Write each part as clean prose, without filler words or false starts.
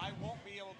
I won't be able to.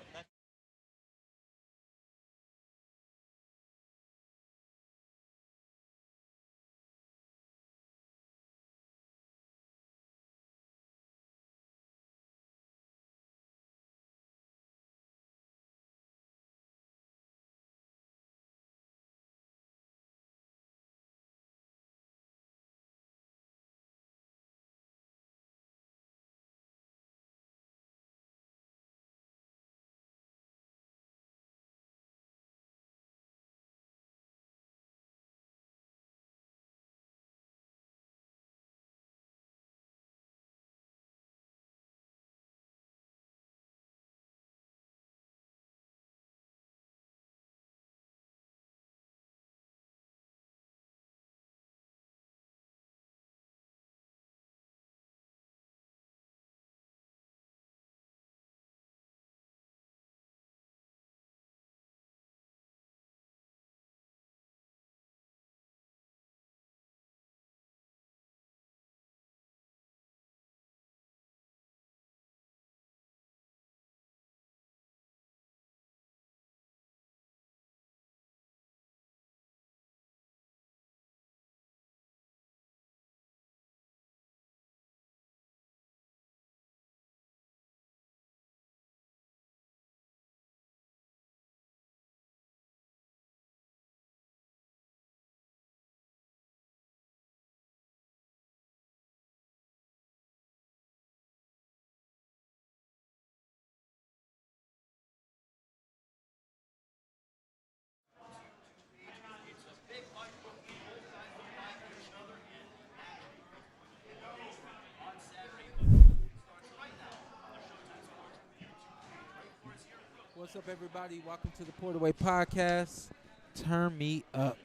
What's up, everybody? Welcome to the Porterweight Podcast. Turn me up.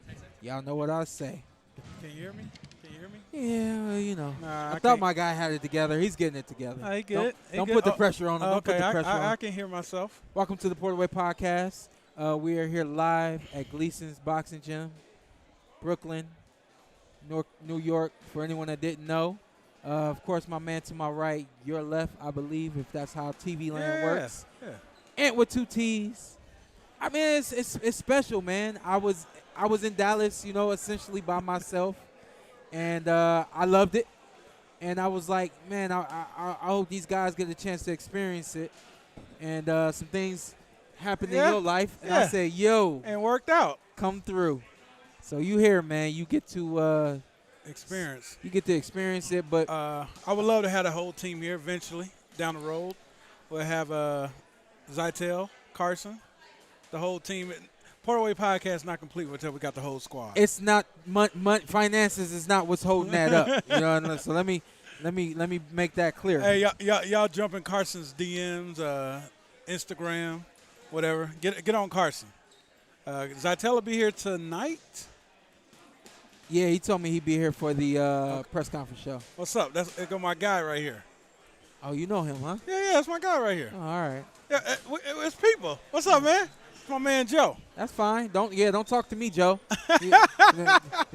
Y'all know what I say. Can you hear me? Can you hear me? Yeah, well, you know. Nah, I thought my guy had it together. He's getting it together. He good. Don't put the pressure on him. Don't put the pressure on him. I can hear myself. Welcome to the Porterweight Podcast. We are here live at Gleason's Boxing Gym, Brooklyn, New York, for anyone that didn't know. Of course, my man to my right, your left, I believe, if that's how TV land works. Yeah. Antt with 2 T's. I mean, it's special, man. I was in Dallas, you know, essentially by myself, and I loved it. And I was like, man, I hope these guys get a chance to experience it. And some things happened in your life, and I said, yo, and worked out. Come through. So you here, man? You get to experience. You get to experience it, but I would love to have the whole team here eventually down the road. We'll have Zittel, Carson, the whole team. Porterweight Podcast is not complete until we got the whole squad. It's not finances is not what's holding that up. You know, so let me make that clear. Hey, y'all jump in Carson's DMs, Instagram, whatever. Get on Carson. Zittel will be here tonight. Yeah, he told me he'd be here for the press conference show. What's up? That's my guy right here. Oh, you know him, huh? Yeah, that's my guy right here. Oh, all right. Yeah, it's people. What's up, man? It's my man Joe. That's fine. Don't talk to me, Joe.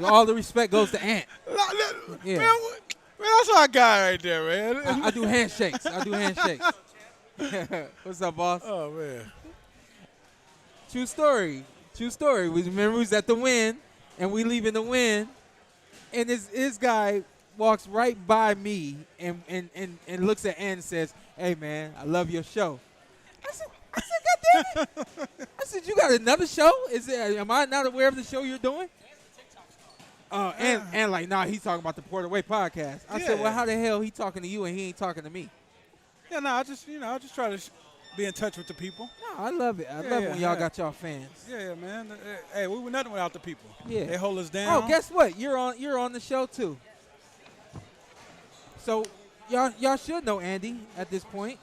All the respect goes to Antt. Yeah. Man, that's our guy right there, man. I do handshakes. What's up, boss? Oh, man. True story. We remember we was at the Win, and we leaving the Win, and this guy walks right by me and looks at Ann and says, "Hey, man, I love your show." I said, God damn it. I said, you got another show? Am I not aware of the show you're doing? And like, nah, he's talking about the Porterweight Podcast. I said, well, how the hell he talking to you and he ain't talking to me? Yeah, no, I just try to be in touch with the people. No, I love it. I love when y'all got y'all fans. Yeah, man. Hey, we were nothing without the people. Yeah. They hold us down. Oh, guess what? You're on the show too. So y'all should know Andy at this point.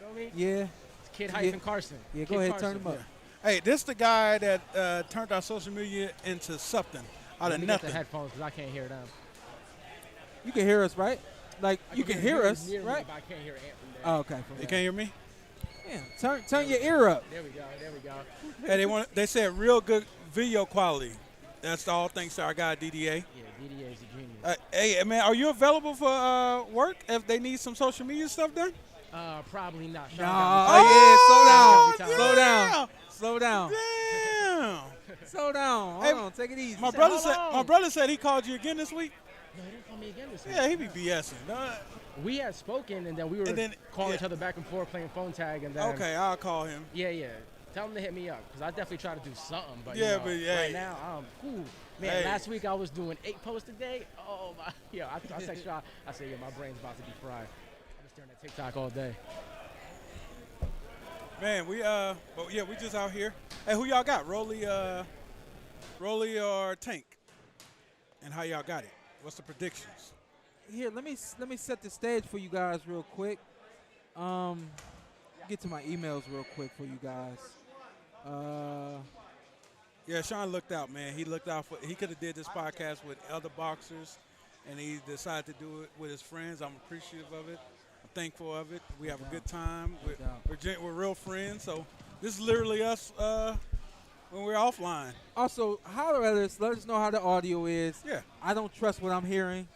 You feel me? Yeah. Kid Hyphen Carson. Yeah, Kid go ahead, Carson. turn him up. Yeah. Hey, this the guy that turned our social media into something out of Let me nothing. get the headphones because I can't hear them. You can hear us, right? Like, you can hear us, near me, right? but I can't hear Antt from there. Oh, okay. You can't hear me? Yeah, turn your ear up. There we go. Hey, they said real good video quality. That's all thanks to our guy DDA. Yeah, DDA is a genius. Hey, man, are you available for work if they need some social media stuff done? Probably not. Shawn No. got me Oh, yeah. tired. Slow Shawn got me down. tired. Slow down. Damn. Slow down. Hey, Hold on. Take it easy. My said, brother "Hold said. on." My brother said he called you again this week. No, he didn't call me again this week. Yeah, he be BSing. No, We had spoken, and then we were And then- calling yeah. each other back and forth, playing phone tag, and then okay, I'll call him. yeah. Tell him to hit me up, because I definitely try to do something. But Yeah, you know, but, hey. right now, man. Hey. Last week I was doing 8 posts a day. Oh my, I text Shawn. I said, my brain's about to be fried. I'm just staring at TikTok all day. Man, but yeah, we just out here. Hey, who y'all got? Rolly or Tank? And how y'all got it? What's the predictions? Here, let me set the stage for you guys real quick. Get to my emails real quick for you guys. Yeah, Shawn looked out, man. He looked out he could have did this podcast with other boxers, and he decided to do it with his friends. I'm appreciative of it. I'm thankful of it. We have a good time. We're real friends. So this is literally us when we're offline. Also, holler at us. Let us know how the audio is. Yeah. I don't trust what I'm hearing.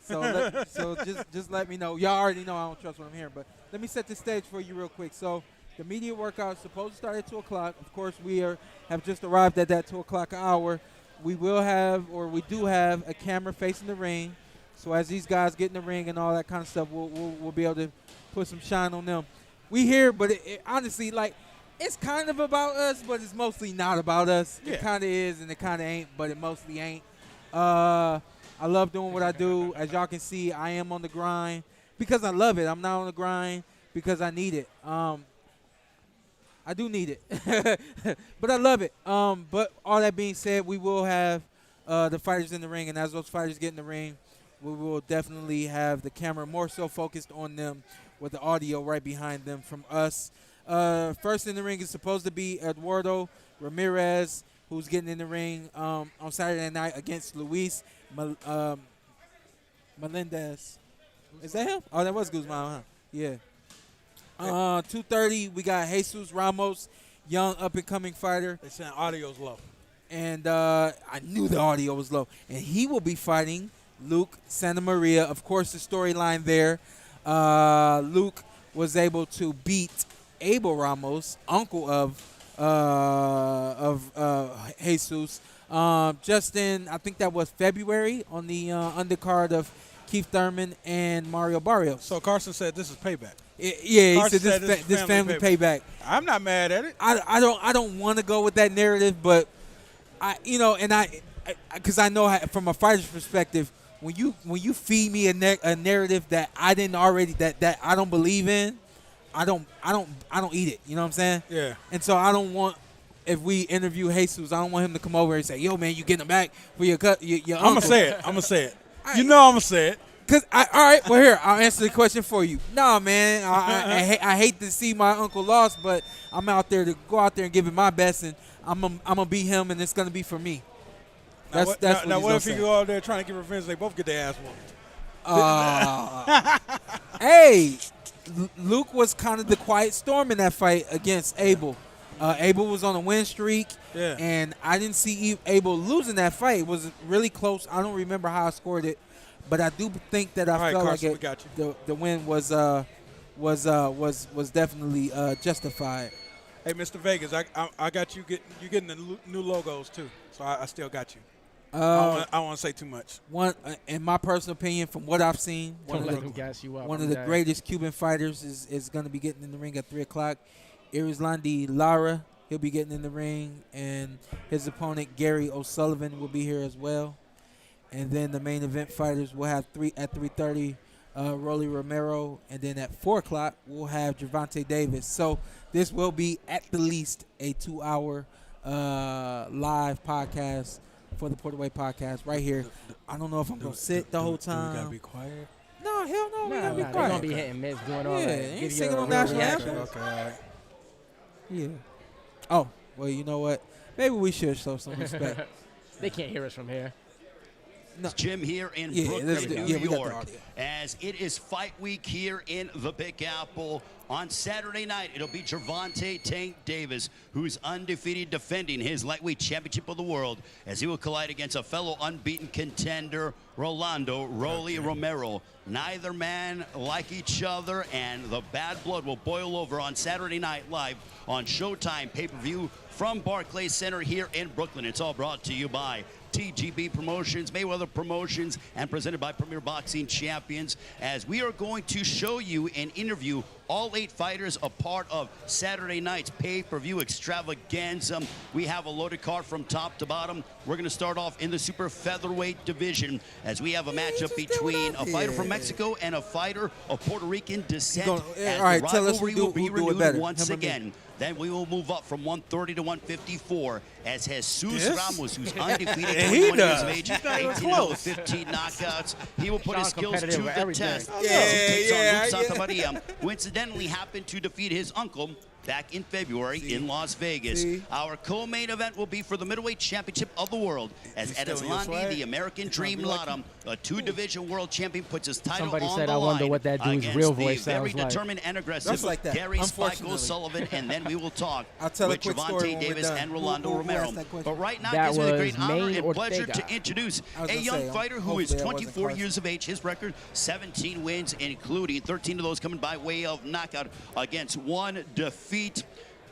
So just let me know. Y'all already know I don't trust what I'm hearing. But let me set the stage for you real quick. So the media workout is supposed to start at 2 o'clock. Of course, we have just arrived at that 2 o'clock hour. We do have a camera facing the ring. So as these guys get in the ring and all that kind of stuff, we'll be able to put some shine on them. We here, but it honestly, like, it's kind of about us, but it's mostly not about us. Yeah. It kind of is and it kind of ain't, but it mostly ain't. I love doing what I do. As y'all can see, I am on the grind because I love it. I'm not on the grind because I need it. I do need it, but I love it. But all that being said, we will have the fighters in the ring, and as those fighters get in the ring, we will definitely have the camera more so focused on them with the audio right behind them from us. First in the ring is supposed to be Eduardo Ramirez, who's getting in the ring on Saturday night against Luis Melendez. Is that him? Oh, that was Guzman, huh? Yeah. 2:30, we got Jesus Ramos, young up-and-coming fighter. They saying audio's low. And I knew the audio was low. And he will be fighting Luke Santa Maria. Of course, the storyline there, Luke was able to beat Abel Ramos, uncle of Jesus, just in, I think that was February, on the undercard of Keith Thurman and Mario Barrios. So Carson said this is payback. He Carson said this family payback. I'm not mad at it. I don't want to go with that narrative, but because I know from a fighter's perspective, when you feed me a narrative that I didn't already that I don't believe in, I don't eat it. You know what I'm saying? Yeah. And so I don't want, if we interview Jesus, I don't want him to come over and say, "Yo, man, you getting him back for your cut?" Your I'm uncle." going to say it. You know I'm going to say it. All right, well, here, I'll answer the question for you. Nah, man, I hate to see my uncle lost, but I'm out there to go out there and give it my best, and I'm gonna beat him, and it's gonna be for me. That's what he's what gonna if he say. go out there trying to get revenge? They both get their ass whooped. Hey, Luke was kind of the quiet storm in that fight against Abel. Abel was on a win streak, Yeah. and I didn't see Abel losing that fight. It was really close. I don't remember how I scored it, but I do think that I All right, felt Carson, we like got the win was definitely justified. Hey, Mr. Vegas, I got you getting the new logos too, so I still got you. I don't want to say too much. One, in my personal opinion, from what I've seen, Don't let them gas you up. one of the greatest Cuban fighters is going to be getting in the ring at 3 o'clock. Irizlandi Lara, he'll be getting in the ring, and his opponent Gary O'Sullivan will be here as well. And then the main event fighters will have at 3:30, Rolly Romero, and then at 4 o'clock we'll have Gervonta Davis. So this will be at the least a 2-hour live podcast for the Porterweight podcast right here. I don't know if I'm gonna sit the whole time. We gotta be quiet. No, hell no, we gotta be They're quiet. gonna be hitting mids, doing all Yeah, that. ain't Give you singing a on real national reaction. anthem. Okay, all right. Yeah. Oh, well, you know what? Maybe we should show some respect. They can't hear us from here. No. It's Jim here in Yeah, Brooklyn, let's do it. New Yeah, we got the York, audio. as it is fight week here in the Big Apple. On Saturday night, it'll be Gervonta Tank Davis, who's undefeated, defending his lightweight championship of the world, as he will collide against a fellow unbeaten contender, Rolando Rolly Romero. Neither man like each other, and the bad blood will boil over on Saturday Night Live on Showtime pay-per-view from Barclays Center here in Brooklyn. It's all brought to you by TGB Promotions, Mayweather Promotions, and presented by Premier Boxing Champions, as we are going to show you and interview all 8 fighters a part of Saturday night's pay-per-view extravaganza. We have a loaded card from top to bottom. We're going to start off in the super featherweight division, as we have a matchup between a fighter from Mexico and a fighter of Puerto Rican descent. All right, tell us will be renewed once Him or me? again. Then we will move up from 130 to 154 as Jesus Ramos, who's undefeated, 21 years of age, 18 of 15 knockouts. He will put his skills to the test as he takes on Luke Santamaria, who incidentally happened to defeat his uncle back in February in Las Vegas. Our co-main event will be for the middleweight championship of the world, as Edeslandi, the American Dream Lotto, a 2-division world champion, puts his title Somebody on said, the I wonder line what that dude's against real the voice very sounds like. determined and aggressive Just like that, Gary Spike unfortunately. O'Sullivan, and then we will talk I'll tell a with quick story Gervonta when we're Davis done. and Rolando Who Romero. asked that question? But right now, That it gives me the was great honor Maine and pleasure Ortega. to introduce I was a gonna young say, fighter who hopefully is that wasn't 24 Carson. years of age. His record, 17 wins, including 13 of those coming by way of knockout against 1 defeat.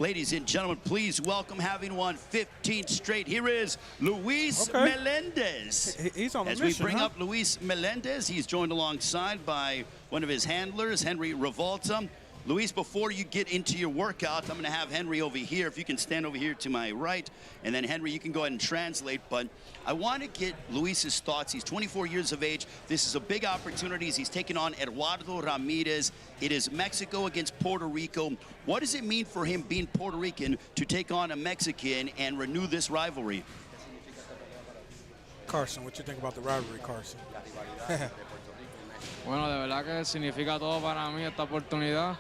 Ladies and gentlemen, please welcome, having won 15 straight, here is Luis Melendez. He's on a As mission, we bring huh? up Luis Melendez, he's joined alongside by one of his handlers, Henry Revolta. Luis, before you get into your workout, I'm going to have Henry over here. If you can stand over here to my right, and then Henry, you can go ahead and translate. But I want to get Luis's thoughts. He's 24 years of age. This is a big opportunity. He's taking on Eduardo Ramirez. It is Mexico against Puerto Rico. What does it mean for him, being Puerto Rican, to take on a Mexican and renew this rivalry? Carson, what you think about the rivalry, Carson? Bueno, de verdad que significa todo para mí esta oportunidad.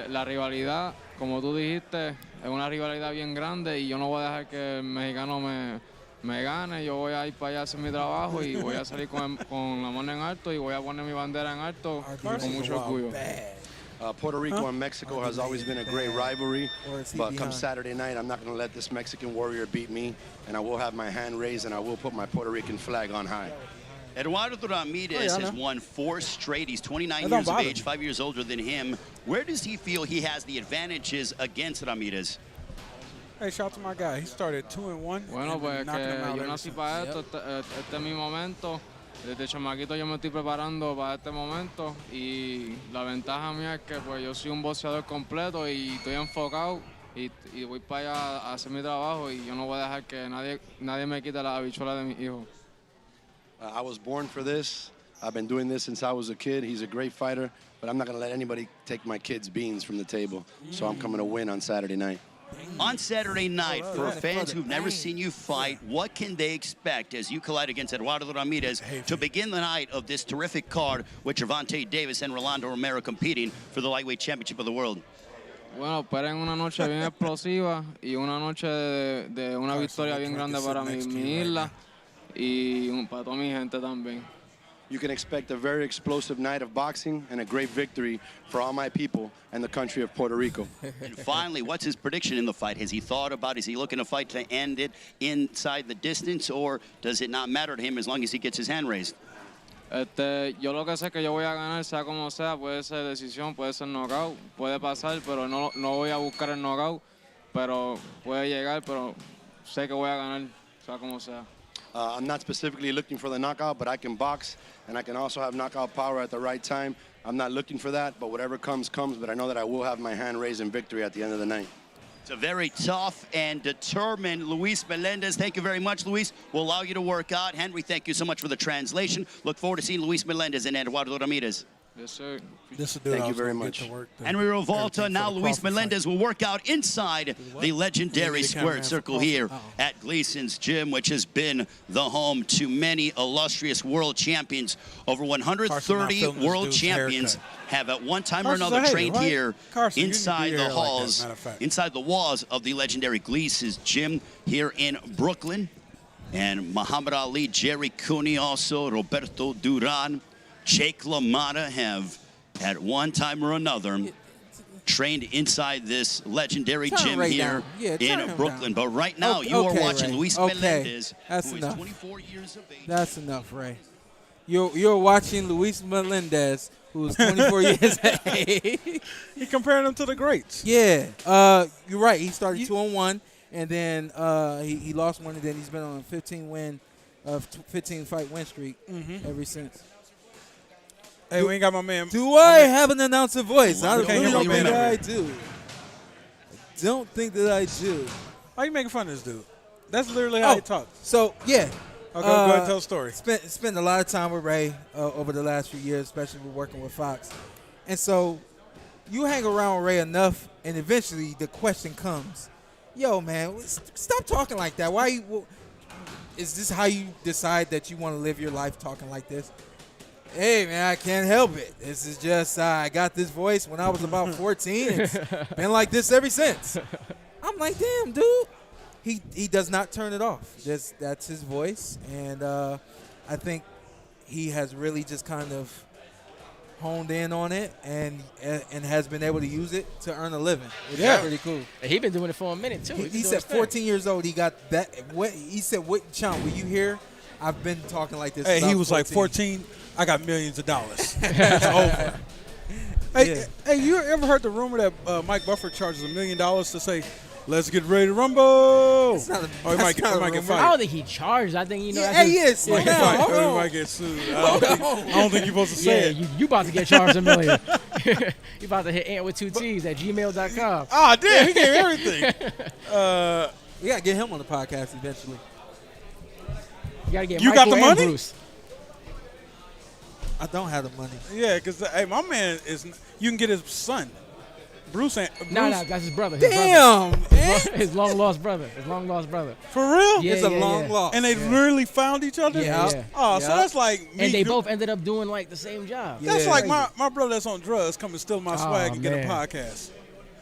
La rivalidad, como tú dijiste, es una rivalidad bien grande y yo no voy a dejar que el mexicano me gane. Yo voy a ir para allá a hacer mi trabajo y voy a salir con la mano en alto y voy a poner mi bandera en alto con mucho orgullo. Puerto Rico and Mexico has always been a great rivalry, Or is he but behind? come Saturday night, I'm not going to let this Mexican warrior beat me, and I will have my hand raised and I will put my Puerto Rican flag on high. Eduardo Ramirez has won 4 straight. He's 29 years of age, 5 years older than him. Where does he feel he has the advantages against Ramirez? Hey, shout out to my guy. He started 2-1. Bueno, and pues knocking him que out yo ever nací since. para esto, este es mi momento. Desde chamaquito yo me estoy preparando para este momento y la ventaja mía es que pues yo soy un boxeador completo y estoy enfocado y voy para allá a hacer mi trabajo y yo no voy a dejar que nadie me quite la habichuela de mi hijo. I was born for this. I've been doing this since I was a kid. He's a great fighter, but I'm not going to let anybody take my kids' beans from the table. So I'm coming to win on Saturday night. On Saturday night, for fans who've never seen you fight, what can they expect as you collide against Eduardo Ramirez to begin the night of this terrific card with Gervonta Davis and Rolando Romero competing for the lightweight championship of the world? Bueno, esperen una noche bien explosiva y una noche de una victoria bien grande para mi isla y para toda mi gente también. You can expect a very explosive night of boxing and a great victory for all my people and the country of Puerto Rico. And finally, what's his prediction in the fight? Has he thought about, is he looking to fight to end it inside the distance, or does it not matter to him as long as he gets his hand raised? Yo lo que sé es que yo voy a ganar, sea como sea, puede ser decisión, puede ser knockout, puede pasar, pero no voy a buscar el knockout, pero puede llegar, pero sé que voy a ganar, sea como sea. I'm not specifically looking for the knockout, but I can box, and I can also have knockout power at the right time. I'm not looking for that, but whatever comes, comes, but I know that I will have my hand raised in victory at the end of the night. It's a very tough and determined Luis Melendez. Thank you very much, Luis. We'll allow you to work out. Henry, thank you so much for the translation. Look forward to seeing Luis Melendez and Eduardo Ramirez. Yes, sir. This is the dude Thank I you was very gonna much. get to work the- Henry Revolta, everything now for the Luis Crawford Melendez fight. will work out inside the legendary Yeah, the squared cameraman for circle Crawford. here Oh. at Gleason's Gym, which has been the home to many illustrious world champions. Over Carson 130 not filming this world dude's champions haircut. have at one time or Carson's a another hater, trained right? here Carson, you need to inside be the here like that, halls, matter of fact. inside the walls of the legendary Gleason's Gym here in Brooklyn. And Muhammad Ali, Jerry Cooney also, Roberto Duran, Jake LaMotta have at one time or another trained inside this legendary Turn gym Ray here down. Yeah, turn in him Brooklyn. down. But right now, Okay, you are okay, watching Ray. Luis Okay. Melendez, That's who enough. is 24 years of age. That's enough, Ray. You're watching Luis Melendez, who's 24 years of age. He comparing him to the greats. Yeah, you're right. He started 2-1, and then he lost one, and then he's been on a 15 fight win streak ever since. Hey, we ain't got my man. Do I have an announcer voice? I can't hear don't my think man that up I do. Don't think that I do. Why you making fun of this dude? That's literally how he talks. So yeah. Go ahead and tell a story. Spent a lot of time with Ray over the last few years, especially with working with Fox. And so you hang around with Ray enough, and eventually the question comes, yo, man, stop talking like that. Is this how you decide that you want to live your life talking like this? Hey, man, I can't help it. This is just, I got this voice when I was about 14. It's been like this ever since. I'm like, damn, dude. He does not turn it off. That's his voice, and I think he has really just kind of honed in on it and has been able to use it to earn a living. Which is pretty cool. And he been doing it for a minute too. He said 14 years old. He got that. What he said? What, Sean? Were you here? I've been talking like this. Hey, he was 14. like 14. I got millions of dollars. It's over. Hey, you ever heard the rumor that Mike Buffer charges $1 million to say, "Let's get ready to rumble"? It's not a, Or he might get I fired. don't think he charged. I think he is. He might get fired. Or he might get sued. I don't think you're supposed to say it. You about to get charged $1 million. You about to hit Antt with 2 T's at gmail.com. Ah, damn, he gave everything. We gotta get him on the podcast eventually. You gotta get You Michael got the and money? Bruce. I don't have the money. Yeah, because hey, my man is. You can get his son. Bruce ain't. Bruce, No, that's his brother. Damn, man. His long lost brother. His long lost brother. For real? Yeah, It's a long loss. And they literally found each other? Yeah. Oh, so that's like me. And they both ended up doing like the same job. That's Yeah. like my brother that's on drugs come and steal my swag and get a man. podcast.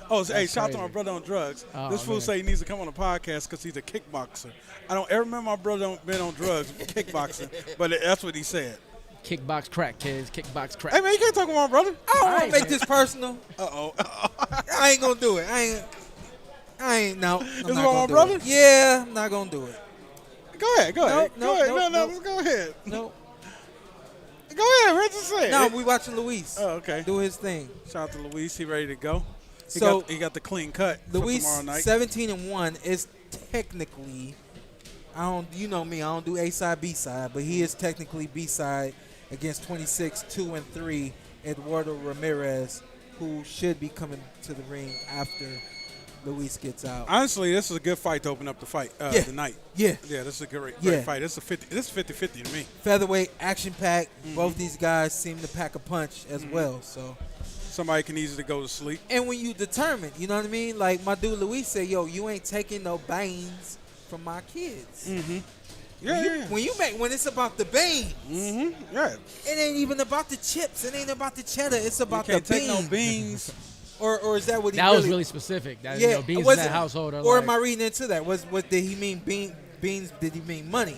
Oh, so, hey, shout out to my crazy. brother on drugs. Oh, This fool man. say he needs to come on the podcast because he's a kickboxer. I don't ever remember my brother been on drugs, kickboxing, but that's what he said. Kickbox crack, kids. Kickbox crack. Hey, man, you can't talk about my brother. I don't want Alright, to make this personal. Uh-oh. I ain't gonna do it. I ain't. No. Is it my brother? Yeah, I'm not gonna do it. Go ahead. Go ahead. No, go ahead. no, no. Let's go ahead. No. Go ahead, man. Just say it. No, we watching Luis Oh, okay. do his thing. Shout out to Luis. He ready to go. So he got the clean cut for Luis tomorrow night. 17-1 is technically. You know me. I don't do A side, B side, but he is technically B side against 26-2-3 Eduardo Ramirez, who should be coming to the ring after Luis gets out. Honestly, this is a good fight to open up the fight tonight. Yeah. Yeah, this is a great Yeah. fight. This is 50-50 to me. Featherweight, action-packed. Both these guys seem to pack a punch as well. So, Somebody can easily go to sleep. and when you determine, you know what I mean? Like my dude Luis said, yo, you ain't taking no beans from my kids. Yeah, When it's about the beans, yeah. it ain't even about the chips. It ain't about the cheddar. It's about You can't the take beans. no beans. Or is that what he That was really specific. That, Yeah, beans was in that it- household are Or like, am I reading into that? What did he mean? Beans? Did he mean money?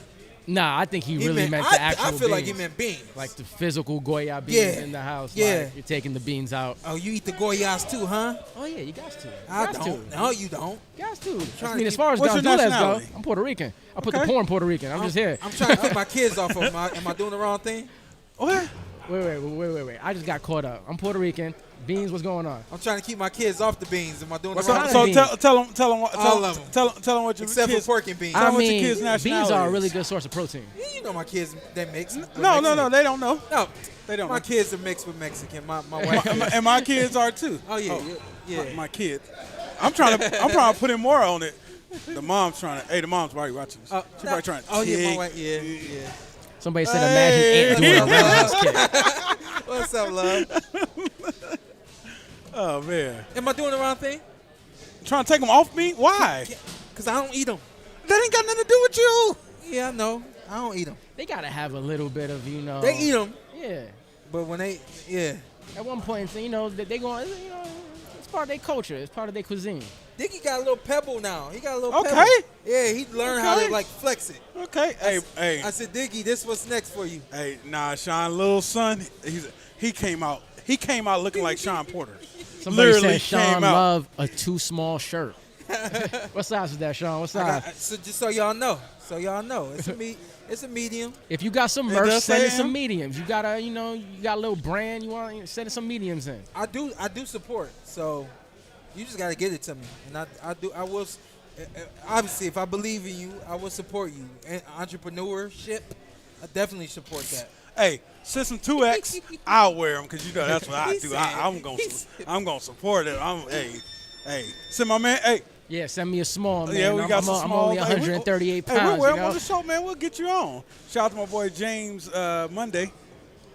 Nah, I think he really meant I, the actual I feel beans. like he meant beans. Like the physical Goya beans Yeah. in the house. Yeah. Like you're taking the beans out. Oh, you eat the Goyas too, huh? Oh, yeah, you got to. I Got don't. to. No, you don't. Got to. Trying I to mean, as keep- far as What's your Gonzalez go, nationality? I'm Puerto Rican. I put Okay. the porn Puerto Rican. I'm just here. I'm trying to keep my kids off of them. Am I doing the wrong thing? What? Wait. I just got caught up. I'm Puerto Rican. Beans, what's going on? I'm trying to keep my kids off the beans. Am I doing the So, wrong kind so thing? beans? tell them All of 'em. tell them what your Except kids. for pork and beans. Tell I them what your mean, kids' beans are a nationality really is. good source of protein. You know my kids, they mix. with No, Mexican. they don't know. No, They don't my know. kids are mixed with Mexican. My wife. And my kids are too. Oh yeah, yeah. My kids. I'm trying to put in more on it. The mom's trying to. Hey, the mom's probably watching this. She probably trying to. Oh yeah, my take- wife. Yeah. Somebody said, imagine Antt doing a roundhouse kick. What's up, love? Oh man, Am I doing the wrong thing? trying to take them off me? Why? Cause I don't eat them. That ain't got nothing to do with you. Yeah, I know. I don't eat them. They got to have a little bit of, They eat them, Yeah. but when yeah. At one point, they going, it's part of their culture. It's part of their cuisine. Diggy got a little pebble now. He got a little Okay. pebble. Yeah, he learned how to Okay. like flex it. Okay. Hey. I said, Diggy, this what's next for you. Hey, nah, Sean, little son, he came out. He came out looking like Shawn Porter. Somebody Literally said Sean came out. loved a too small shirt. What size is that, Shawn? What size? So just so y'all know, it's a medium. If you got some It merch, does send say us some M? mediums. You got a, you got a little brand. You want send us some mediums in. I do support. So you just gotta get it to me, and I will. Obviously, if I believe in you, I will support you. And entrepreneurship, I definitely support that. Hey, System 2X, I'll wear them because you know that's what I do. I'm gonna support it. Hey, send my man. Hey, Yeah, send me a small, man. yeah, we got some I'm small. only 138 pounds. Hey, we'll wear you them know? on the show, man. We'll get you on. Shout out to my boy James Monday.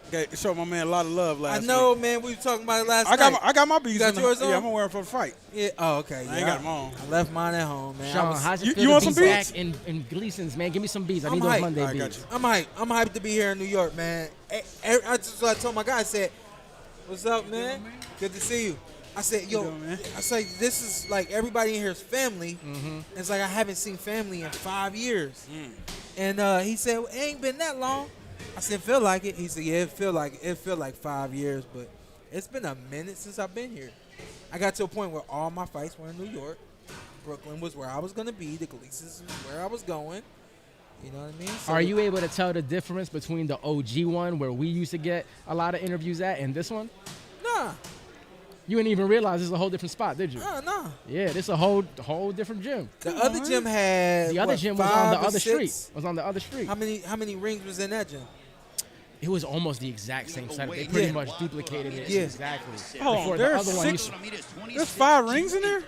Okay, showed my man a lot of love last I week. know, man. We were talking about it last night. I got my bees. got yours on? Yeah, I'm gonna wear them for the fight. Yeah. Oh, okay. I ain't got them on. I left mine at home, man. Shawn, how's it You feel want to be some back beats? in Gleason's, man? Give me some beats. I I'm need those hyped. Monday I got beats. you. I'm hyped to be here in New York, man. I told my guy, I said, "What's up, man? Good to see you." I said, "Yo," doing, man? I said, "This is like everybody in here is family." Mm-hmm. It's like I haven't seen family in 5 years. And he said, well, "It ain't been that long." I said, "Feel like it?" He said, "Yeah, it feel like 5 years, but it's been a minute since I've been here." I got to a point where all my fights were in New York. Brooklyn was where I was gonna be. The Gleasons was where I was going. You know what I mean? So Are you able to tell the difference between the OG one, where we used to get a lot of interviews at, and this one? Nah, You didn't even realize this is a whole different spot, did you? nah. Yeah, this is a whole different gym. The other gym had The other what, gym was 5 on the or other 6? street. Was on the other street. How many rings was in that gym? It was almost the exact same setup. They Yeah. pretty much duplicated it Yeah. exactly. Hold on, Before the there's other one 6 used to There's 5 rings in there?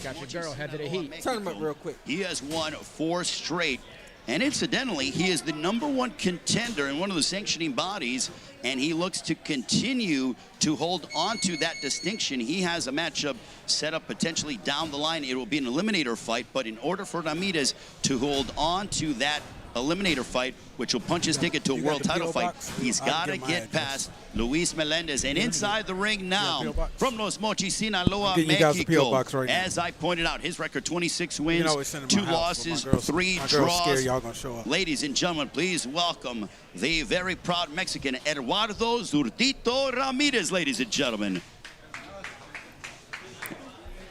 Got your girl, head to the heat. Turn him up real quick. He has won 4 straight. And incidentally, he is the #1 contender in one of the sanctioning bodies, and he looks to continue to hold on to that distinction. He has a matchup set up potentially down the line. It will be an eliminator fight, but in order for Ramirez to hold on to that eliminator fight, which will punch his ticket to a You got world the title P.O. fight, box? he's I'll got to get my get address. past Luis Melendez. And inside the ring P.O. now, box? from Los Mochis, Sinaloa, I'm getting you guys the P.O. Mexico. box right now. As I pointed out, his record 26 You wins, can always send 2 them to my house, losses, but my girl's- 3 my girl's draws. scared y'all gonna show up. Ladies and gentlemen, please welcome the very proud Mexican Eduardo Zurutito Ramirez, ladies and gentlemen.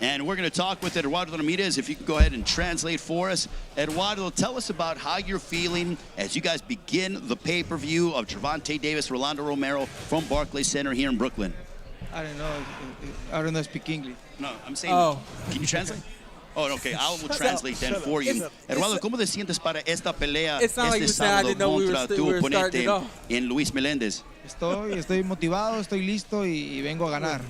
And we're going to talk with Eduardo Ramirez. If you can go ahead and translate for us. Eduardo, tell us about how you're feeling as you guys begin the pay-per-view of Gervonta Davis, Rolando Romero from Barclays Center here in Brooklyn. I don't know speak English. No, I'm saying, Oh. can you translate? Oh, okay, I will translate then for you. Eduardo, ¿cómo te sientes para esta pelea It sounded like este you said, I sábado didn't know we were contra st- tu we were starting it oponente off. en Luis Melendez? Estoy motivado, estoy listo y vengo a ganar.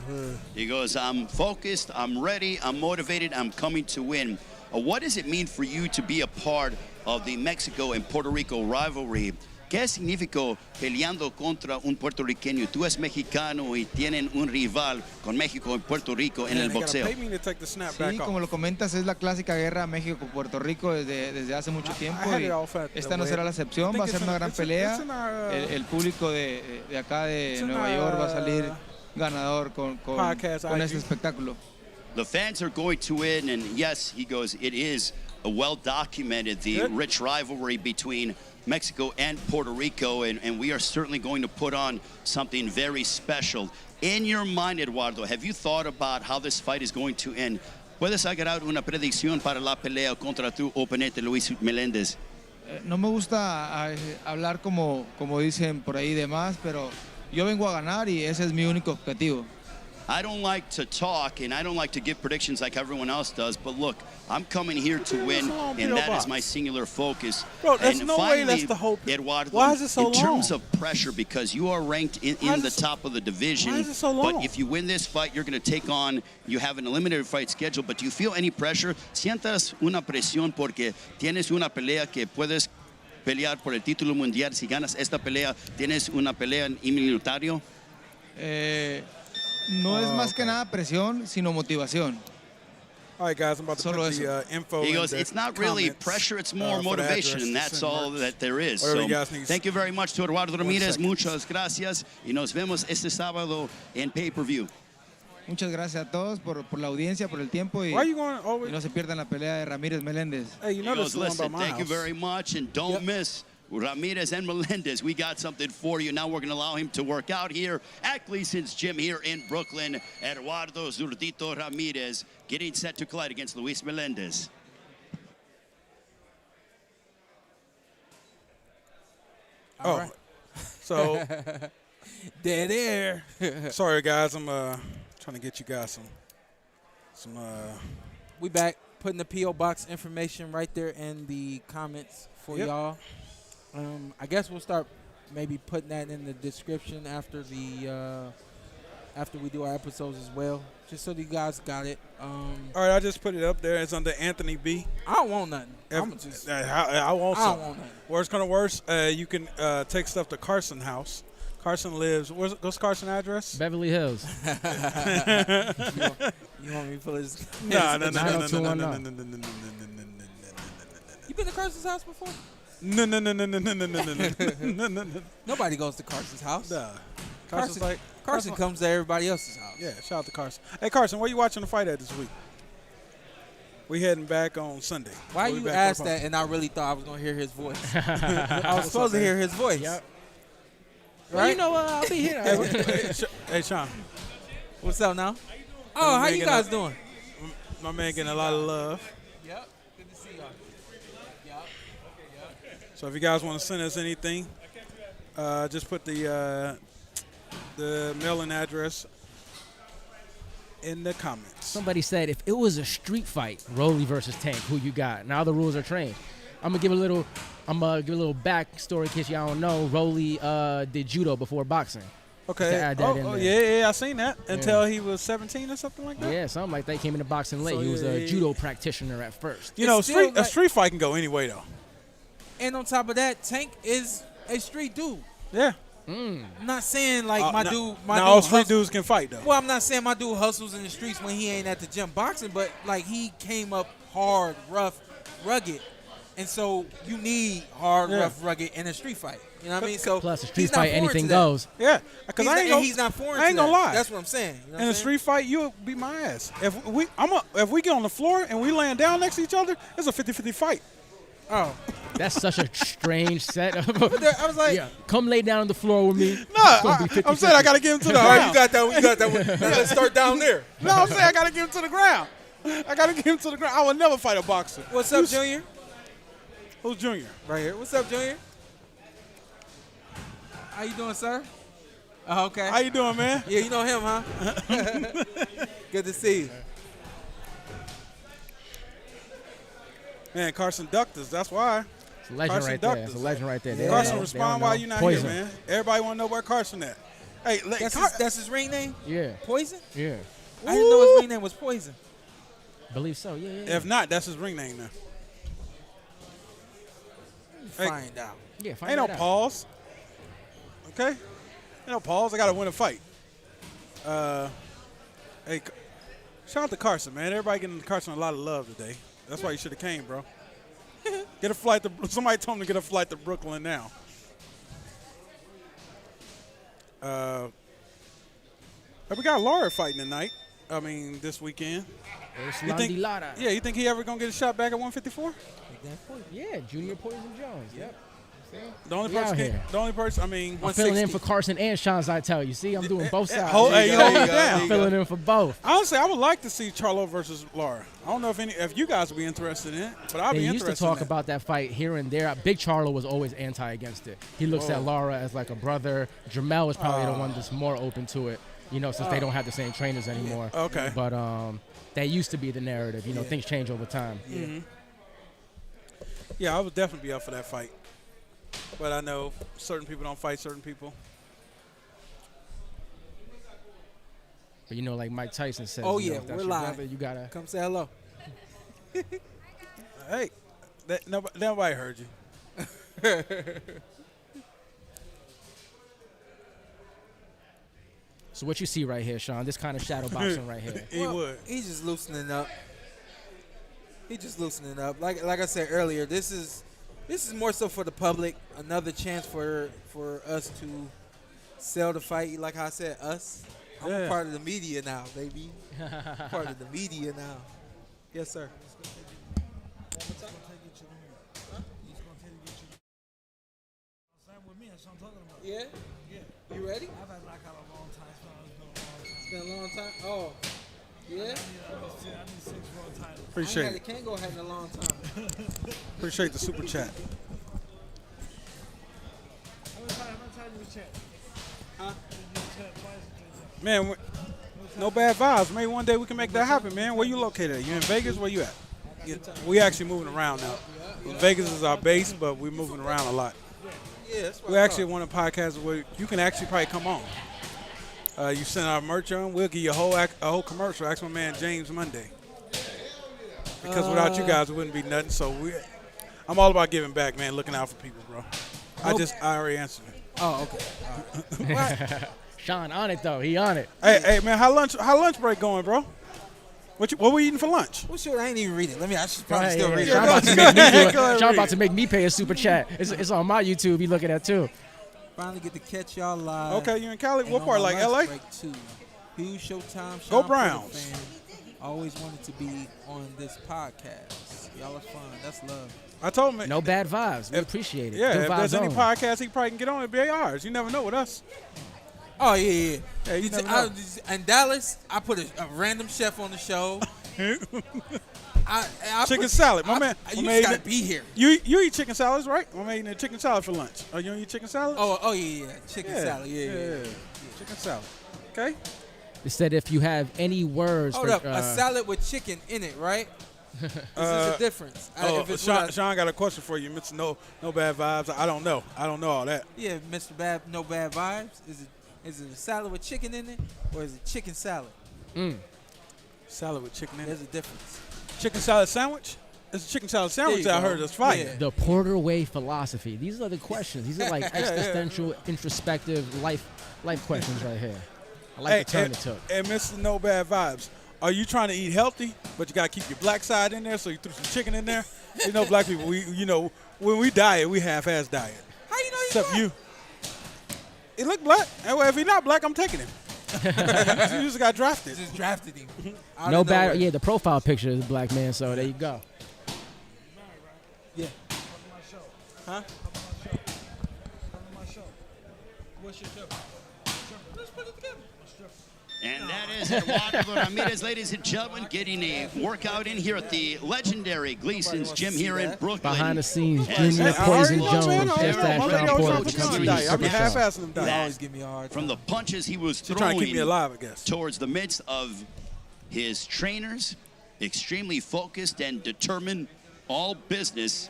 He goes, I'm focused, I'm ready, I'm motivated, I'm coming to win. What does it mean for you to be a part of the Mexico and Puerto Rico rivalry? ¿Qué significó peleando contra un puertorriqueño? Tú eres mexicano y tienen un rival con México y Puerto Rico en Man, el they gotta boxeo. pay me to take the snap Sí, back como off. lo comentas, es la clásica guerra México-Puerto Rico desde hace mucho tiempo. I had Y it off at the esta no web. será la I excepción, think va a it's ser una in- gran it's in- pelea. it's in our, El público de acá de it's in Nueva our, York va a salir ganador con podcast este IG. espectáculo. The fans are going to win, and yes, he goes, it is a well-documented, the Good. rich rivalry between Mexico and Puerto Rico, and we are certainly going to put on something very special. In your mind, Eduardo, have you thought about how this fight is going to end? ¿Puedes sacar una predicción para la pelea contra tu oponente Luis Melendez? No me gusta hablar como dicen por ahí demás, pero yo vengo a ganar y ese es mi único objetivo. I don't like to talk, and I don't like to give predictions like everyone else does, but look, I'm coming here to win, and that is my singular focus. Bro, there's and no way finally, that's the whole- Eduardo, Why is it so in terms long? of pressure, because you are ranked in Why is the it so- top of the division, why is it so long? but if you win this fight, you're going to take on, you have an eliminator fight scheduled, but do you feel any pressure? ¿Sientas una presión porque tienes una pelea que puedes pelear por el título mundial? Si ganas esta pelea, ¿tienes una pelea en eliminatorio? No es más que nada presión, sino motivación. All right, guys, I'm about to Solo put the info He in goes, the it's not really comments, pressure, it's more for the motivation, address and to that's send all merch. that there is. Whatever So, you guys need. thank you very much to Eduardo Ramirez. second. Muchas gracias. Y nos vemos este sábado en pay-per-view. Muchas gracias a todos por la audiencia, por el tiempo y Why are you going always? no se pierdan la pelea de Ramírez Meléndez. Hey, you He know goes, this is the one listen, by my thank you house. very much, and don't miss Ramirez and Melendez, we got something for you. Now we're going to allow him to work out here at Gleason's gym here in Brooklyn. Eduardo Zurutito Ramirez getting set to collide against Luis Melendez. Oh, right. So Dead air. sorry guys, I'm trying to get you guys some We back, putting the P.O. Box information right there in the comments for Yep. y'all. I guess we'll start maybe putting that in the description after we do our episodes as well, just so you guys got it. All right, I just put it up there. It's under Anthony B. I don't want nothing. If- I'm just, I want I don't some. want nothing. Worst kind of worst, you can take stuff to Carson house. Carson lives. What's Carson address? Beverly Hills. You want me to pull his? No. You been to Carson's house before? No. Nobody goes to Carson's house. Nah. Carson's like Carson comes to everybody else's house. Yeah, shout out to Carson. Hey Carson, where you watching the fight at this week? We heading back on Sunday. Why We'll be you back asked for the that and I really thought I was going to hear his voice? I was supposed to hear his voice. Yep. Right? Well, you know what? I'll be here. Hey Sean, What's up now? Oh, how you Megan, guys doing? my man getting a lot of love. Yep. Good to see y'all. Yep. So if you guys want to send us anything, just put the mailing address in the comments. Somebody said if it was a street fight, Rolly versus Tank, who you got? Now the rules are changed. I'm gonna give a little backstory in case y'all don't know. Rolly did judo before boxing. Okay. To add that in Oh, there. yeah, I seen that. Until he was 17 or something like that. Yeah, something like that. Came into boxing late. So, he was yeah, a yeah. judo practitioner at first. You know, It's still a street fight can go anyway though. And on top of that, Tank is a street dude. Yeah. I'm not saying like Now dude all street hustles- dudes can fight though. Well, I'm not saying my dude hustles in the streets when he ain't at the gym boxing, but like he came up hard, rough, rugged. And so you need hard, Yeah. rough, rugged in a street fight. You know what I mean? So Plus, a street he's not fight, foreign anything to that. goes. Yeah, because He's not foreign I ain't to gonna that. lie. That's what I'm saying. You know what In I'm a saying? street fight, you'll beat my ass. If we get on the floor and we laying down next to each other, it's a 50-50 fight. Oh, That's such a strange setup. I was like, Yeah, come lay down on the floor with me. No, It's gonna be I'm saying I gotta get him to the all right, ground. you got that one. You got that one. Now let's start down there. No, I'm saying I gotta get him to the ground. I gotta get him to the ground. I would never fight a boxer. What's up, Junior? Who's Junior? Right here. What's up, Junior? How you doing, sir? Oh, okay. How you doing, man? Yeah, you know him, huh? Good to see you. Man, Carson ducked us. That's why. It's a legend Carson right there. ducked It's a us. legend right there. Yeah. They don't Carson, know. They respond don't while know. you're not Poison. here, man. Everybody want to know where Carson at. Hey, That's his ring name? Yeah, Poison? yeah. I didn't know his ring name was Poison. Believe so. Yeah. if not, that's his ring name now. Hey, Find out. Yeah. Find Ain't no that out. pause. Okay? Ain't no pause. I gotta win a fight. Hey, shout out to Carson, man. Everybody getting Carson a lot of love today. That's why you should have came, bro. Get a flight to. Somebody told me to get a flight to Brooklyn now. We got Laura fighting tonight. I mean, this weekend. It's You think- Lara. Yeah, you think he ever gonna get a shot back at 154? Yeah, Junior Poison Jones. Yep. The only We out person. here. The only person. I mean, I'm filling in 160. for Carson and Sean Zittel. You see, I'm doing both sides. Hey, you hold me There down. I'm filling in for both. Honestly, I would like to see Charlo versus Laura. I don't know if you guys would be interested in it, but I'd They be used interested. to talk in it. about that fight here and there. Big Charlo was always anti against it. He looks at Laura as like a brother. Jamel is probably the one that's more open to it, you know, since they don't have the same trainers anymore. Okay. But that used to be the narrative. You know, things change over time. Yeah, I would definitely be up for that fight. But I know certain people don't fight certain people. But you know, like Mike Tyson says, Oh, you know, yeah, if that's we're your live. brother, you gotta. Come say hello. Hey, nobody heard you. So what you see right here, Sean? This kind of shadow boxing right here. He would. He's just loosening up. He's just loosening up. Like I said earlier, this is more so for the public. Another chance for us to sell the fight. Like I said, us. I'm a Yeah. part of the media now, baby. Part of the media now. Yes, sir. Yeah? You ready? I've had knockout a long time. It's been a long time. Oh. Yeah? I need 6 world titles. Appreciate I ain't it. had a Kango hat in a long time. Appreciate the super chat. How many times you check? Huh? Man, no bad vibes. Maybe one day we can make that happen, man. Where you located at? You in Vegas? Where you at? We actually moving around now. Vegas is our base, but we're moving around a lot. Yeah, that's what We I actually thought. want a podcast where you can actually probably come on. You send our merch on, we'll give you a whole commercial. Ask my man James Monday. Because without you guys, it wouldn't be nothing. So I'm all about giving back, man. Looking out for people, bro. I already answered it. Oh, okay. Shawn on it though. He on it. Hey, man, how lunch break going, bro? What we eating for lunch? Well, sure, I ain't even reading. I should Go probably ahead, still yeah, read Shawn it. about to make me do it. Go ahead, Shawn read about it. to make me pay a super chat. It's on my YouTube. You looking at too. Finally get to catch y'all live. Okay, you in Cali? And What on part, my like lunch LA? break, too. Huge Showtime. Go Shawn Porter Browns. fan. Always wanted to be on this podcast. Y'all are fun. That's love. I told him. No bad vibes. We appreciate it. Yeah, Good if vibes there's any only. podcast he probably can get on, it'd be ours. You never know with us. Oh, yeah. Yeah, you never know. In Dallas, I put a random chef on the show. I Chicken put- salad. My man. You my just man got to be here. You eat chicken salads, right? My man eating chicken salad for lunch. Oh, you don't eat chicken salad? Oh, yeah. Chicken salad. Yeah. Chicken salad. Okay. They said if you have any words Hold for up. A salad with chicken in it, right? Is this a difference? If it's Sean got a question for you, Mr. No bad vibes. I don't know all that. Yeah, Mr. No Bad Vibes. Is it a salad with chicken in it, or is it chicken salad? Salad with chicken in There's it. a difference. Chicken salad sandwich? It's a chicken salad sandwich There you I go. heard that's fire. Yeah. the Porter Way philosophy. These are the questions. These are like existential, introspective life questions right here. I like the turn it took. And Mr. No Bad Vibes, are you trying to eat healthy, but you got to keep your black side in there, so you threw some chicken in there? You know, black people, when we diet, we half-ass diet. How you know you Except black? you. He look black. And well, if he's not black, I'm taking him. You just got drafted. Just drafted him. Out No of bad. nowhere. Yeah, the profile picture is a black man. So there you go. Yeah. Huh? What's your show? Let's put it together. And that is Eduardo Ramirez, ladies and gentlemen, getting a workout in here at the legendary Gleason's gym here in Brooklyn. Behind the scenes, Yes. Junior I Poison already know, man. Jones, I just already that know. My lady Shawn always Porter trying to to put come me to on the diet. I be super show. half-assing them They diet. always give me a hard time. From the punches he was She's trying to keep me throwing alive, I guess. towards the midst of his trainers, extremely focused and determined, all business,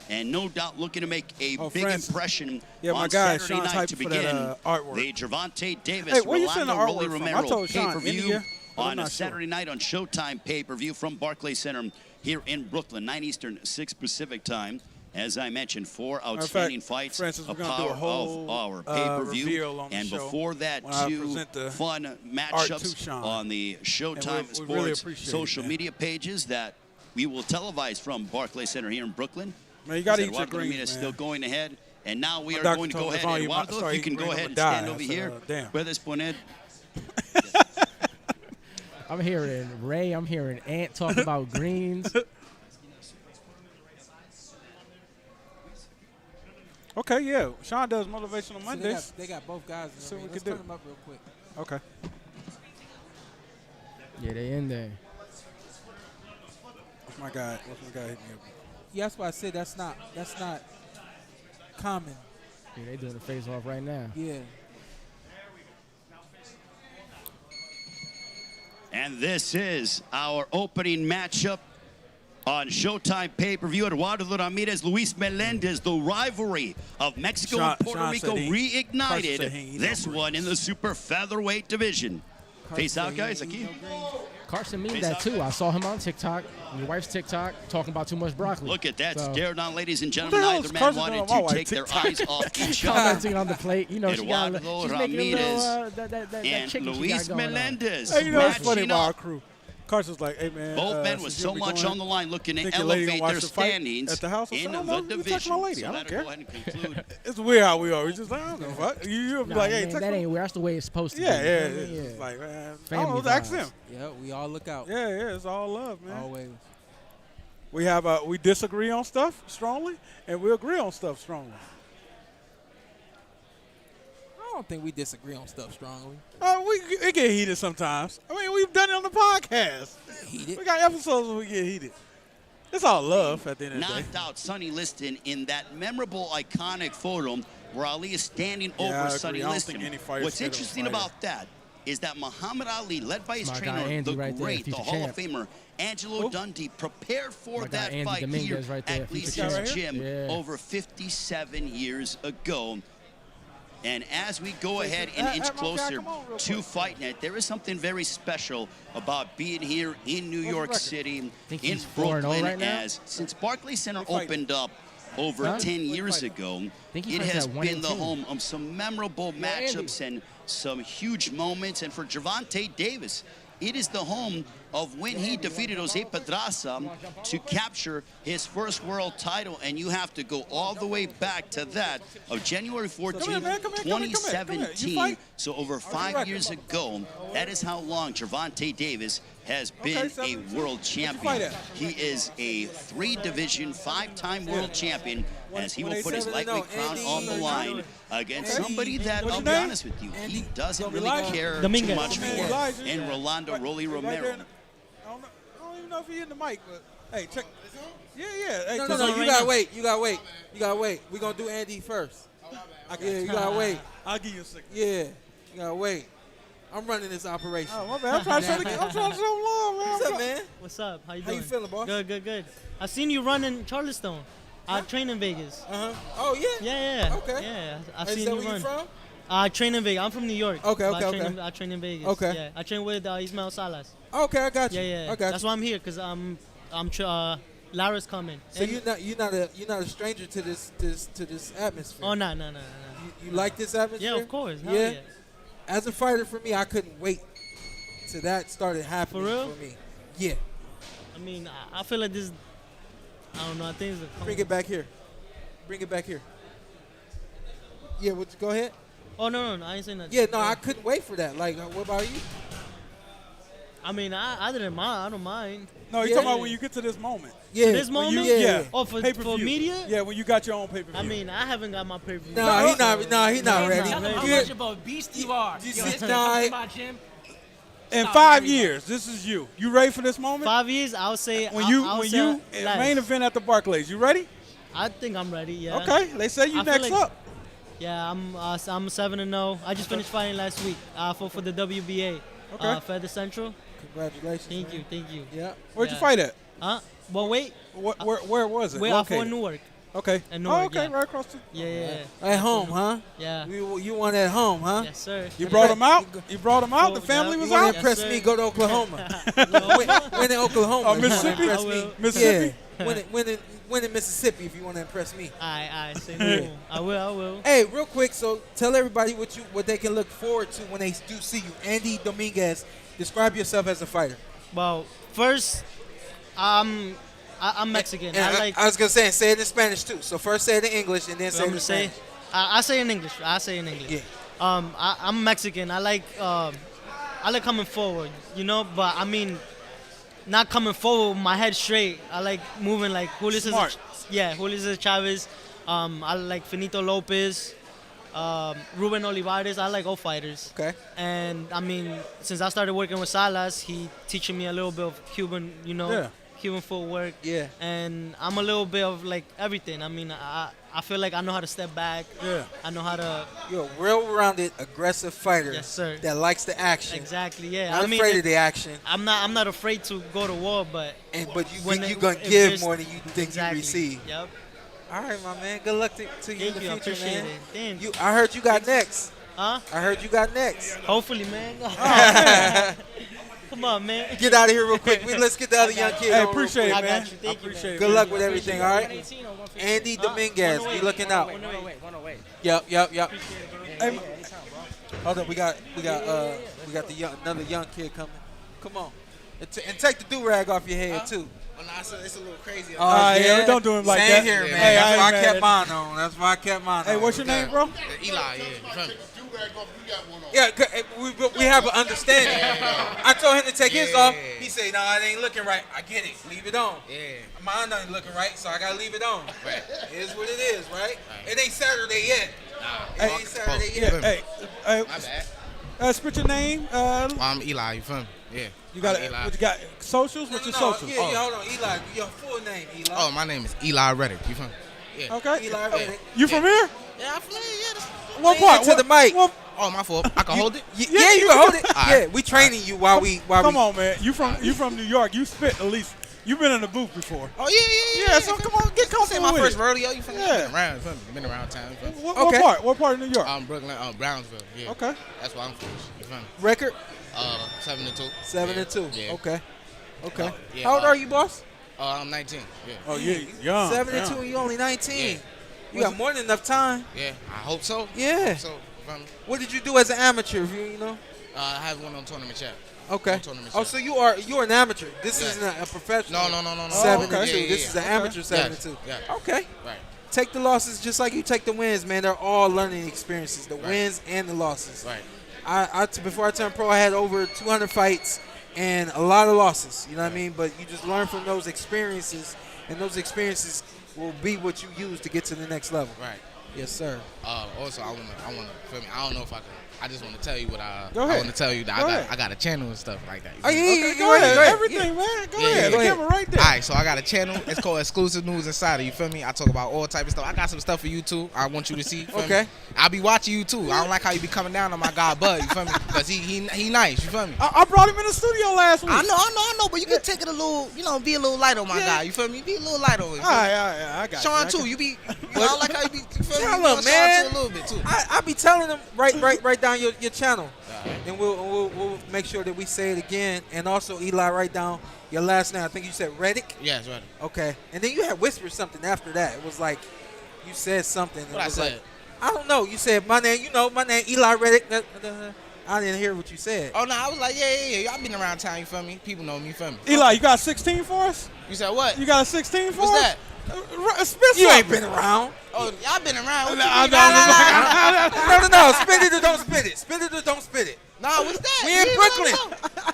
and no doubt looking to make a Oh, big Francis. impression Yeah, my on guy, Saturday Sean's night hyped to for that, begin artwork. the Gervonta Davis Hey, where you sending the Rolando artwork from? I Romero told Sean, pay-per-view India, but I'm on not a sure. Saturday night on Showtime pay-per-view from Barclays Center here in Brooklyn, 9 Eastern, 6 Pacific time. As I mentioned, 4 outstanding fights, Francis, a we're gonna do power a whole, of our pay-per-view, reveal on the and show before that, when I 2 present the fun art to matchups Sean. on the Showtime we really Sports appreciate it, social man. media pages that we will televise from Barclays Center here in Brooklyn. Man, you got to eat your Eduardo greens, Ramirez man. still going ahead. And now we My are doctor going to told go me if ahead. I eat my- Eduardo, start if you can eating go greens, ahead I'm and gonna stand die. over I said, here. damn. Puedes poner. I'm hearing Ray. I'm hearing Antt talk about greens. Okay, yeah. Sean does motivational So Mondays. they got both guys in So the we ring. could Let's do. turn them up real quick. Okay. Yeah, they in there. What's my guy hitting me up? Yeah, that's why I said that's not common. Yeah, they doing the face off right now. Yeah. And this is our opening matchup on Showtime pay-per-view. Eduardo Ramirez, Luis Melendez, the rivalry of Mexico and Puerto Sean Rico said Carson said reignited. he ain't This no one in the super featherweight division. Face out, guys. Aquí. Carson means that too. I saw him on TikTok, your wife's TikTok, talking about too much broccoli. Look at that So, stare down, ladies and the gentlemen. hell Neither is man Carson wanted doing on my to take their TikTok? eyes off each other. commenting on the plate. You know, she got Eduardo she's making a little Ramirez that And chicken she Luis got going Melendez. Hey, you know it's funny matching about our up. crew. Carson's like, hey, man. Both men with since so you'll be much going, on the line looking to think your lady gonna elevate watch their the fight standings at the house? I in said, I don't the know. You touch division. my lady. So I don't that'll care. go ahead and conclude. It's weird how we are. We just like, I don't know. Fuck. You'll be Nah, like, hey, man, text that me. ain't where. That's the way it's supposed to Yeah, be. yeah. You know what I mean? It's like, man. I Family don't know. Ask vibes. them. Yeah, we all look out. Yeah, yeah. It's all love, man. Always. We have we disagree on stuff strongly, and we agree on stuff strongly. don't think we disagree on stuff strongly. We get heated sometimes. I mean, we've done it on the podcast. Heated. We got episodes where we get heated. It's all love at the end of the day. Knocked out Sonny Liston in that memorable, iconic photo where Ali is standing Yeah, I over agree. Sonny I don't Liston. think any fighter's What's better than interesting fighter. about that is that Muhammad Ali, led by his My guy trainer, Andy the right there, great, the future Hall champ. of Famer, Angelo Dundee, prepared for My guy that Andy fight Dominguez here right there, at future Gleason's champ. gym Yeah. over 57 years ago. And as we go ahead and Hey, inch my guy, closer come on real to quick. Fight Night, there is something very special about being here in New York record? City, Think in he's 4-0 Brooklyn, right now? as since Barclays Center fighting? opened up over Huh? 10 years ago, Think he it fights has at been the 118. home of some memorable matchups and some huge moments. And for Gervonta Davis, it is the home of when he defeated Jose Pedraza to capture his first world title. And you have to go all the way back to that of January 14th, Come here, man. Come here, come here, come here. Come here. You 2017. fight? So over 5 years ago, that is how long Gervonta Davis has been a 17. world What'd you champion. fight at? He is a 3-division, 5-time world champion, as he will put his 187-0. lightweight crown on the line against Andy, somebody that, what's I'll your be name? honest with you, he Andy doesn't really Elijah? care too Dominguez. much Man, for. Elijah. And Rolando Rolly Right Romero. there in the- I don't even know if he in the mic, but hey, check. Yeah. Hey, No, 'cause no, I'm- you gotta wait. You gotta wait. You gotta wait. We gonna do Andy first. Yeah, you gotta wait. I'll give you a second. Yeah, you gotta wait. I'm running this operation. Oh, my bad. I'm trying to show love, man. What's up, man? What's up? How you How doing? you feeling, boss? Good. I seen you run in Charleston. I train in Vegas. Oh yeah. Yeah. Okay. Yeah, I've Is seen that you where you run. from? I train in Vegas. I'm from New York. Okay, but okay. I train in Vegas. Okay. Yeah, I train with Ismael Salas. Okay, I got you. Yeah. I got That's you. why I'm here, cause Lara's coming. So And- you're not a stranger to this atmosphere. Oh no. You like this atmosphere? Yeah, of course. Hell Yeah? yeah. As a fighter, for me, I couldn't wait till that started happening For real? me. Yeah. I mean, I feel like this. I don't know. I think it's a. Bring it back here. Bring it back here. Yeah. Go ahead. Oh no, I ain't saying that. Yeah. No, I couldn't wait for that. Like, what about you? I mean, I didn't mind. I don't mind. No, you're Yeah. talking about when you get to this moment. Yeah. This When moment? you, Yeah. Oh, for pay-per-view. media? Yeah, when you got your own pay-per-view. I mean, I haven't got my pay-per-view. No, he not. No, he not ready. Tell him how You- much of a beast you are. You Yo, see- this nah, is my gym. in Stop 5 me. years, this is you. You ready for this moment? 5 years, I'll say. When I'll you say last. main event at the Barclays, you ready? I think I'm ready. Yeah. Okay, they say you I feel next like- up. Yeah, I'm 7-0. I just finished fighting last week. I fought for the WBA. Okay. Feather Central. Congratulations. Thank you. Yeah. Where'd you Yeah. fight at? Huh? Well, wait. Where was it? Wait, I fought Located? in Newark. Okay. In Oh, Newark, okay, yeah. right across the. Yeah. At home, huh? Yeah. You won at home, huh? Yes, sir. You brought him out. You brought him out. The Yeah. family You was want out. to impress Yes, me? sir. Go to Oklahoma. Win in Oklahoma. Oh, if you wanna Mississippi? impress I me. will. Mississippi? Yeah. Win in Mississippi if you want to impress me. I say no. I will. Hey, real quick, so tell everybody what they can look forward to when they do see you. Andy Dominguez, describe yourself as a fighter. Well, first, I'm Mexican. And I was gonna say it in Spanish too. So first say it in English and then say I'm it in gonna say. Spanish. I say in English. Yeah. I'm Mexican. I like coming forward, but I mean, not coming forward with my head straight. I like moving like Julio Cesar. Smart. Yeah, Julio Cesar Chavez. I like Finito Lopez, Ruben Olivares. I like all fighters. Okay. And I mean, since I started working with Salas, he teaching me a little bit of Cuban, Yeah. Cuban footwork. Yeah. And I'm a little bit of like everything. I mean, I feel like I know how to step back. Yeah. I know how to. You're a well-rounded, aggressive fighter. Yes, sir. That likes the action. Exactly. Yeah. Not I mean, afraid of the action. I'm not afraid to go to war, but But when you're it- gonna if give there's- more than you think exactly. you receive. Yep. All right, my man. Good luck to you Thank in the you. I future, appreciate man. it. Damn. I heard you got next. Huh? I heard you got next. Hopefully, man. Come on, man. Get out of here real quick. Let's get the other young kid. Hey, on real appreciate it, quick. I man. got you. Thank you, appreciate man. it. Good man. luck with everything, all right? 118 or 115? Andy Dominguez, be looking out. 108. Yep. Hey, Hold on, we got another young kid coming. Come on, and take the do rag off your head too. Oh, nah, it's a little crazy. yeah, don't do him like Same that. here, Yeah. man. Hey, I That's ain't why I mad kept at mine on. That's why I kept mine on. Hey, what's your name, bro? Eli, yeah. Yeah, we have an understanding. I told him to take his off. He said, "No, it ain't looking right." I get it. Leave it on. Yeah. Mine ain't looking right, so I gotta leave it on. Right. It is what it is, right? It ain't Saturday yet. Hey, Walk- Saturday, oh, yeah. hey, My bad. spit your name. I'm Eli. You feel me? Yeah. You got I'm Eli. what you got? Socials? What's your socials? Yeah, hold on, Eli. Your full name, Eli. Oh, my name is Eli Reddick. You feel me? Yeah. Okay. Eli Reddick. You from here? Yeah, I'm from here. Yeah. What part? To the mic. Oh, my fault. I can hold it. Yeah, you can hold it. All Yeah, right. we training you while we. Come on, man. You from New York? You spit at least. You've been in the booth before. Oh, yeah. Yeah, so come on, get This comfortable my with first it. rodeo. You feel me? Yeah. Been around. You feel me? Been around town. You feel me? What part? What part of New York? Brooklyn, Brownsville. Yeah. Okay. That's where I'm from. You feel me? Record 7-2. 7-2. Yeah. Okay. Yeah, How old are you, boss? I'm 19. Yeah. Oh yeah, young. 7-2, and you only 19. Yeah. You got more than enough time. Yeah. I hope so. Yeah. So, you feel me? What did you do as an amateur? If you know. I have one on tournament chat. Okay. On tournament Oh, chat. so you're an amateur. This Yeah. isn't a professional. No. 7-2. okay. Yeah, This is an amateur 7-2. Yeah. Okay. Right. Take the losses just like you take the wins, man. They're all learning experiences, the Right. wins and the losses. Right. Before I turned pro, I had over 200 fights and a lot of losses. You know what I mean? But you just learn from those experiences, and those experiences will be what you use to get to the next level. Right. Yes, sir. Also, I wanna feel me. I don't know if I can. I just want to tell you what Go I ahead. want to tell you that Go ahead. I got a channel and stuff like that. Oh, yeah, Okay, go go ahead. ahead. Everything, man. Go Yeah, ahead. yeah, The yeah. camera right there. All right, so I got a channel. It's called Exclusive News Insider. You feel me? I talk about all type of stuff. I got some stuff for you too. I want you to see. Feel Okay. Me? I'll be watching you too. I don't like how you be coming down on my guy Bud. You feel me? Because he nice. You feel me? I brought him in the studio last week. I know. But you can take it a little, be a little light on my guy. You feel me? Be a little light on him. All right, I got Shawn you. too. You be. I don't like how you be. You feel me? Tell You know him, Shawn man. too a little bit too. I be telling them write down your channel, and we'll make sure that we say it again. And also, Eli, write down your last name. I think you said Reddick. Yeah, that's right. Okay, and then you had whispered something after that. It was like you said something. What I said? I don't know. You said my name. My name Eli Reddick. I didn't hear what you said. Oh no, I was like, yeah. I've been around town. You feel me? People know me. You feel me? Eli, you got 16 for us? You said what? You got a 16 for What's us? that? Spit You ain't something. been around. Oh, y'all been around. What No, you mean? No. Spit it or don't spit it. Spit it or don't spit it. Nah, what's that? We in Yeah, Brooklyn.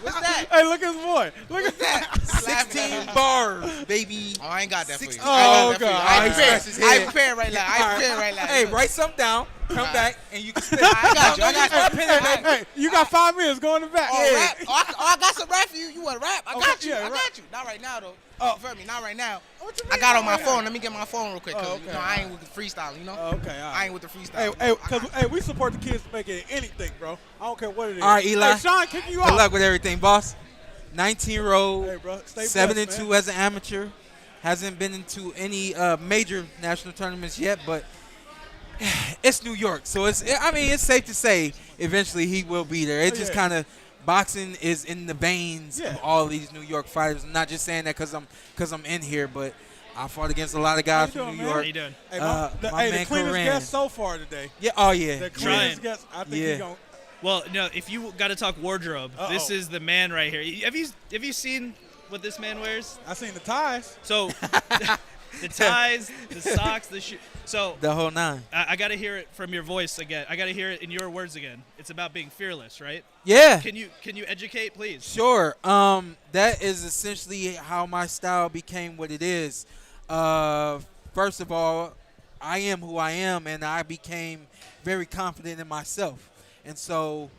What's that? Hey, look at his boy. Look at that? 16 bars, baby. Oh, I ain't got that for you. 16 Oh, I ain't got that for you. God. I ain't He prepared. scratched his I head. ain't prepared right now. I ain't prepared right now. Hey, write something down. Come back and you can spit. I got you. I got you. Pen and paper. Hey, you got 5 minutes. Go in the back. Oh, rap. I got some rap for you. You want to rap? I Okay, got you. yeah, I rap. got you. Not right now, though. Oh. You feel me? Not right now. What you I mean got on not my right phone. now? Let me get my phone real quick. Cause, Oh, okay. I ain't with the freestyle, you know? Okay, all I right. ain't with the freestyle. Hey, we support the kids to make it anything, bro. I don't care what it is. All right, Eli. Hey, Shawn, kick you Good off. luck with everything, boss. 19-year-old, Hey, bro. Stay 7-2 blessed, as an amateur. Hasn't been into any major national tournaments yet, but it's New York, so it's safe to say eventually he will be there. It's just kind of boxing is in the veins of all these New York fighters. I'm not just saying that because I'm in here, but I fought against a lot of guys from New York. How you doing? Hey, my the man cleanest Corinne. guest so far today. Yeah, oh yeah. The Trying. cleanest guest. I think he's going to. Well, no, if you got to talk wardrobe, this Uh-oh. is the man right here. Have you seen what this man wears? I seen the ties. So the ties, the socks, the shoe. So The whole nine. I got to hear it from your voice again. I got to hear it in your words again. It's about being fearless, right? Yeah. Can you educate, please? Sure. That is essentially how my style became what it is. First of all, I am who I am, and I became very confident in myself. And so,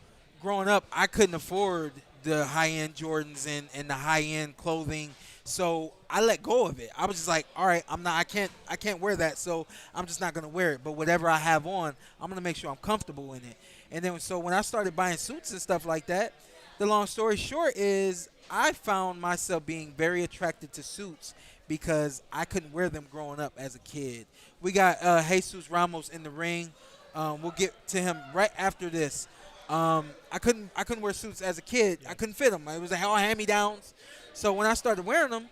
growing up, I couldn't afford the high-end Jordans and the high-end clothing. So I let go of it. I was just like, all right, I can't wear that, so I'm just not gonna wear it. But whatever I have on, I'm gonna make sure I'm comfortable in it. And then so when I started buying suits and stuff like that, the long story short is I found myself being very attracted to suits because I couldn't wear them growing up as a kid. We got Jesus Ramos in the ring. We'll get to him right after this. I couldn't wear suits as a kid. I couldn't fit them. It was all hand-me-downs. So when I started wearing them,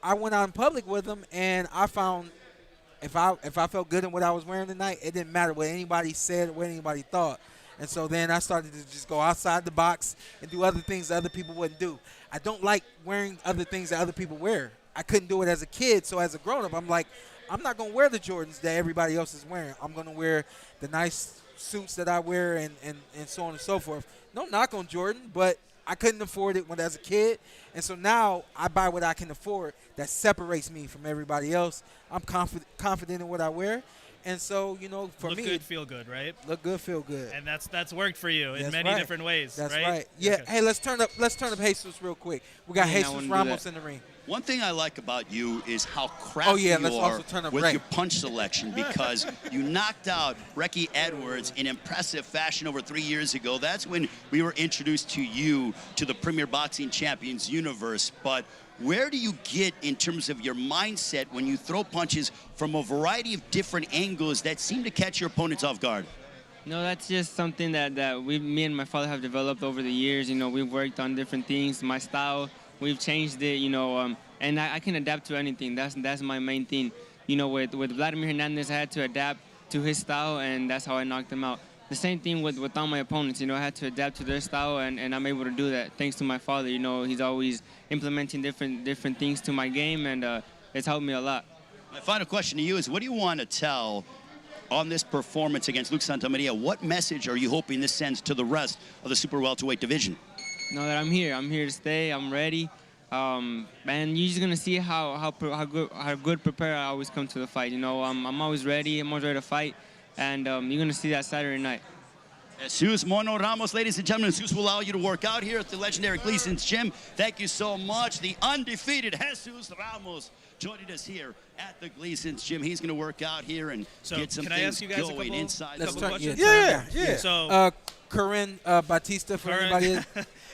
I went out in public with them, and I found if I felt good in what I was wearing tonight, it didn't matter what anybody said or what anybody thought. And so then I started to just go outside the box and do other things that other people wouldn't do. I don't like wearing other things that other people wear. I couldn't do it as a kid, so as a grown-up, I'm like, I'm not going to wear the Jordans that everybody else is wearing. I'm going to wear the nice suits that I wear and so on and so forth. No knock on Jordan, but I couldn't afford it when I was a kid. And so now I buy what I can afford that separates me from everybody else. I'm confident in what I wear. And so, for Look me, good, feel good, right? look good, feel good. And that's worked for you in That's many right. different ways, That's right? right. Yeah. Okay. Hey, let's turn up Jesus real quick. We got Yeah, I Jesus wanna do Ramos that. in the ring. One thing I like about you is how crafty let's you also are turn up with Ray. your punch selection because you knocked out Ricky Edwards in impressive fashion over 3 years ago. That's when we were introduced to you to the Premier Boxing Champions universe. But where do you get in terms of your mindset when you throw punches from a variety of different angles that seem to catch your opponents off guard? No, that's just something that me and my father have developed over the years. We've worked on different things. My style, we've changed it. And I can adapt to anything. That's my main thing. With Vladimir Hernandez, I had to adapt to his style, and that's how I knocked him out. The same thing with all my opponents. I had to adapt to their style, and I'm able to do that thanks to my father. He's always implementing different things to my game, and it's helped me a lot. My final question to you is, what do you want to tell on this performance against Luke Santamaria? What message are you hoping this sends to the rest of the super welterweight division? Know that I'm here. I'm here to stay. I'm ready. And you're just gonna see how good prepared I always come to the fight. I'm always ready. I'm always ready to fight, and you're gonna see that Saturday night. Jesus Mono Ramos, ladies and gentlemen, Jesus will allow you to work out here at the legendary Gleason's gym. Thank you so much. The undefeated Jesus Ramos joining us here at the Gleason's gym. He's going to work out here and get some can I things ask you guys going inside. Let's the turn, questions? yeah. So, Corinne Batista for anybody.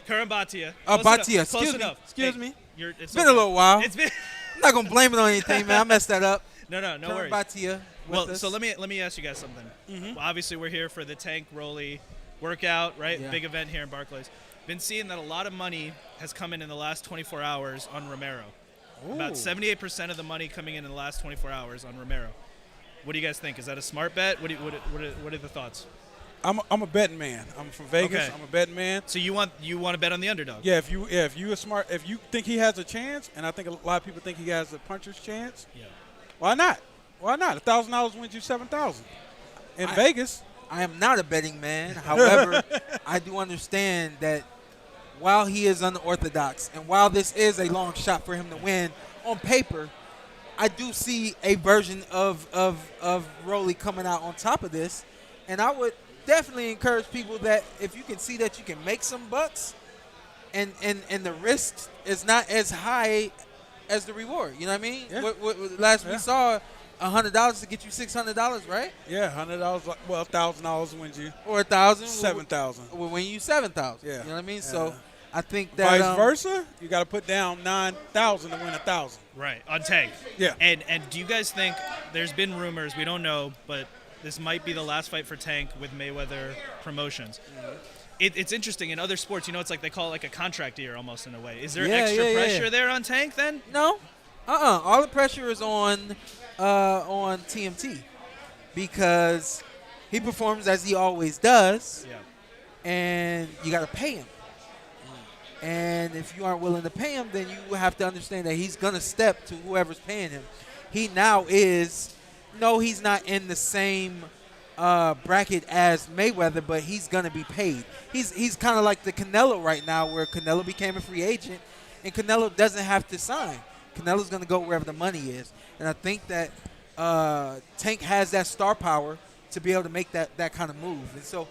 Karim Bhatia. Bhatia. Close Excuse me. enough. Excuse Hey, me. It's It's been a little while. It's been. I'm not gonna blame it on anything, man. I messed that up. No Corinne worries. Bhatia. Well, so let me ask you guys something. Well, obviously, we're here for the Tank Rolly workout, right? Yeah. Big event here in Barclays. Been seeing that a lot of money has come in the last 24 hours on Romero. About 78% of the money coming in the last 24 hours on Romero. What do you guys think? Is that a smart bet? What are the thoughts? I'm a betting man. I'm from Vegas. Okay. I'm a betting man. So you want to bet on the underdog? Yeah, if you are smart, if you think he has a chance, and I think a lot of people think he has a puncher's chance. Yeah. Why not? Why not? $1,000 wins you $7,000 in Vegas. I am not a betting man. However, I do understand that while he is unorthodox and while this is a long shot for him to win, on paper, I do see a version of Rolly coming out on top of this, and I would definitely encourage people that if you can see that you can make some bucks and the risk is not as high as the reward. You know what I mean? Yeah. Last we saw $100 to get you $600, right? Yeah, $100. Well, $1,000 wins you. Or $1,000. $7,000. Will win you $7,000. Yeah. You know what I mean? Yeah. So I think that Vice versa, you got to put down $9,000 to win $1,000. Right, on Tank. Yeah. And do you guys think there's been rumors, we don't know, but this might be the last fight for Tank with Mayweather Promotions. It's interesting in other sports, it's like they call it like a contract year almost in a way. Is there extra pressure there on Tank then? No. All the pressure is on TMT because he performs as he always does. Yeah. And you got to pay him. And if you aren't willing to pay him, then you have to understand that he's going to step to whoever's paying him. He now is, no, he's not in the same bracket as Mayweather, but he's going to be paid. He's kind of like the Canelo right now, where Canelo became a free agent, and Canelo doesn't have to sign. Canelo's going to go wherever the money is. And I think that Tank has that star power to be able to make that kind of move. And so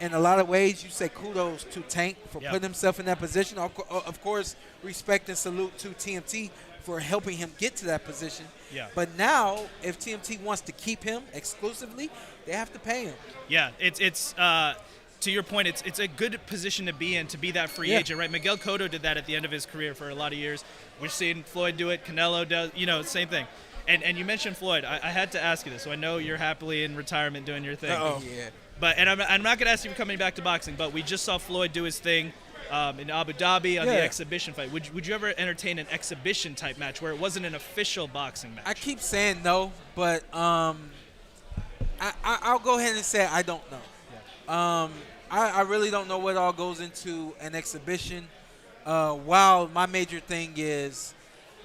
in a lot of ways, you say kudos to Tank for putting himself in that position. Of course, respect and salute to TMT for helping him get to that position. Yeah. But now, if TMT wants to keep him exclusively, they have to pay him. Yeah, it's to your point, it's a good position to be in, to be that free agent, right? Miguel Cotto did that at the end of his career for a lot of years. We're seeing Floyd do it. Canelo does, same thing. And you mentioned Floyd. I had to ask you this. So I know you're happily in retirement doing your thing. Yeah. But I'm not going to ask you for coming back to boxing, but we just saw Floyd do his thing in Abu Dhabi on the exhibition fight. Would you ever entertain an exhibition type match where it wasn't an official boxing match? I keep saying no, but I'll go ahead and say I don't know. Yeah. I really don't know what all goes into an exhibition. While my major thing is,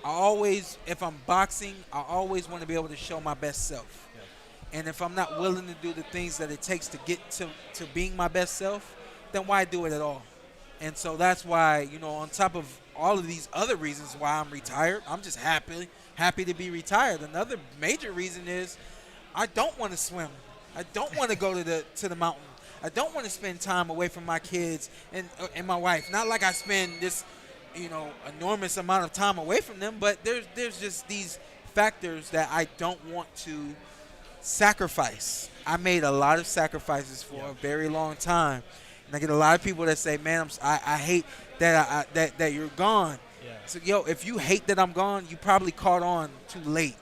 if I'm boxing, I always want to be able to show my best self. And if I'm not willing to do the things that it takes to get to being my best self, then why do it at all? And so that's why, on top of all of these other reasons why I'm retired, I'm just happy to be retired. Another major reason is I don't want to swim. I don't want to go to the mountain. I don't want to spend time away from my kids and my wife. Not like I spend this, enormous amount of time away from them, but there's just these factors that I don't want to sacrifice. I made a lot of sacrifices for a very long time, and I get a lot of people that say, "Man, I hate that that you're gone." Yeah. So, if you hate that I'm gone, you probably caught on too late,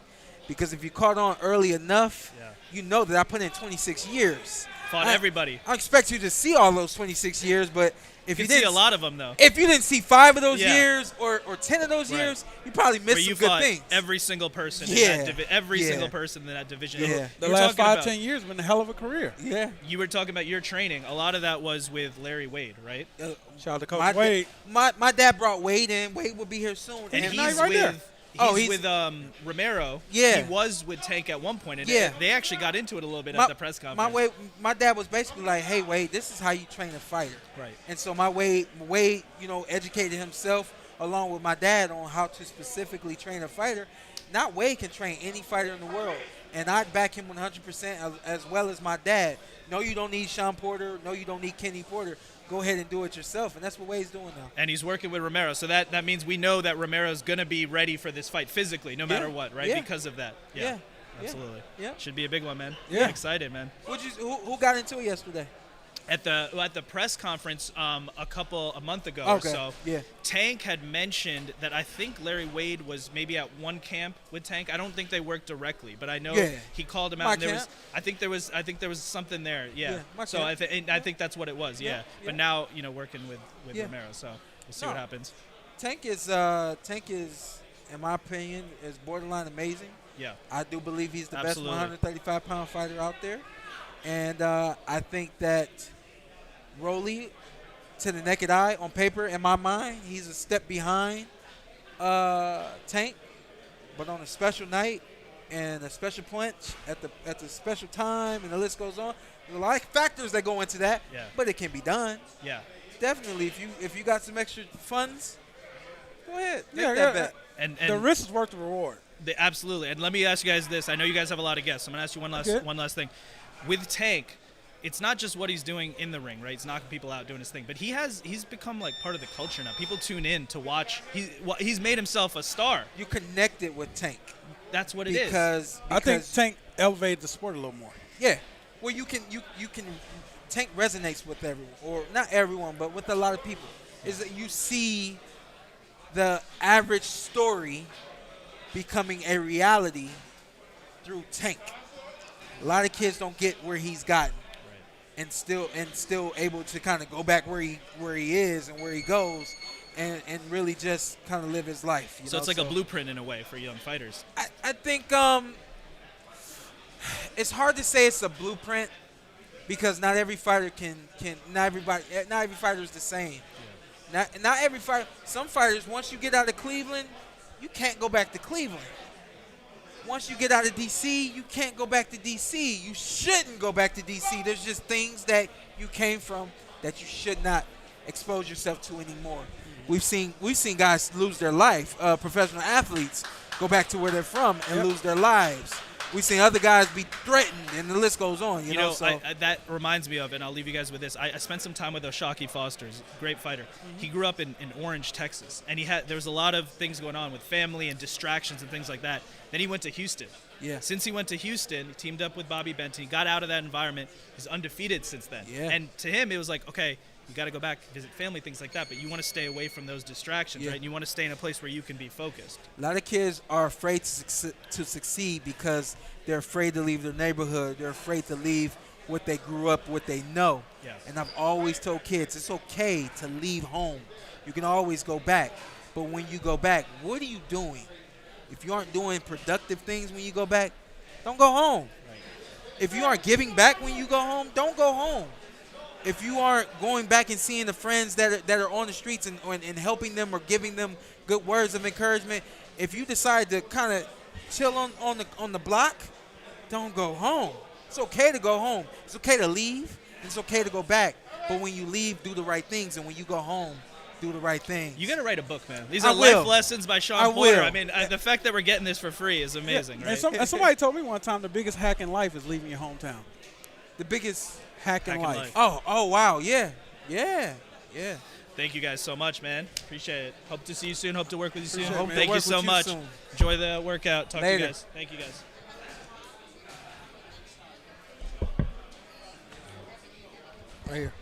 because if you caught on early enough, you know that I put in 26 years. Fought everybody. I expect you to see all those 26 years, but if you can see didn't a lot of them though. If you didn't see 5 of those years or 10 of those Right. years, you probably missed Where you some good fought things. every single person Yeah. in that every Yeah. single person in that division. Yeah. The You were last talking 5, about- 10 years been a hell of a career. Yeah. You were talking about your training. A lot of that was with Larry Wade, right? Shout out to Coach My, Wade. my dad brought Wade in. Wade will be here soon. And he's he's right there. with He's with Romero. Yeah. He was with Tank at one point, and Yeah. they actually got into it a little bit at the press conference. My dad was basically like, "Hey, Wade, this is how you train a fighter." Right. And so Wade, educated himself along with my dad on how to specifically train a fighter. Not Wade can train any fighter in the world, and I'd back him 100% as well as my dad. No, you don't need Shawn Porter. No, you don't need Kenny Porter. Go ahead and do it yourself, and that's what Wade's doing now. And he's working with Romero, so that means we know that Romero's going to be ready for this fight physically, no matter what, right? Yeah. Because of that. Yeah. Absolutely. Yeah. Should be a big one, man. Yeah. I'm excited, man. Who got into it yesterday? At the press conference a month ago Okay. or so, Yeah. Tank had mentioned that I think Larry Wade was maybe at one camp with Tank. I don't think they worked directly, but I know he called him out. My And there was, camp. I think there was something there. Yeah. my So camp. I think that's what it was. Yeah. But now working with Yeah. Romero, so we'll see what happens. Tank is, in my opinion, is borderline amazing. Yeah. I do believe he's the Absolutely. best 135-pound fighter out there, and I think that Rolly, to the naked eye, on paper, in my mind, he's a step behind Tank, but on a special night and a special punch at the special time, and the list goes on. There's a lot of factors that go into that, but it can be done. Yeah. Definitely, if you got some extra funds, go ahead. Take Yeah, that yeah. bet. And The risk is worth the reward. Absolutely. And let me ask you guys this. I know you guys have a lot of guests. I'm going to ask you one last thing. With Tank, it's not just what he's doing in the ring, right? He's knocking people out, doing his thing. But he's become like part of the culture now. People tune in to watch. He's made himself a star. You connected with Tank. That's what it is. Because I think Tank elevated the sport a little more. Yeah. Well, you can Tank resonates with everyone, or not everyone, but with a lot of people. Is that you see the average story becoming a reality through Tank. A lot of kids don't get where he's gotten, and still able to kind of go back where he is and where he goes, and really just kind of live his life. So it's like a blueprint in a way for young fighters. I think it's hard to say it's a blueprint because not every fighter not every fighter is the same. Not every fighter. Some fighters, once you get out of Cleveland, you can't go back to Cleveland. Once you get out of D.C., you can't go back to D.C. You shouldn't go back to D.C. There's just things that you came from that you should not expose yourself to anymore. We've seen guys lose their life. Professional athletes go back to where they're from and lose their lives. We've seen other guys be threatened, and the list goes on. You know, so that reminds me of, and I'll leave you guys with this. I spent some time with Oshaki Foster, great fighter. He grew up in Orange, Texas, and there was a lot of things going on with family and distractions and things like that. Then he went to Houston. Yeah. Since he went to Houston, he teamed up with Bobby Benton. He got out of that environment. He's undefeated since then. Yeah. And to him, it was like, okay, you got to go back, visit family, things like that, but you want to stay away from those distractions, right? And you want to stay in a place where you can be focused. A lot of kids are afraid to succeed because they're afraid to leave their neighborhood. They're afraid to leave what they grew up, what they know. Yeah. And I've always told kids it's okay to leave home. You can always go back. But when you go back, what are you doing? If you aren't doing productive things when you go back, don't go home. Right. If you aren't giving back when you go home, don't go home. If you aren't going back and seeing the friends that are on the streets and helping them or giving them good words of encouragement, if you decide to kind of chill on the block, don't go home. It's okay to go home. It's okay to leave. It's okay to go back. But when you leave, do the right things. And when you go home, do the right thing. You got to write a book, man. These I are will. life lessons by Shawn I Porter. will. I mean, the fact that we're getting this for free is amazing, right? And somebody told me one time the biggest hack in life is leaving your hometown. The biggest hack in life. Oh, wow, yeah. Thank you guys so much, man. Appreciate it. Hope to see you soon. Hope to work with you soon. Appreciate it, man. Thank you Work so with you much. soon. Enjoy the workout. Talk to you Later. guys. Thank you guys. Right here.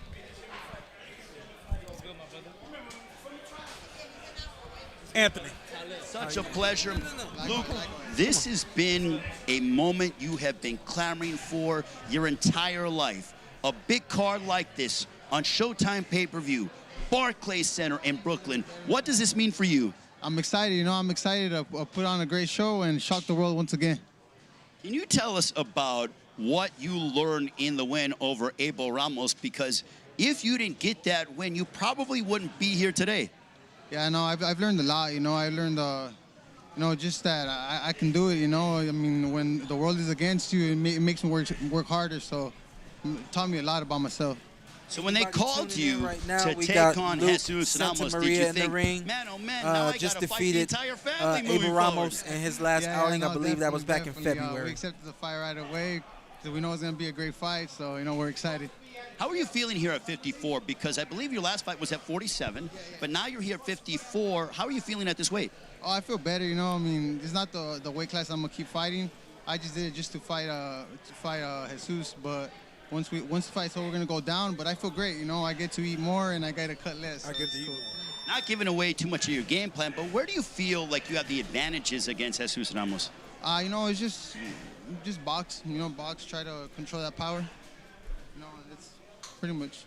Anthony. Such a pleasure. Luke, this has been a moment you have been clamoring for your entire life. A big card like this on Showtime pay-per-view, Barclays Center in Brooklyn. What does this mean for you? I'm excited. You know, I'm excited to put on a great show and shock the world once again. Can you tell us about what you learned in the win over Abel Ramos? Because if you didn't get that win, you probably wouldn't be here today. Yeah, no, I've learned a lot. You know, I learned, you know, just that I can do it. You know, I mean, when the world is against you, it makes me work harder. So, it taught me a lot about myself. So when they called you now, to we take got on Luke Jesus Ramos, did Santamaria you in the think, ring, man, oh man, now I just gotta fight the defeated entire family moving Abel Ramos forward. in his last outing. I believe that was back in definitely, February. We accepted the fight right away because we know it's going to be a great fight. So, you know, we're excited. How are you feeling here at 54? Because I believe your last fight was at 47, but now you're here at 54. How are you feeling at this weight? Oh, I feel better. You know, I mean, it's not the weight class I'm going to keep fighting. I just did it just to fight Jesus, but once the fight's over, we're gonna go down. But I feel great, you know. I get to eat more and I get to cut less. I get to eat more. Not giving away too much of your game plan, but where do you feel like you have the advantages against Jesus Ramos? You know, it's just box. You know, box. Try to control that power. You know, that's pretty much.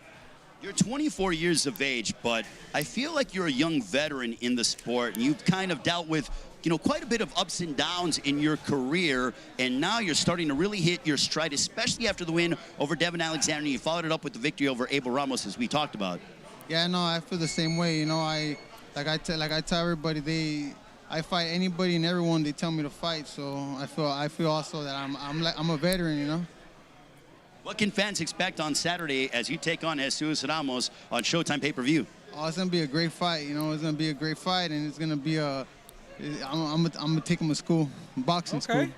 You're 24 years of age, but I feel like you're a young veteran in the sport, and you've kind of dealt with, you know, quite a bit of ups and downs in your career, and now you're starting to really hit your stride, especially after the win over Devin Alexander. You followed it up with the victory over Abel Ramos, as we talked about. Yeah, no, I feel the same way. You know, like I tell everybody, I fight anybody and everyone they tell me to fight. So I feel also that I'm a veteran. You know. What can fans expect on Saturday as you take on Jesus Ramos on Showtime pay-per-view? Oh, it's gonna be a great fight. You know, it's gonna be a great fight, and it's gonna be I'm gonna take him to school, boxing school.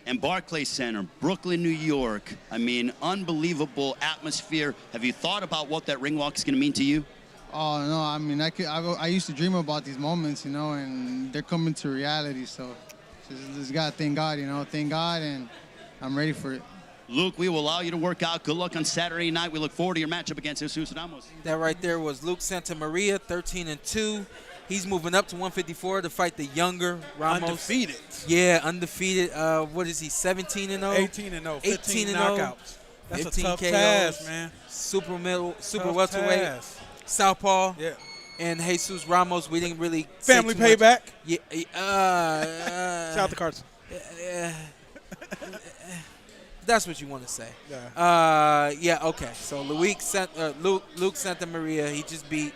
And Barclays Center, Brooklyn, New York. I mean, unbelievable atmosphere. Have you thought about what that ring walk is going to mean to you? Oh no, I mean, I used to dream about these moments, you know, and they're coming to reality. So just gotta thank God, you know, thank God, and I'm ready for it. Luke, we will allow you to work out. Good luck on Saturday night. We look forward to your matchup against Jesus Ramos. That right there was Luke Santamaria, 13-2. He's moving up to 154 to fight the younger Ramos. Undefeated. Yeah, undefeated. What is he, 17-0? 18-0, 15 knockouts. That's 15 a tough KOs, task, man. Super Tough welterweight. task. Southpaw. Yeah. And Jesus Ramos, we didn't really Family say too payback. Much. Yeah. Shout out to Carson. That's what you want to say. Yeah. Yeah, okay. So Luke Santamaria, he just beat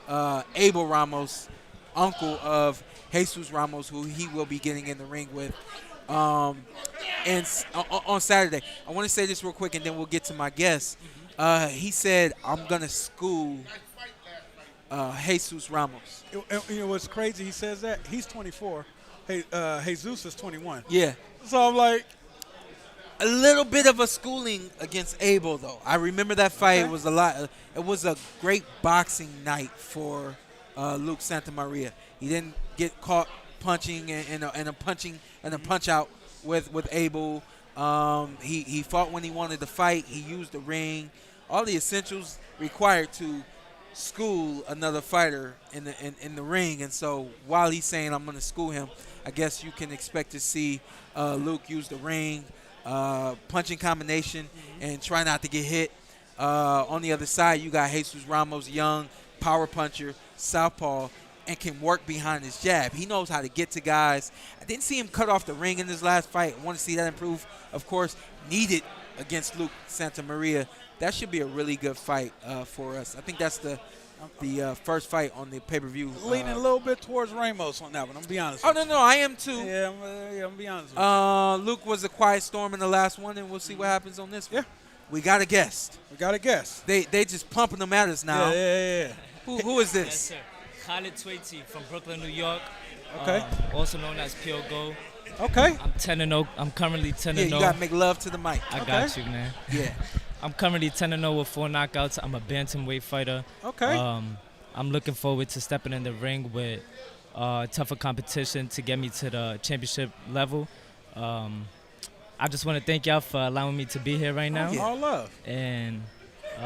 Abel Ramos, uncle of Jesus Ramos, who he will be getting in the ring with. And on Saturday, I want to say this real quick, and then we'll get to my guest. He said, I'm going to school Jesus Ramos. You know what's crazy? He says that. He's 24. Hey, Jesus is 21. Yeah. So I'm like, a little bit of a schooling against Abel, though. I remember that fight. Okay. It was a lot. It was a great boxing night for Luke Santamaria. He didn't get caught punching and a punch out with Abel. He fought when he wanted to fight. He used the ring, all the essentials required to school another fighter in the ring. And so while he's saying I'm going to school him, I guess you can expect to see Luke use the ring. Punching combination and try not to get hit. On the other side, you got Jesus Ramos, young power puncher, southpaw, and can work behind his jab. He knows how to get to guys. I didn't see him cut off the ring in his last fight. I want to see that improve. Of course, needed against Luke Santamaria. That should be a really good fight for us. I think that's the first fight on the pay-per-view. Leaning a little bit towards Ramos on that one. I'm going to be honest with you. you. No, I am too. Yeah, I'm going to be honest with you. Luke was a quiet storm in the last one, and we'll see what happens on this one. Yeah. We got a guest. We got a guest. They just pumping them at us now. Yeah. Who is this? Yes, sir. Khalid Twaiti from Brooklyn, New York. Okay. Also known as Pure Gold. Okay. I'm 10-0. I'm currently 10-0. Yeah, you gotta make love to the mic. I got you, man. Yeah. I'm currently 10-0 with 4 knockouts. I'm a bantamweight fighter. Okay. I'm looking forward to stepping in the ring with tougher competition to get me to the championship level. I just want to thank y'all for allowing me to be here right now. All love. And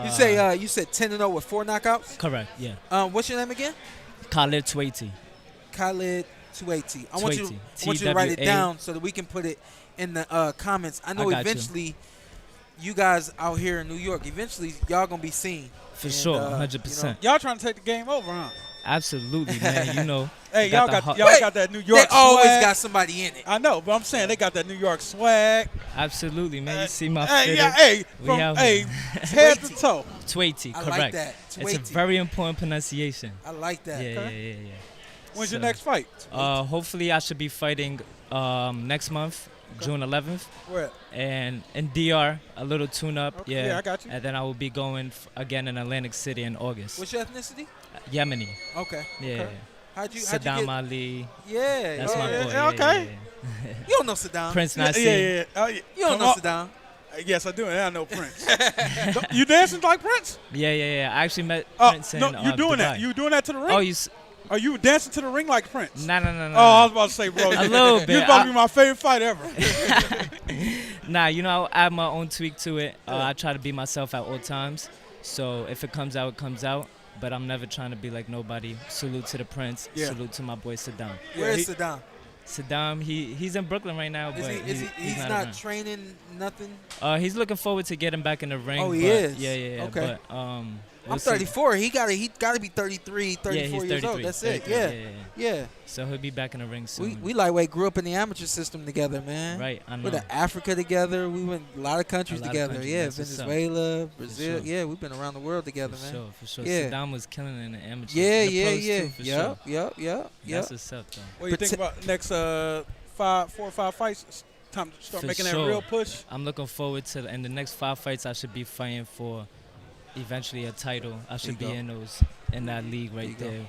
you said 10-0 with 4 knockouts? Correct. Yeah. What's your name again? Khalid Twaiti. Khalid Twaiti. I want you to Twaiti. write it down so that we can put it in the comments. I know eventually you guys out here in New York, eventually y'all gonna be seen. For sure, 100%. Y'all trying to take the game over, huh? Absolutely, man. You know. Hey, y'all got that New York swag. They always got somebody in it. I know, but I'm saying they got that New York swag. Absolutely, man. You see my Hey, fitted. yeah, hey, head to toe. Twaiti, I correct. like that. It's a very important pronunciation. I like that. Yeah. When's your next fight? Hopefully, I should be fighting next month, June 11th. Where? And in DR, a little tune-up. Okay, yeah, I got you. And then I will be going again in Atlantic City in August. What's your ethnicity? Yemeni. Okay. Yeah. Okay. How'd you Saddam get? Ali. Yeah. That's my boy. Yeah, okay. Yeah. You don't know Saddam. Prince Nassim. Yeah. Oh, yeah. You don't know Saddam. Yes, I do. And I know Prince. You dancing like Prince? Yeah. I actually met Prince in you doing Dubai. that? You doing that to the ring? Oh, Are you dancing to the ring like Prince? No. Oh, I was about to say, bro. A little bit. This about to be my favorite fight ever. Nah, you know, I add my own tweak to it. I try to be myself at all times. So if it comes out, it comes out. But I'm never trying to be like nobody. Salute to the Prince. Yeah. Salute to my boy Saddam. Where is Saddam? Saddam, he's in Brooklyn right now, but He's not around. training nothing? He's looking forward to getting back in the ring. Oh, he but is? Yeah. Okay. But I'm 34. He gotta be 33, 34 he's years 33, old. That's 33, it. Yeah. So he'll be back in the ring soon. We lightweight grew up in the amateur system together, man. Right, I know. We went to Africa together. We went a lot of countries together. That's what's Venezuela, up. Brazil. Sure. Yeah, we've been around the world together, man. For sure. Yeah. Saddam was killing it in the amateur. Yeah. Sure. Yep. That's what's up, though. What do you think about next 4 or 5 fights? It's time to start making that real push. I'm looking forward to in the next 5 fights. I should be fighting for eventually a title. I should be in that league right there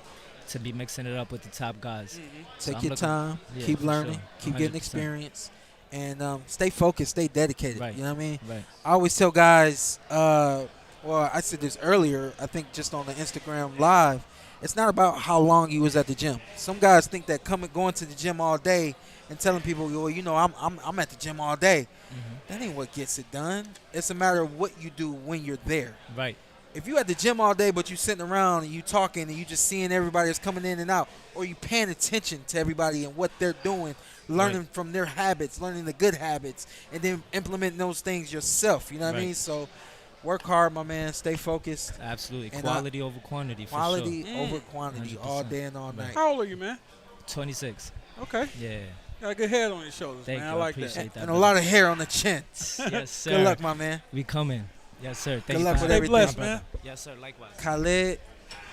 to be mixing it up with the top guys. So Take your time, keep learning, keep getting experience, and stay focused, stay dedicated. Right. You know what I mean? Right. I always tell guys, well, I said this earlier, I think just on the Instagram Live, it's not about how long you was at the gym. Some guys think that going to the gym all day and telling people, well, you know, I'm at the gym all day. That ain't what gets it done. It's a matter of what you do when you're there. Right. If you at the gym all day, but you sitting around and you talking and you just seeing everybody that's coming in and out, or you paying attention to everybody and what they're doing, learning from their habits, learning the good habits, and then implementing those things yourself. You know what I mean? So work hard, my man. Stay focused. Absolutely. And, quality over quantity, for sure. Quality over quantity 100%. all day and all night. How old are you, man? 26. Okay. Yeah. Got a good head on your shoulders, Thank man. you. I like appreciate that. And a lot of hair on the chin. Yes, sir. Good luck, my man. We coming. Yes, sir. Thank Good you luck for with Stay everything. blessed, man. Yes, sir. Likewise. Khalid.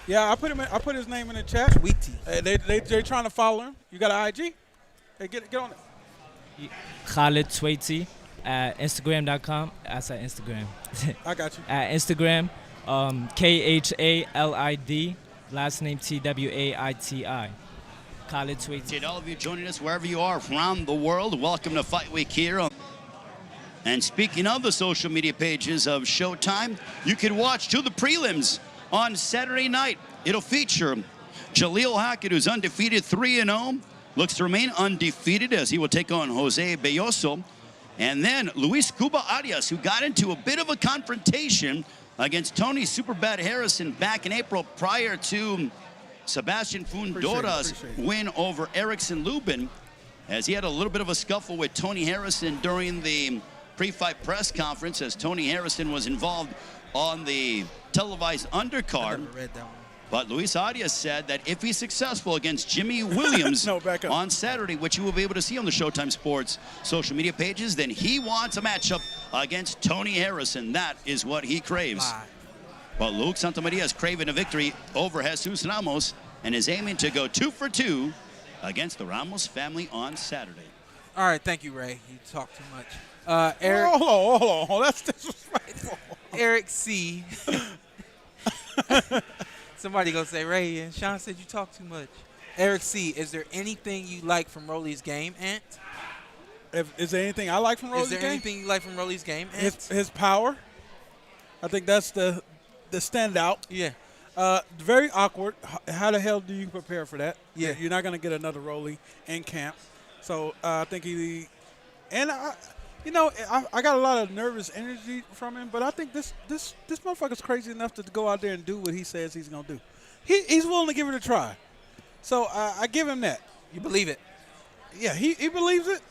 Yeah, I put his name in the chat. Tweety. They trying to follow him. You got an IG? Hey, get on it. Khalid Twaiti at Instagram.com. That's at Instagram. I got you. At Instagram, KHALID, last name TWAITI. Khalid Twaiti. And all of you joining us wherever you are around the world, welcome to Fight Week here. And speaking of the social media pages of Showtime, you can watch the prelims on Saturday night. It'll feature Jaleel Hackett, who's undefeated 3-0, looks to remain undefeated as he will take on Jose Belloso. And then Luis Cuba Arias, who got into a bit of a confrontation against Tony Superbad Harrison back in April prior to Sebastian Fundora's win over Erickson Lubin, as he had a little bit of a scuffle with Tony Harrison during the pre-fight press conference, as Tony Harrison was involved on the televised undercard. I never read that one. But Luis Arias said that if he's successful against Jimmy Williams on Saturday, which you will be able to see on the Showtime Sports social media pages, then he wants a matchup against Tony Harrison. That is what he craves. But Luke Santamaria is craving a victory over Jesus Ramos and is aiming to go 2 for 2 against the Ramos family on Saturday. All right, thank you, Ray. You talk too much. Eric. Hold on. That's disrespectful. Eric C. Somebody gonna say, Ray, and Shawn said you talk too much. Eric C., is there anything you like from Rolly's game, Antt? Is there anything I like from Rolly's game? Is there anything you like from Rolly's game, Antt? His power. I think that's the standout. Yeah. Very awkward. How the hell do you prepare for that? Yeah. You're not going to get another Rolly in camp. So I think I got a lot of nervous energy from him, but I think this motherfucker's crazy enough to go out there and do what he says he's going to do. He's willing to give it a try. So I give him that. You believe it? Yeah, he believes it,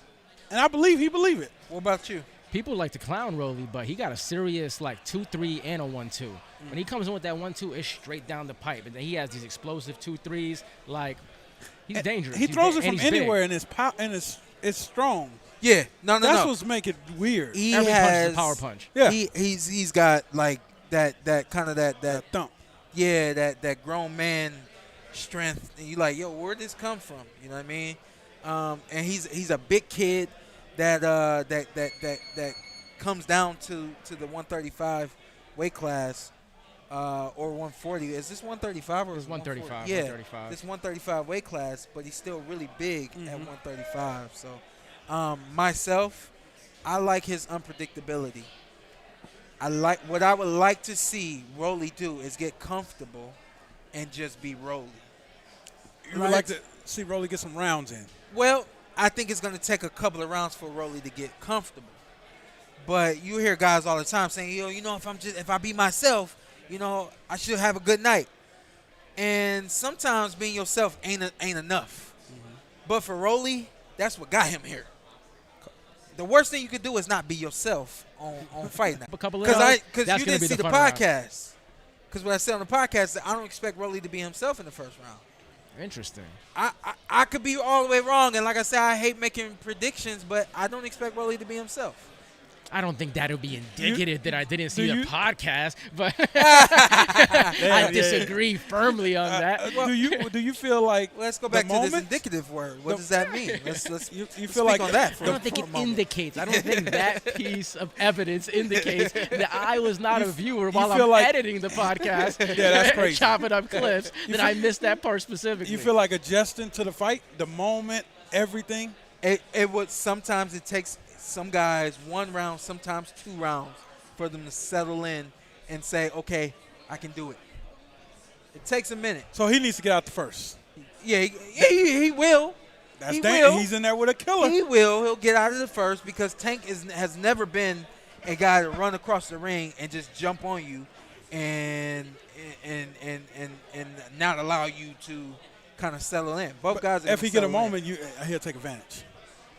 and I believe he believes it. What about you? People like to clown Rolly, but he got a serious 2-3 and a 1-2. When he comes in with that 1-2, it's straight down the pipe, and then he has these explosive 2-3s. He's dangerous. He throws it from anywhere, and it's strong. Yeah, no. That's what's make it weird. Every punch is a power punch. Yeah, he's got that kind of that thump. Yeah, that grown man strength. And you like, yo, where'd this come from? You know what I mean? And he's a big kid that comes down to the 135 weight class or 140. Is this 135 or it's 135? Yeah, 135. this 135 weight class, but he's still really big at 135. So myself, I like his unpredictability. What I would like to see Rolly do is get comfortable and just be Rolly. You would like to see Rolly get some rounds in. Well, I think it's going to take a couple of rounds for Rolly to get comfortable. But you hear guys all the time saying, if I be myself, I should have a good night. And sometimes being yourself ain't enough. But for Rolly, that's what got him here. The worst thing you could do is not be yourself on Fight Night. Because you didn't see the podcast. Because what I said on the podcast, I don't expect Rolly to be himself in the first round. Interesting. I could be all the way wrong, and like I said, I hate making predictions, but I don't expect Rolly to be himself. I don't think that would be indicative that I didn't see the podcast, but I disagree firmly on that. Do you feel like let's go back to this indicative word? What does that mean? Let's you feel like on that. I don't think it indicates. I don't think that piece of evidence indicates that I was not a viewer while I'm editing the podcast. Yeah, that's crazy. Chopping up clips. That I missed that part specifically. You feel like adjusting to the fight, the moment, everything. It would sometimes it takes some guys 1 round, sometimes 2 rounds for them to settle in and say, okay, I can do it. It takes a minute. So he needs to get out the first. Yeah, he will. That's dangerous. He's in there with a killer. He will. He'll get out of the first because Tank has never been a guy to run across the ring and just jump on you and not allow you to kind of settle in. Both guys. If he get a moment, he'll take advantage.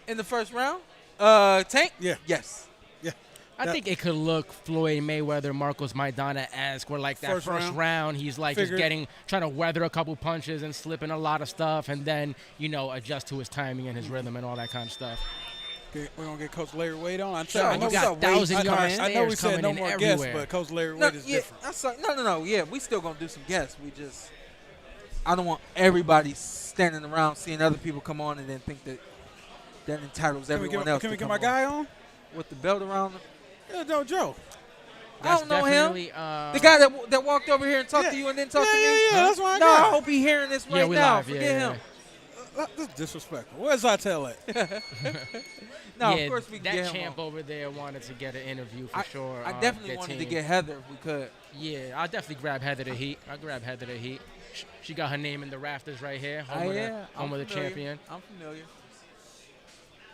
In the first round? Tank? Yeah. Yes. Yeah. I think it could look Floyd Mayweather, Marcos Maidana-esque, where that first round he's just trying to weather a couple punches and slipping a lot of stuff, and then adjust to his timing and his rhythm and all that kind of stuff. Okay, we're gonna get Coach Larry Wade on. You got 1,000-yard I know we stairs said coming no in more everywhere. guests, but Coach Larry Wade is different. No. Yeah, we still gonna do some guests. I don't want everybody standing around seeing other people come on and then think that entitles everyone else. Can we get my guy on? With the belt around him? Yeah, no, Joe. I don't know him. The guy that walked over here and talked to you and then talked to me? Yeah, that's my guy. No, I hope he's hearing this right now. Live. Forget him. That's disrespectful. Where's Zittel at? No, of course we can that get him champ on. over there wanted to get an interview for sure. I definitely wanted to get Heather if we could. Yeah, I'll definitely grab Heather the Heat. I'll grab Heather the Heat. She got her name in the rafters right here. Home of the champion. I'm familiar.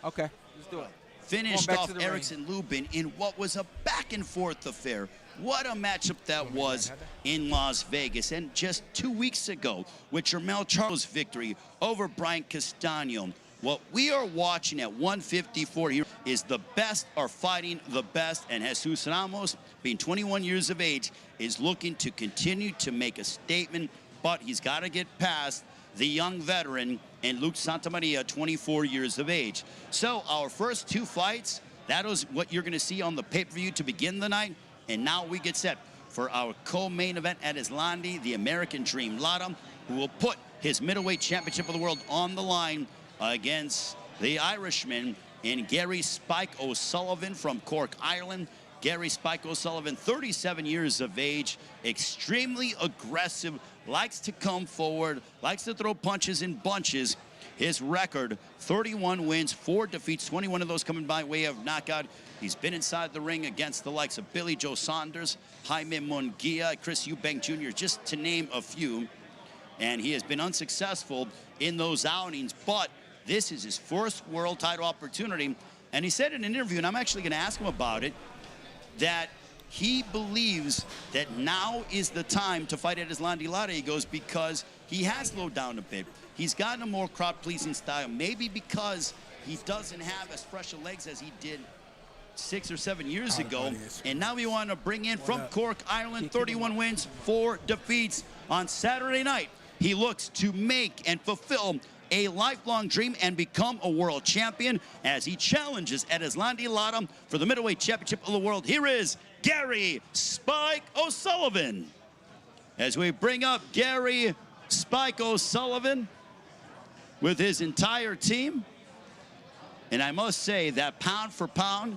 Okay, let's do it. Finished off Erickson Lubin in what was a back-and-forth affair. What a matchup that was in Las Vegas. And just 2 weeks ago, with Jermell Charlo's victory over Brian Castano, what we are watching at 154 here is the best are fighting the best. And Jesus Ramos, being 21 years of age, is looking to continue to make a statement, but he's got to get past the young veteran and Luke Santamaria, 24 years of age. So our first 2 fights, that is what you're going to see on the pay-per-view to begin the night. And now we get set for our co-main event at Islandi, the American Dream Lara, who will put his middleweight championship of the world on the line against the Irishman in Gary Spike O'Sullivan from Cork, Ireland. Gary Spike O'Sullivan, 37 years of age, extremely aggressive likes to come forward, likes to throw punches in bunches. His record, 31 wins, 4 defeats, 21 of those coming by way of knockout. He's been inside the ring against the likes of Billy Joe Saunders, Jaime Munguia, Chris Eubank Jr., just to name a few. And he has been unsuccessful in those outings, but this is his first world title opportunity. And he said in an interview, and I'm actually going to ask him about it, that he believes that now is the time to fight at Islandi Lara, he goes, because he has slowed down a bit. He's gotten a more crowd-pleasing style, maybe because he doesn't have as fresh a legs as he did 6 or 7 years ago. And now we want to bring in from Cork, Ireland, 31 wins, 4 defeats. On Saturday night, he looks to make and fulfill a lifelong dream and become a world champion as he challenges at Islandi Lara for the middleweight championship of the world. Here is Gary Spike O'Sullivan. As we bring up Gary Spike O'Sullivan with his entire team. And I must say that pound for pound,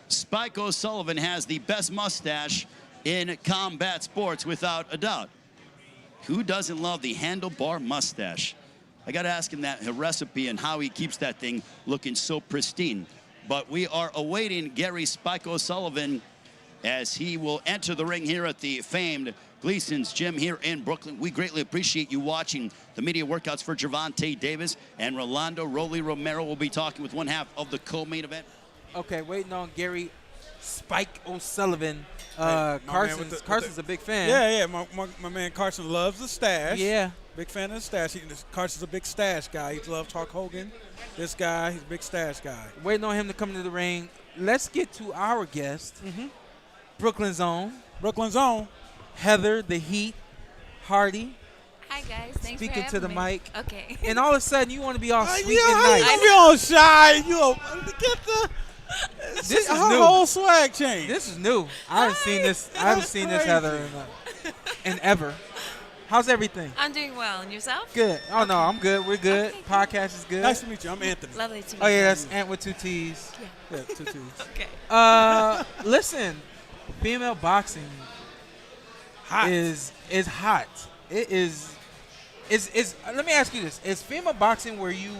Spike O'Sullivan has the best mustache in combat sports without a doubt. Who doesn't love the handlebar mustache? I got to ask him that recipe and how he keeps that thing looking so pristine. But we are awaiting Gary Spike O'Sullivan as he will enter the ring here at the famed Gleason's gym here in Brooklyn. We greatly appreciate you watching the media workouts for Gervonta Davis, and Rolando Rolly Romero will be talking with one half of the co-main event. Okay, waiting on Gary Spike O'Sullivan. Carson's a big fan. Yeah, my man Carson loves the stash. Yeah. Big fan of the stash. Carson's a big stash guy. He loves Hulk Hogan. This guy, he's a big stash guy. Waiting on him to come to the ring. Let's get to our guest, Brooklyn's own. Brooklyn's own. Heather, the Heat, Hardy. Hi, guys. Thanks Speaking for to the having me. mic. Okay. And all of a sudden, you want to be all sweet yeah, and nice. How you be all shy? You get the This is her new. whole swag change. This is new. I haven't seen this. I haven't seen this, Heather, in ever. How's everything? I'm doing well. And yourself? Good. Oh, no, I'm good. We're good. Okay. Podcast is good. Nice to meet you. I'm Anthony. Lovely to meet you. Oh, yeah, that's Antt with 2 T's. Yeah, 2 T's. Okay. Listen, female boxing is hot. It is. Let me ask you this: is female boxing where you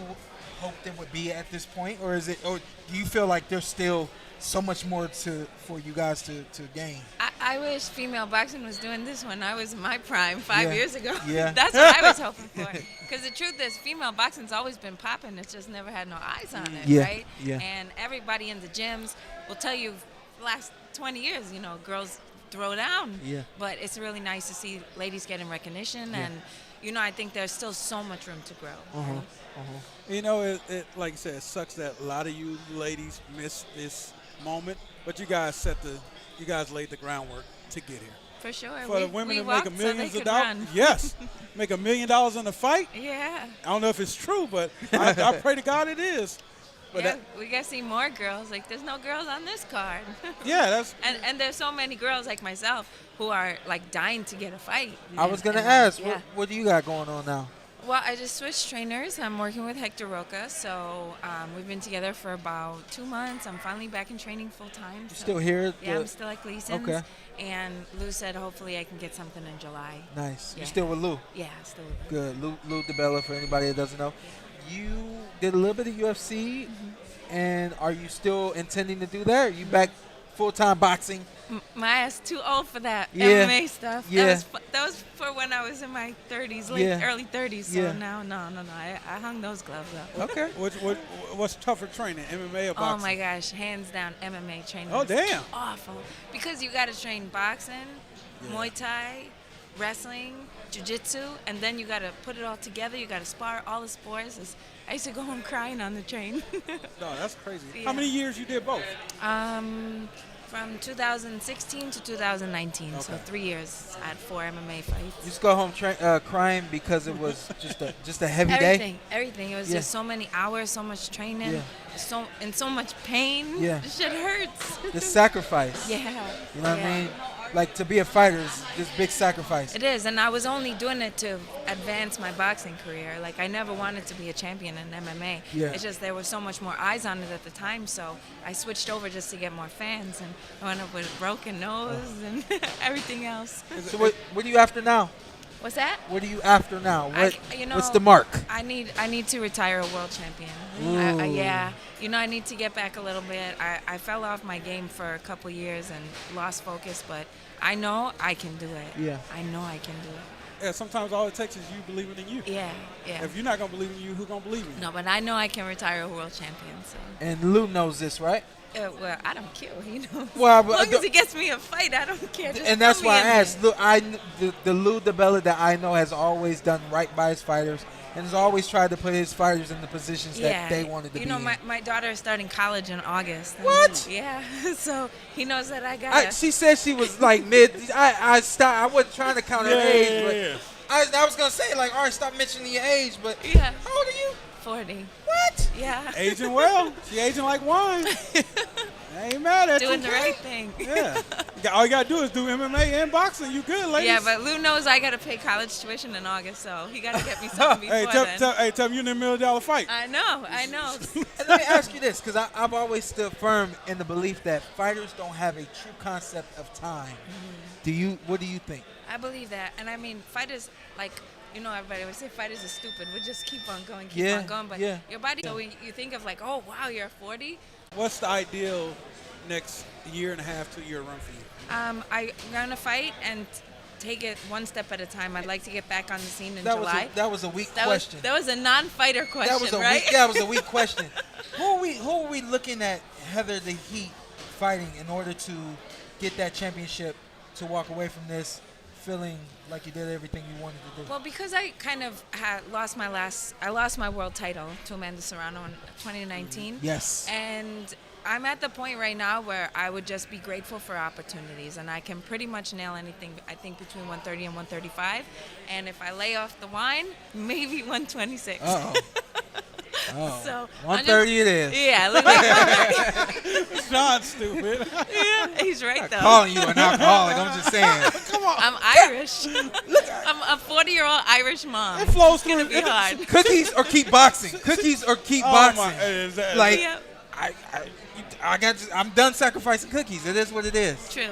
hoped it would be at this point, or is it? Or do you feel like there's still so much more for you guys to gain? I wish female boxing was doing this when I was in my prime 5 years ago. Yeah. That's what I was hoping for. Because the truth is, female boxing's always been popping. It's just never had no eyes on it, right? Yeah. And everybody in the gyms will tell you, the last 20 years, you know, girls throw down. Yeah. But it's really nice to see ladies getting recognition, and you know, I think there's still so much room to grow. Right? You know, it like you said, it sucks that a lot of you ladies miss this moment, but you guys laid the groundwork to get here. For sure. For the women to make walked millions so of dollars. Yes. Make $1 million in a fight. Yeah. I don't know if it's true, but I pray to God it is. But yeah, we got to see more girls. Like, there's no girls on this card. Yeah, that's. And there's so many girls like myself who are like dying to get a fight. I was gonna ask, what do you got going on now? Well, I just switched trainers. I'm working with Hector Roca, so we've been together for about 2 months. I'm finally back in training full time. So Still here? Yeah, I'm still at Gleason's. Okay. And Lou said hopefully I can get something in July. Nice. Yeah. You still with Lou? Yeah, still with Lou. Good. Lou DeBella, for anybody that doesn't know. You did a little bit of UFC, and are you still intending to do that? Are you back full-time boxing? My ass too old for that MMA stuff. Yeah. That was for when I was in my 30s, early 30s. So now, no. I hung those gloves up. Okay. What's tougher training, MMA or boxing? Oh my gosh, hands down, MMA training. Oh damn. Awful. Because you got to train boxing, Muay Thai, wrestling, jiu-jitsu, and then you got to put it all together. You got to spar all the sports. I used to go home crying on the train. No, that's crazy. Yeah. How many years you did both? From 2016 to 2019, so 3 years. I had 4 MMA fights. You just go home crying because it was just a heavy day? Everything. It was just so many hours, so much training, so much pain. Yeah. This shit hurts. The sacrifice. Yeah. You know what I mean? Like, to be a fighter is this big sacrifice. It is, and I was only doing it to advance my boxing career. Like, I never wanted to be a champion in MMA. Yeah. It's just there was so much more eyes on it at the time, so I switched over just to get more fans, and I went up with a broken nose and everything else. So what are you after now? What's that? What are you after now? What, you know, what's the mark? I need to retire a world champion. Yeah. You know, I need to get back a little bit. I fell off my game for a couple years and lost focus, but I know I can do it. Yeah. I know I can do it. Yeah, sometimes all it takes is you believing in you. Yeah, yeah. If you're not going to believe in you, who's going to believe in you? No, but I know I can retire a world champion, so. And Lou knows this, right? Well, I don't care, you know. Well, as long as he gets me a fight, I don't care. Just And that's throw why me I in asked. Look, the Lou DiBella that I know has always done right by his fighters and has always tried to put his fighters in the positions that they wanted to be You know, in. my daughter is starting college in August. What? Yeah, so he knows that I got. She said she was like mid. I stopped. I wasn't trying to count her age, but I was gonna say like, all right, stop mentioning your age. But yeah, how old are you? 40. What? Yeah. Aging well. She aging like wine. I ain't mad at you. Doing the right thing. Yeah. All you gotta do is do MMA and boxing. You good, ladies? Yeah, but Lou knows I gotta pay college tuition in August, so he gotta get me something before then. Tell me you're in the $1 million fight. I know. And let me ask you this, because I've always stood firm in the belief that fighters don't have a true concept of time. What do you think? I believe that, and I mean, fighters like. You know, everybody would say fighters are stupid. We just keep on going, keep on going. But your body, so you think of like, oh, wow, you're 40. What's the ideal next year and a half, 2 year run for you? I'm going to fight and take it one step at a time. I'd like to get back on the scene in July. That was a weak question. That was a non-fighter question, right? That was a weak question. Who are we looking at Heather the Heat fighting in order to get that championship, to walk away from this feeling like you did everything you wanted to do? Well, because I kind of lost my world title to Amanda Serrano in 2019. Yes. And I'm at the point right now where I would just be grateful for opportunities, and I can pretty much nail anything, I think, between 130 and 135. And if I lay off the wine, maybe 126. Uh-oh. Oh, so 130 it is. Yeah, look like Sean's stupid. Yeah, he's right I'm though. calling you an alcoholic. I'm just saying. Come on. I'm Irish. I'm a 40-year-old Irish mom. It flows It's gonna be hard. Cookies or keep boxing. Cookies or keep boxing. Like Yeah. I'm done sacrificing cookies. It is what it is. True.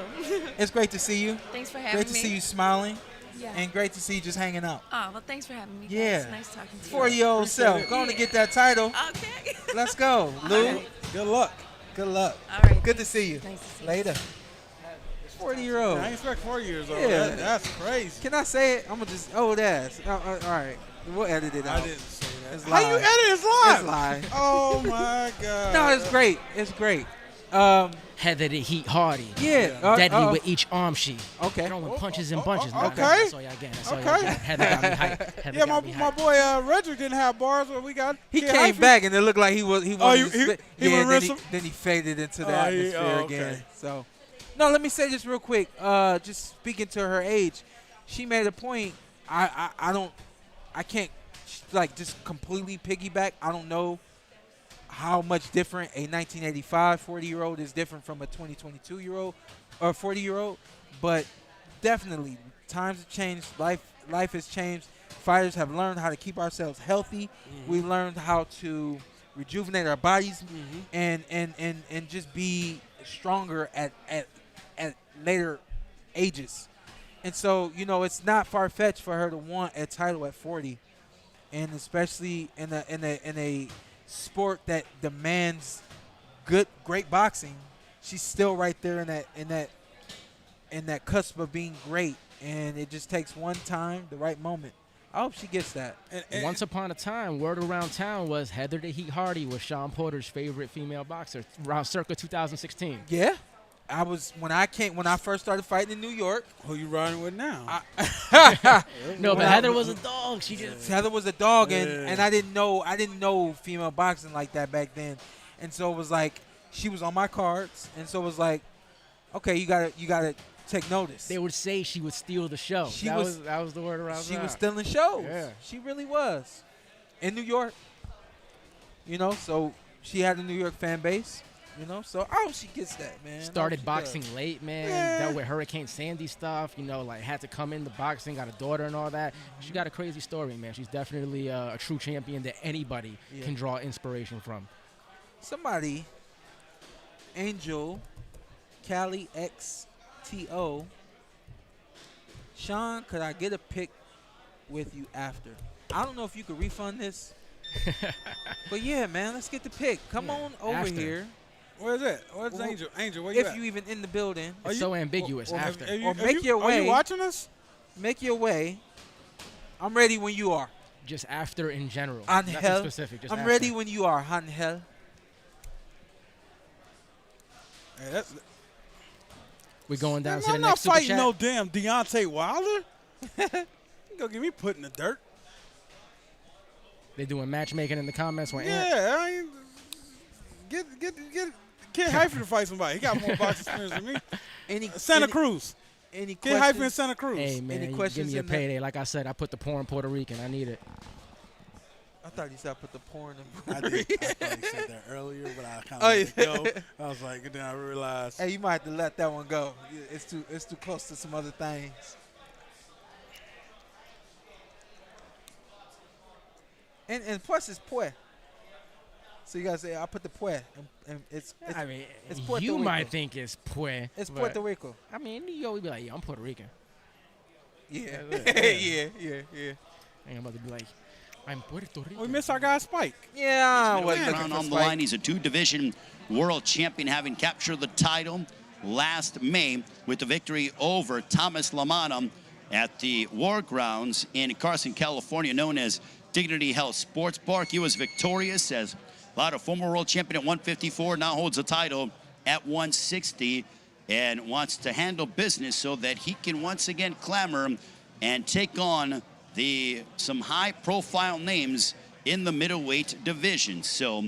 It's great to see you. Thanks for having Great to me. see you smiling. Yeah. And great to see you just hanging out. Oh, well, thanks for having me. Guys. Yeah. It's nice talking to you. 40-year-old self. Going to get that title. Okay. Let's go. Lou. All right. Good luck. Good luck. All right. Good to see you. Nice to see you. Later. 40-year-old. I ain't expect 4 years old. Yeah. That's crazy. Can I say it? I'm going to just old ass. All right. We'll edit it out. I didn't say that. It's How you live. edit it? It's live. It's live. Oh, my God. No, it's great. It's great. Heather the Heat Hardy. Yeah. Deadly with each arm sheet. Okay. Throwing punches and bunches. man. okay. That's all y'all getting. That's all y'all getting. Heather got me hyped. Heather Yeah, got me my hyped. boy Redrick didn't have bars, but we got. He Kid came Hyphen. back and it looked like he wanted he to spit. went Yeah, rinse him? then he faded into the Oh, atmosphere okay. again. So, no, let me say this real quick. Just speaking to her age, she made a point. I can't like just completely piggyback. I don't know how much different a 1985 40-year-old is different from a 2022-year-old or 40-year-old, but definitely times have changed. Life has changed. Fighters have learned how to keep ourselves healthy. We learned how to rejuvenate our bodies and just be stronger at later ages. And so, it's not far-fetched for her to want a title at 40, and especially in a sport that demands great boxing. She's still right there in that cusp of being great, and it just takes one time, the right moment. I hope she gets that. Once upon a time, word around town was Heather the Heat Hardy was Shawn Porter's favorite female boxer around circa 2016. Yeah. When I first started fighting in New York. Who you riding with now? No, but Heather was a dog. Heather was a dog, Yeah. and I didn't know female boxing like that back then, and so it was like she was on my cards, and so it was like, okay, you gotta take notice. They would say she would steal the show. That was the word around She town. was stealing shows. Yeah. She really was in New York. So she had a New York fan base. So I hope she gets that, man. Started boxing late, man. Dealt with Hurricane Sandy stuff. Had to come into boxing, got a daughter and all that. She got a crazy story, man. She's definitely a true champion that anybody can draw inspiration from. Somebody, Angel, Cali XTO. Sean, could I get a pic with you after. I don't know if you could refund this. But yeah, man, let's get the pick. Come on over After. here. Where's that? Where's Angel? Angel, where you if at? you even in the building. It's so ambiguous. After. Or make your way. Are you watching us? Make your way. I'm ready when you are. Just after in general. Angel. Nothing specific. Just I'm after. ready when you are, Angel. Hey, that's, we going down to I'm the next not super fighting chat. no damn Deontay Wilder. You gonna get me put in the dirt? They doing matchmaking in the comments. When Yeah, I ain't, get Hyphen to fight somebody. He got more boxing experience than me. Santa Cruz. Any Get Hyphen in Santa Cruz. Hey, man, Any you questions give me a in that? payday. Like I said, I put the porn Puerto Rican. I need it. I thought you said I put the porn in. I did. I thought he said that earlier, but I kind of let it go. I was like, then I realized. Hey, you might have to let that one go. It's too close to some other things. And plus it's pue. So you gotta say I put the pue, and it's I mean, it's Puerto you Rico. might think it's pue. It's but, Puerto Rico. I mean, you always be like, yeah, I'm Puerto Rican. Yeah, Yeah. yeah. I'm about to be like, I'm Puerto Rican. We miss our guy Spike. Yeah, I Middleweight wasn't looking round for on the Spike. line. He's a two-division world champion, having captured the title last May with the victory over Thomas Lamana at the War Grounds in Carson, California, known as Dignity Health Sports Park. He was victorious as Lara, former world champion at 154, now holds the title at 160 and wants to handle business so that he can once again clamor and take on some high-profile names in the middleweight division. So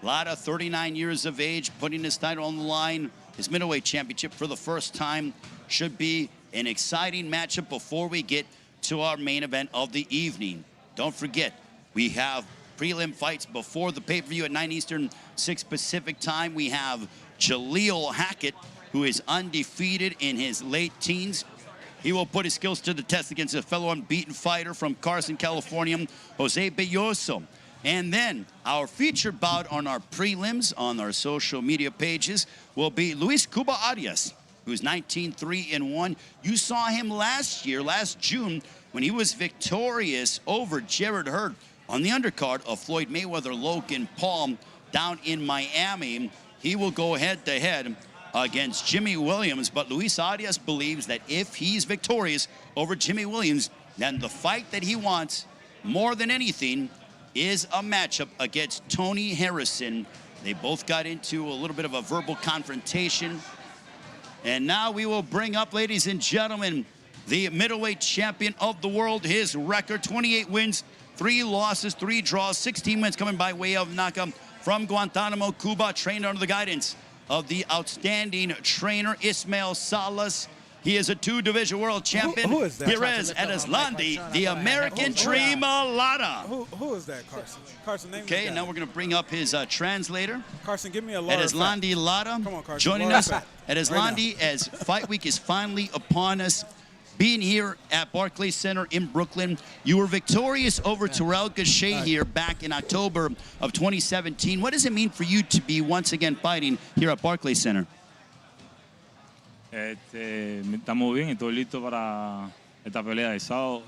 Lara, 39 years of age, putting his title on the line, his middleweight championship for the first time. Should be an exciting matchup before we get to our main event of the evening. Don't forget, we have prelim fights before the pay-per-view at 9 Eastern, 6 Pacific time. We have Jaleel Hackett, who is undefeated in his late teens. He will put his skills to the test against a fellow unbeaten fighter from Carson, California, Jose Belloso. And then our featured bout on our prelims on our social media pages will be Luis Cuba Arias, who's 19-3-1. You saw him last June, when he was victorious over Jared Hurd on the undercard of Floyd Mayweather-Logan Paul down in Miami. He will go head-to-head against Jimmy Williams, but Luis Arias believes that if he's victorious over Jimmy Williams, then the fight that he wants more than anything is a matchup against Tony Harrison. They both got into a little bit of a verbal confrontation. And now we will bring up, ladies and gentlemen, the middleweight champion of the world. His record, 28 wins, 3 losses, 3 draws, 16 wins coming by way of knockout from Guantanamo, Cuba, trained under the guidance of the outstanding trainer Ismael Salas. He is a 2-division world champion. Who is that? Perez Adeslandi, the American Dream Lara. Who is that, Carson? Carson, name Okay, now we're going to bring up his translator. Carson, give me a Lara. Adeslandi Lara, Come on, Carson. joining Lara us. fact. Adeslandi, as Fight Week is finally upon us, being here at Barclays Center in Brooklyn. You were victorious over Terrell Gausha here back in October of 2017. What does it mean for you to be once again fighting here at Barclays Center? Estamos bien, estoy listo para esta pelea de sábado.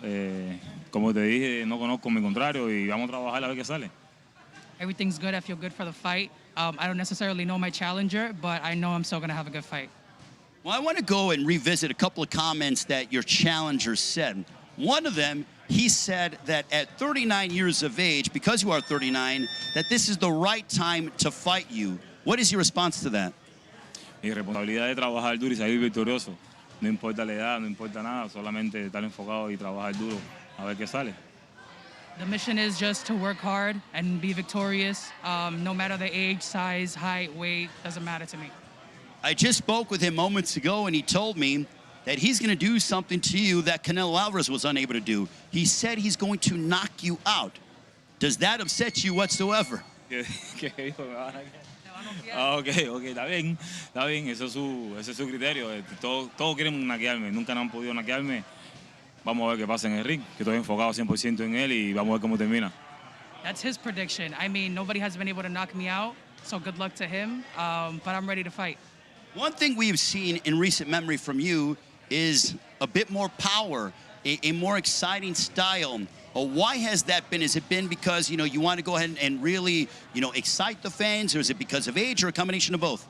Como te dije, no conozco mi contrario y vamos a trabajar a ver qué sale. Everything's good. I feel good for the fight. I don't necessarily know my challenger, but I know I'm still going to have a good fight. Well, I want to go and revisit a couple of comments that your challenger said. One of them, he said that at 39 years of age, because you are 39, that this is the right time to fight you. What is your response to that? Mi responsabilidad es trabajar duro y salir victorioso. No importa la edad, no importa nada, solamente estar enfocado y trabajar duro a ver qué sale. The mission is just to work hard and be victorious. No matter the age, size, height, weight, doesn't matter to me. I just spoke with him moments ago, and he told me that he's going to do something to you that Canelo Alvarez was unable to do. He said he's going to knock you out. Does that upset you whatsoever? ¿Qué dijo? Ok, está bien, ese es su criterio. Todos quieren naquearme, nunca han podido naquearme. Vamos a ver qué pasa en el ring, que estoy enfocado 100% en él y vamos a ver cómo termina. That's his prediction. I mean, nobody has been able to knock me out, so good luck to him, but I'm ready to fight. One thing we've seen in recent memory from you is a bit more power a more exciting style. Why has that been? Has it been because, you want to go ahead and really, excite the fans, or is it because of age, or a combination of both?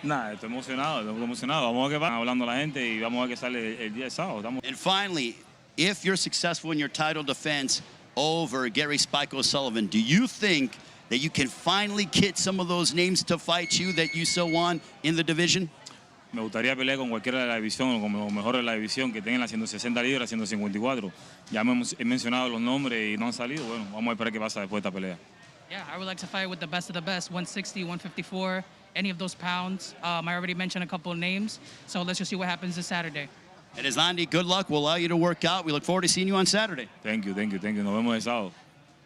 Nada, estoy emocionado. Vamos a ver qué va hablando la gente y vamos a ver qué sale el día de sábado. And finally, if you're successful in your title defense over Gary Spike O'Sullivan, do you think that you can finally get some of those names to fight you that you so want in the division? Me gustaría pelear con cualquiera de la división o con los mejores de la división que tengan las 160 libras, 154. Ya he mencionado los nombres y no han salido. Bueno, vamos a esperar qué pasa después de esta pelea. Yeah, I would like to fight with the best of the best, 160, 154, any of those pounds. I already mentioned a couple of names, so let's just see what happens this Saturday. And Eslandi, good luck. We'll allow you to work out. We look forward to seeing you on Saturday. Thank you. Nos vemos el sábado.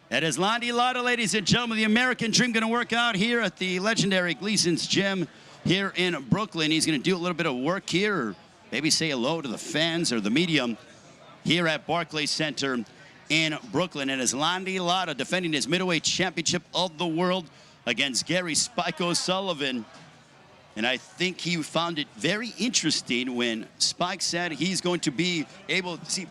That is Eslandi Lara, ladies and gentlemen. The American Dream going to work out here at the legendary Gleason's Gym here in Brooklyn. He's going to do a little bit of work here, or maybe say hello to the fans or the media here at Barclays Center in Brooklyn. And Eslandi Lara defending his middleweight championship of the world against Gary Spike O'Sullivan. And I think he found it very interesting when Spike said he's going to be able to see.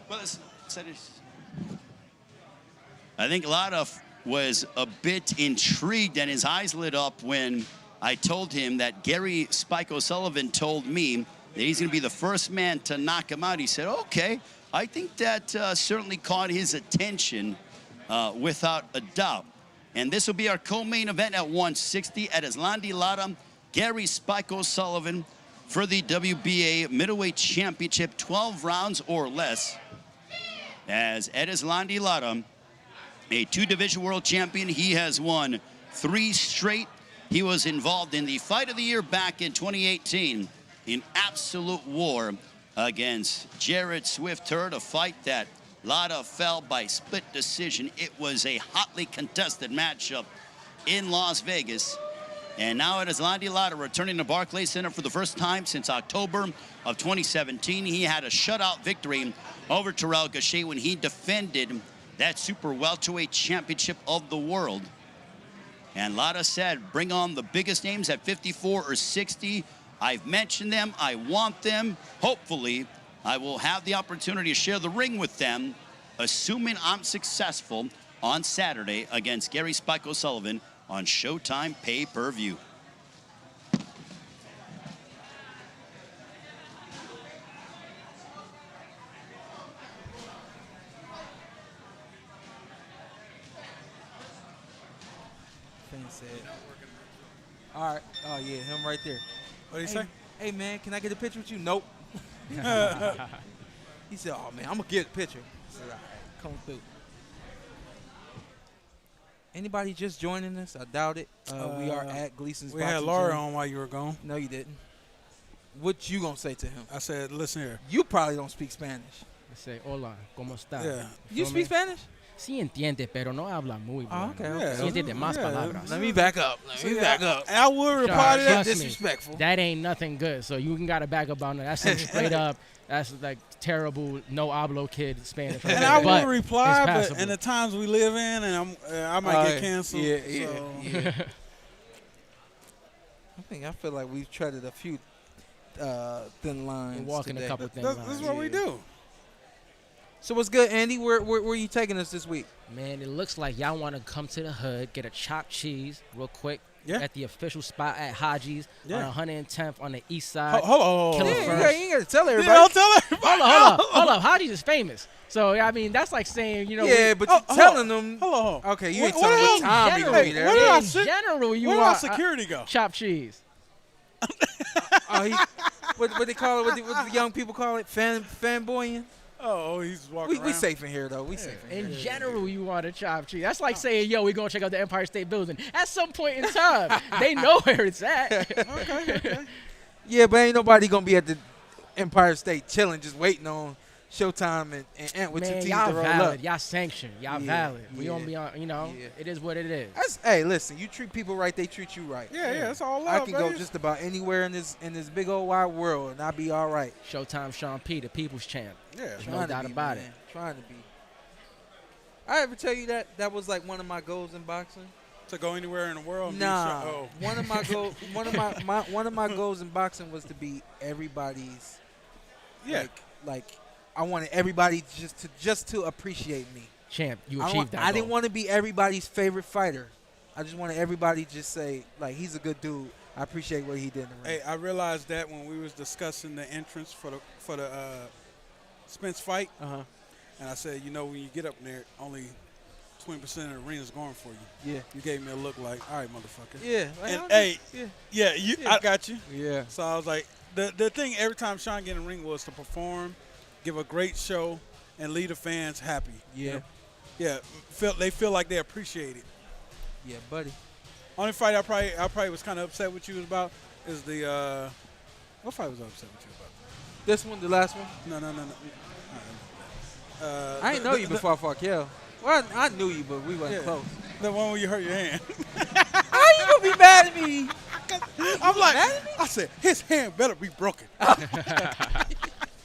I think Lara was a bit intrigued and his eyes lit up when I told him that Gary Spike O'Sullivan told me that he's going to be the first man to knock him out. He said, okay, I think that certainly caught his attention without a doubt. And this will be our co-main event at 160 at Eslandi Lara, Gary Spike O'Sullivan for the WBA Middleweight Championship, 12 rounds or less. As Ed Eslandi Lara, a two-division world champion, he has won 3 straight. He was involved in the Fight of the Year back in 2018 in absolute war against Jared Swift-Hurd, a fight that Lara fell by split decision. It was a hotly contested matchup in Las Vegas. And now it is Eslandi Lara returning to Barclays Center for the first time since October of 2017. He had a shutout victory over Terrell Gausha when he defended that super welterweight championship of the world. And Lara said, bring on the biggest names at 54 or 60. I've mentioned them. I want them. Hopefully, I will have the opportunity to share the ring with them, assuming I'm successful on Saturday against Gary Spike O'Sullivan on Showtime pay-per-view. All right. Oh, yeah, him right there. What did he say? Hey, man, can I get a picture with you? Nope. He said, oh, man, I'm going to get a picture. I said, all right, come through. Anybody just joining us? I doubt it. We are at Gleason's We Boxing had Laura Gym. on while you were gone. No, you didn't. What you going to say to him? I said, listen here. You probably don't speak Spanish. I say, hola, ¿cómo está? Yeah. You speak Spanish? Sí entiende, pero no habla muy bien. Oh, okay. Sí entiende más palabras. Let me back up. And I would reply to that. Disrespectful. That ain't nothing good. So you got to back up on that. That's some straight up. That's like terrible, no hablo kid Spanish. And I will reply, but in the times we live in, and I might get canceled. Yeah. I feel like we've treaded a few thin lines. We're walking today. a couple thin lines. This is what we do. So what's good, Andy? Where are you taking us this week? Man, it looks like y'all want to come to the hood, get a chopped cheese real quick at the official spot at Haji's on 110th on the east side. Hold on. You ain't got to tell everybody. Don't tell everybody. Hold up. Haji's is famous. So, I mean, that's like saying, you know. Yeah, but you're telling them. Hold on. Okay, you ain't telling them what time we going to be there. In general, you where want did our security go? Chopped cheese. What they call it? What the young people call it? Fanboying? Oh, he's walking around. We safe in here, though. We safe in In here. general, you want a chopped cheese. That's like saying, yo, we going to check out the Empire State Building. At some point in time, they know where it's at. Okay. Yeah, but ain't nobody going to be at the Empire State chilling, just waiting on Showtime and Antt with Man, two y'all teeth to roll valid. up. Y'all sanctioned. Y'all valid. We don't be on, it is what it is. Hey, listen, you treat people right, they treat you right. Yeah, that's all I love, can go baby. just about anywhere in this big old wide world, and I'll be all right. Showtime Sean P, the people's champ. Yeah. There's no doubt about it. Trying to be. I ever tell you that was like one of my goals in boxing? To go anywhere in the world? Nah. One of my goals. one of my goals in boxing was to be everybody's. Yeah. Like I wanted everybody just to appreciate me. Champ, you achieved that I didn't goal. want to be everybody's favorite fighter. I just wanted everybody to just say, like, he's a good dude. I appreciate what he did in the ring. Hey, I realized that when we was discussing the entrance for the Spence fight, and I said, you know, when you get up there, only 20% of the arena is going for you. Yeah. You gave me a look like, all right, motherfucker. Yeah. And I got you. Yeah. So I was like, the thing every time Shawn get in the ring was to perform, give a great show, and leave the fans happy. Yeah. You know? Yeah. They feel like they appreciate it. Yeah, buddy. Only fight I probably was kind of upset with you about is the what fight was I upset with you about? This one, the last one? No. I didn't know you before I fought Kel. Well, I knew you, but we wasn't close. The one where you hurt your hand. How you gonna be mad at me? I'm like, I said, his hand better be broken.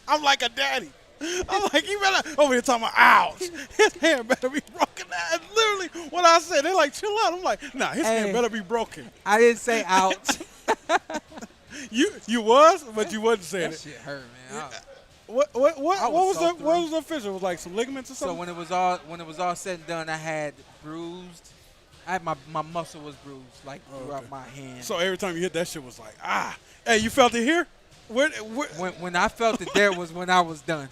I'm like a daddy. I'm like, he better over here talking about, ouch. His hand better be broken. And literally, what I said, they're like, chill out. I'm like, nah, his hand better be broken. I didn't say ouch. You was, but you wasn't saying that it. Shit hurt, man. What was the official? Was like some ligaments or something? So when it was all said and done, I had bruised. I had my muscle was bruised, like throughout my hand. So every time you hit that shit was like, ah. Hey, you felt it here? When I felt it there was when I was done.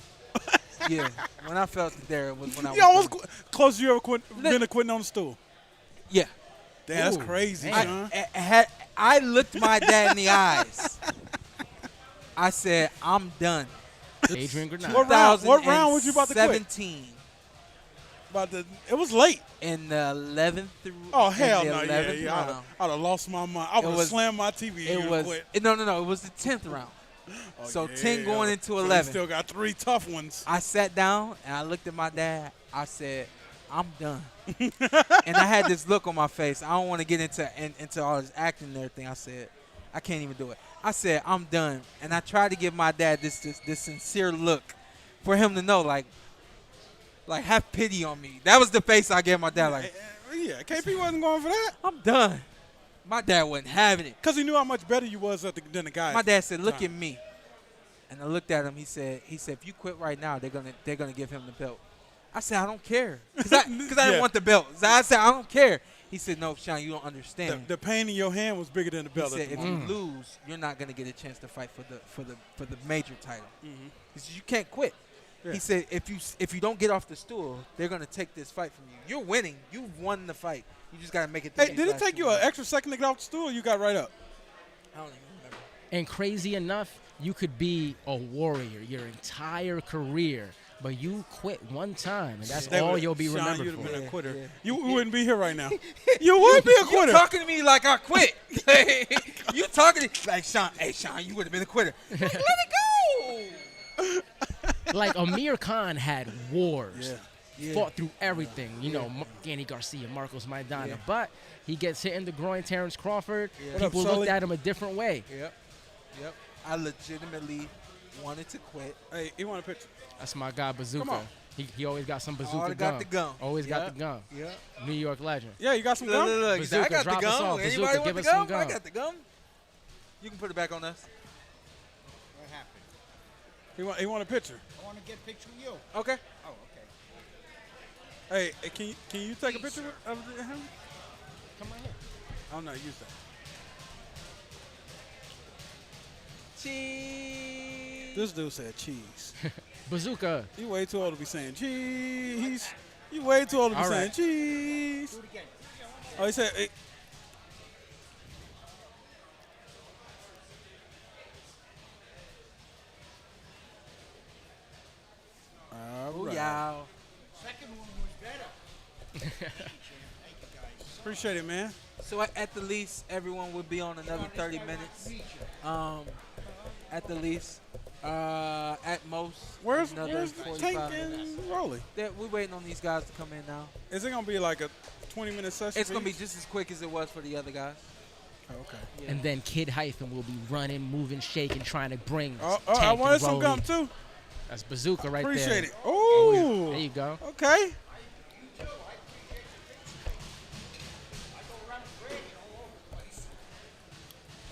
Yeah, when I felt it there was when I was done. Close you ever been to quitting on the stool? Yeah. Damn, that's crazy, Shawn. I looked my dad in the eyes. I said, I'm done. Adrian Granada. What round was you about to quit? 17. It was late. In the 11th through. Oh, hell no. Yeah. I'd have lost my mind. I would have slammed my TV and quit. No. It was the 10th round. So 10 going into So 11. you still got 3 tough ones. I sat down and I looked at my dad. I said, I'm done. And I had this look on my face. I don't want to get into all this acting and everything. I said, I can't even do it. I said, I'm done. And I tried to give my dad this sincere look for him to know, like have pity on me. That was the face I gave my dad. Like, yeah, KP wasn't going for that. I'm done. My dad wasn't having it. Because he knew how much better you was than the guy. My dad said, look at me. And I looked at him. He said, if you quit right now, they're gonna give him the belt. I said, I don't care. Because I didn't want the belt. So I said, I don't care. He said, no, Shawn, you don't understand. The pain in your hand was bigger than the belt. He said, if you lose, you're not going to get a chance to fight for the major title. Mm-hmm. He said, you can't quit. Yeah. He said, if you don't get off the stool, they're going to take this fight from you. You're winning. You've won the fight. You just got to make it. Hey, did it take you an extra second to get off the stool, or you got right up? I don't even remember. And crazy enough, you could be a warrior your entire career, but you quit one time, and that's all you'll be remembered for. Been a quitter. Yeah. You wouldn't be here right now. You would be a quitter. You're talking to me like I quit. You talking to like Shawn. Hey, Shawn, you would have been a quitter. Like, let it go. Like Amir Khan had wars. Fought through everything, Danny Garcia, Marcos Maidana, but he gets hit in the groin, Terrence Crawford. People looked at him a different way. Yep. I legitimately wanted to quit. Hey, you want a picture? That's my guy, Bazooka. He always got some bazooka got the gum. Always got the gum. Yeah. New York legend. Yeah, you got some gum? Look. Bazooka, I got drop the us gum. off. Anybody Bazooka, want give the us some gum? I gum. got the gum. You can put it back on us. What happened? He want a picture. I want to get a picture of you. Okay. Oh, okay. Hey, can you take a picture of him? Come on here. Oh, no, use that. Cheese. This dude said cheese. Bazooka. You way too old to be saying cheese. You way too old to be saying cheese. Do it again. Oh, he said. Hey. All right. Booyah. Second one was better. Thank you, guys. Appreciate it, man. So at the least, everyone would be on another 30 minutes. At the least. At most, where's another the 45 Tank minutes. and Rolly? We're waiting on these guys to come in now. Is it going to be like a 20-minute session? It's going to be just as quick as it was for the other guys. Oh, okay. Yeah. And then Kid Hyphen will be running, moving, shaking, trying to bring I Tank wanted and some Rolly. gum, too. That's Bazooka right Appreciate there. it. Oh, there you go. Okay.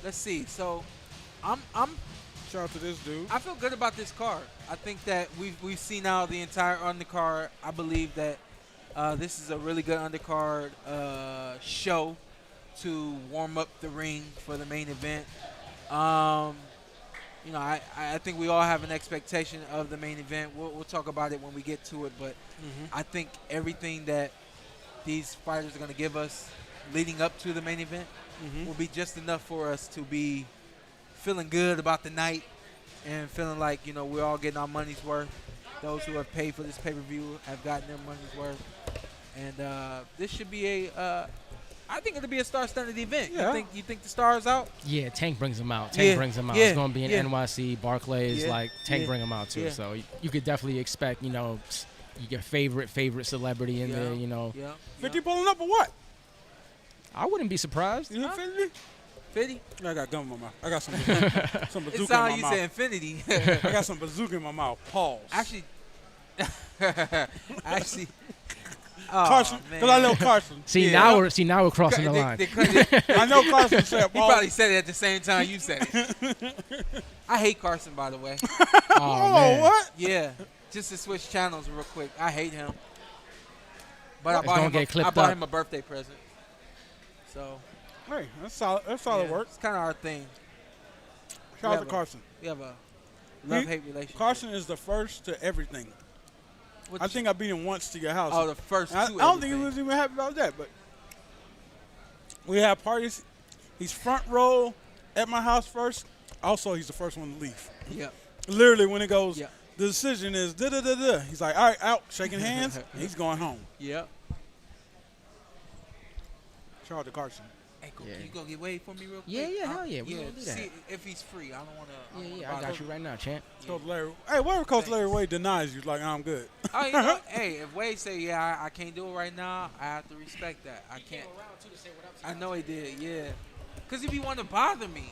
Let's see. So, I'm Shout out to this dude. I feel good about this card. I think that we've seen now the entire undercard. I believe that this is a really good undercard show to warm up the ring for the main event. You know, I think we all have an expectation of the main event. We'll talk about it when we get to it, but I think everything that these fighters are going to give us leading up to the main event will be just enough for us to be feeling good about the night and feeling like, you know, we're all getting our money's worth. Those who have paid for this pay-per-view have gotten their money's worth. And this should be I think it'll be a star-studded event. Yeah. You think the stars out? Yeah, Tank brings them out. Tank brings them out. It's going to be in NYC, Barclays. Yeah. Like, Tank bring them out, too. Yeah. So you could definitely expect, you know, your favorite celebrity in there, you know. 50 pulling up or what? I wouldn't be surprised. You Infinity? 50? I got gum in my mouth. I got some some bazooka It sounds in my like you mouth. say infinity. I got some bazooka in my mouth. Pause. Actually, Carson, because I know Carson. See, now we're crossing the line. I know Carson said He probably said it at the same time you said it. I hate Carson, by the way. Oh, man. What? Yeah. Just to switch channels real quick. I hate him. But It's gonna get I clipped bought up. him a birthday present. So. Hey, that's solid. That's solid work. It's kind of our thing. Shout out to Carson. We have a love-hate relationship. Carson is the first to everything. I think I beat him once to your house. Oh, the first I to don't think he everything. was even happy about that, but we have parties. He's front row at my house first. Also, he's the first one to leave. Yeah. Literally, when it goes, the decision is da-da-da-da. He's like, all right, out, shaking hands. And he's going home. Yep. Shout out to Carson. Hey, can you go get Wade for me real quick? Yeah, hell yeah. We gonna do that. See if he's free. I don't want to. Yeah, I got you right now, champ. Coach Larry. Hey, whatever Coach Larry Wade denies you, like, I'm good. Oh, you know, hey, if Wade say, yeah, I can't do it right now, I have to respect that. I can't. I know he did, yeah. Because if he want to bother me,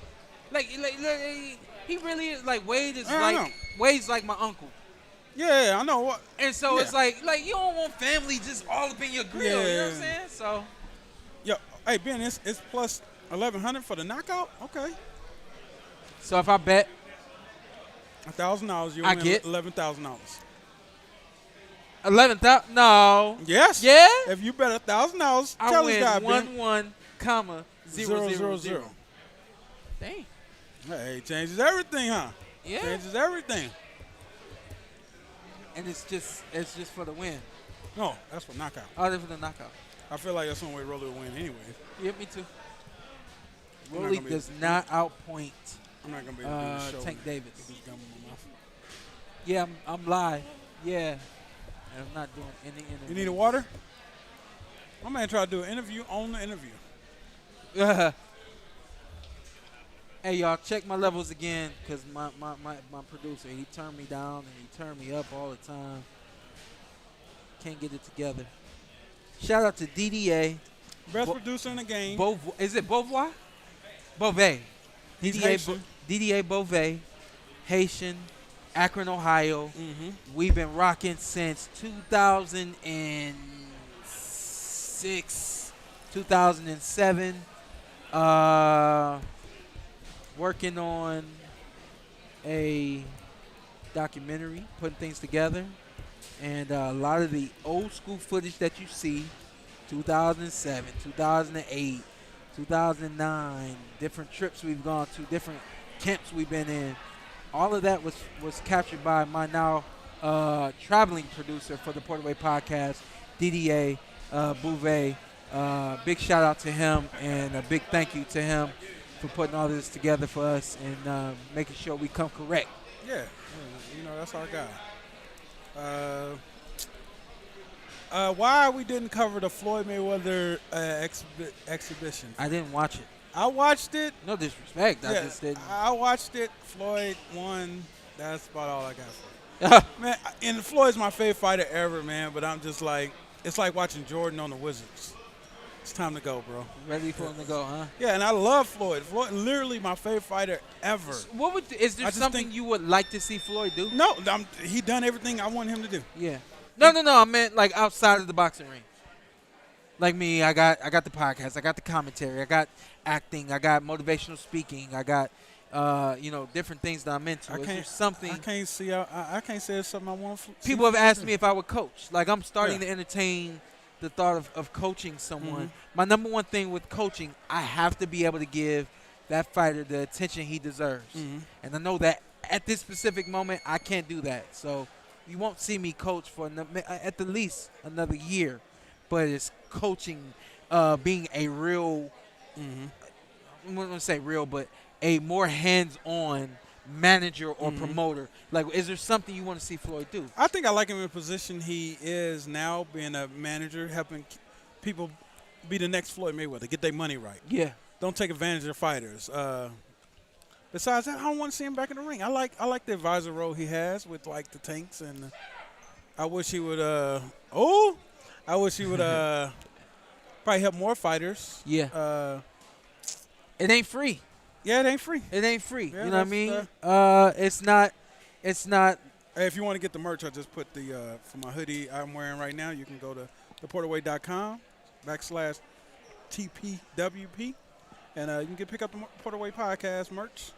like he really is, like, Wade is Wade's like my uncle. Yeah, I know what. And so it's like you don't want family just all up in your grill, you know what I'm saying? So. Yo, hey, Ben, it's plus 1,100 for the knockout? Okay. So if I bet $1,000, you I win get $11,000. 11,000? No. Yes. Yeah. If you bet $1,000, I tell win this guy, 1 comma 000. Dang. Hey, it changes everything, huh? Yeah. Changes everything. And it's just for the win. No, that's for knockout. Oh, that's for the knockout. I feel like that's the only way Rolly will win anyway. Yeah, me too. I'm not Rolly gonna be- does not outpoint I'm not going to be able to do this show. Tank Davis. with this gum in my mouth. Yeah, I'm live. Yeah. And I'm not doing any interview. You need a water? My man tried to do an interview on the interview. Hey, y'all, check my levels again because my producer, he turned me down and he turned me up all the time. Can't get it together. Shout out to DDA. Best producer in the game. Is it Beauvoir? Beauvais. He's DDA, Haitian. DDA Beauvais, Haitian, Akron, Ohio. We've been rocking since 2006, 2007. Working on a documentary, putting things together. And a lot of the old school footage that you see, 2007, 2008, 2009, different trips we've gone to, different camps we've been in, all of that was captured by my now traveling producer for the Porter Way podcast, DDA Bouvet. Big shout out to him and a big thank you to him for putting all this together for us and making sure we come correct. Yeah, you know, that's our guy. Why we didn't cover the Floyd Mayweather exhibition? I didn't watch it. I watched it. No disrespect. I Yeah, just didn't. I watched it. Floyd won. That's about all I got for it. Man, and Floyd's my favorite fighter ever, man, but I'm just like, it's like watching Jordan on the Wizards. It's time to go, bro. Ready for him to go, huh? Yeah, and I love Floyd. Floyd, literally my favorite fighter ever. Is there something you would like to see Floyd do? No, he done everything I want him to do. Yeah. No. I meant like outside of the boxing ring. Like me, I got the podcast, I got the commentary, I got acting, I got motivational speaking, I got different things that I'm into. I Is can't. there something I can't see. I can't say it's something I want. people have asked me if I would coach. Like I'm starting to entertain the thought of coaching someone. Mm-hmm. My number one thing with coaching, I have to be able to give that fighter the attention he deserves. Mm-hmm. And I know that at this specific moment, I can't do that. So you won't see me coach for at the least another year. But it's coaching, being a real, I'm not going to say real, but a more hands-on manager or promoter. Like, is there something you want to see Floyd do? I think I like him in the position he is now, being a manager, helping people be the next Floyd Mayweather, get their money right. Yeah. Don't take advantage of fighters. Besides that, I don't want to see him back in the ring. I like the advisor role he has with like the tanks, and I wish he would. I wish he would probably help more fighters. Yeah. It ain't free. Yeah, it ain't free. It ain't free. Yeah, you know what I mean? It's not. Hey, if you want to get the merch, I just put the for my hoodie I'm wearing right now. You can go to theporterway.com/TPWP, and you can pick up the Porterway Podcast merch.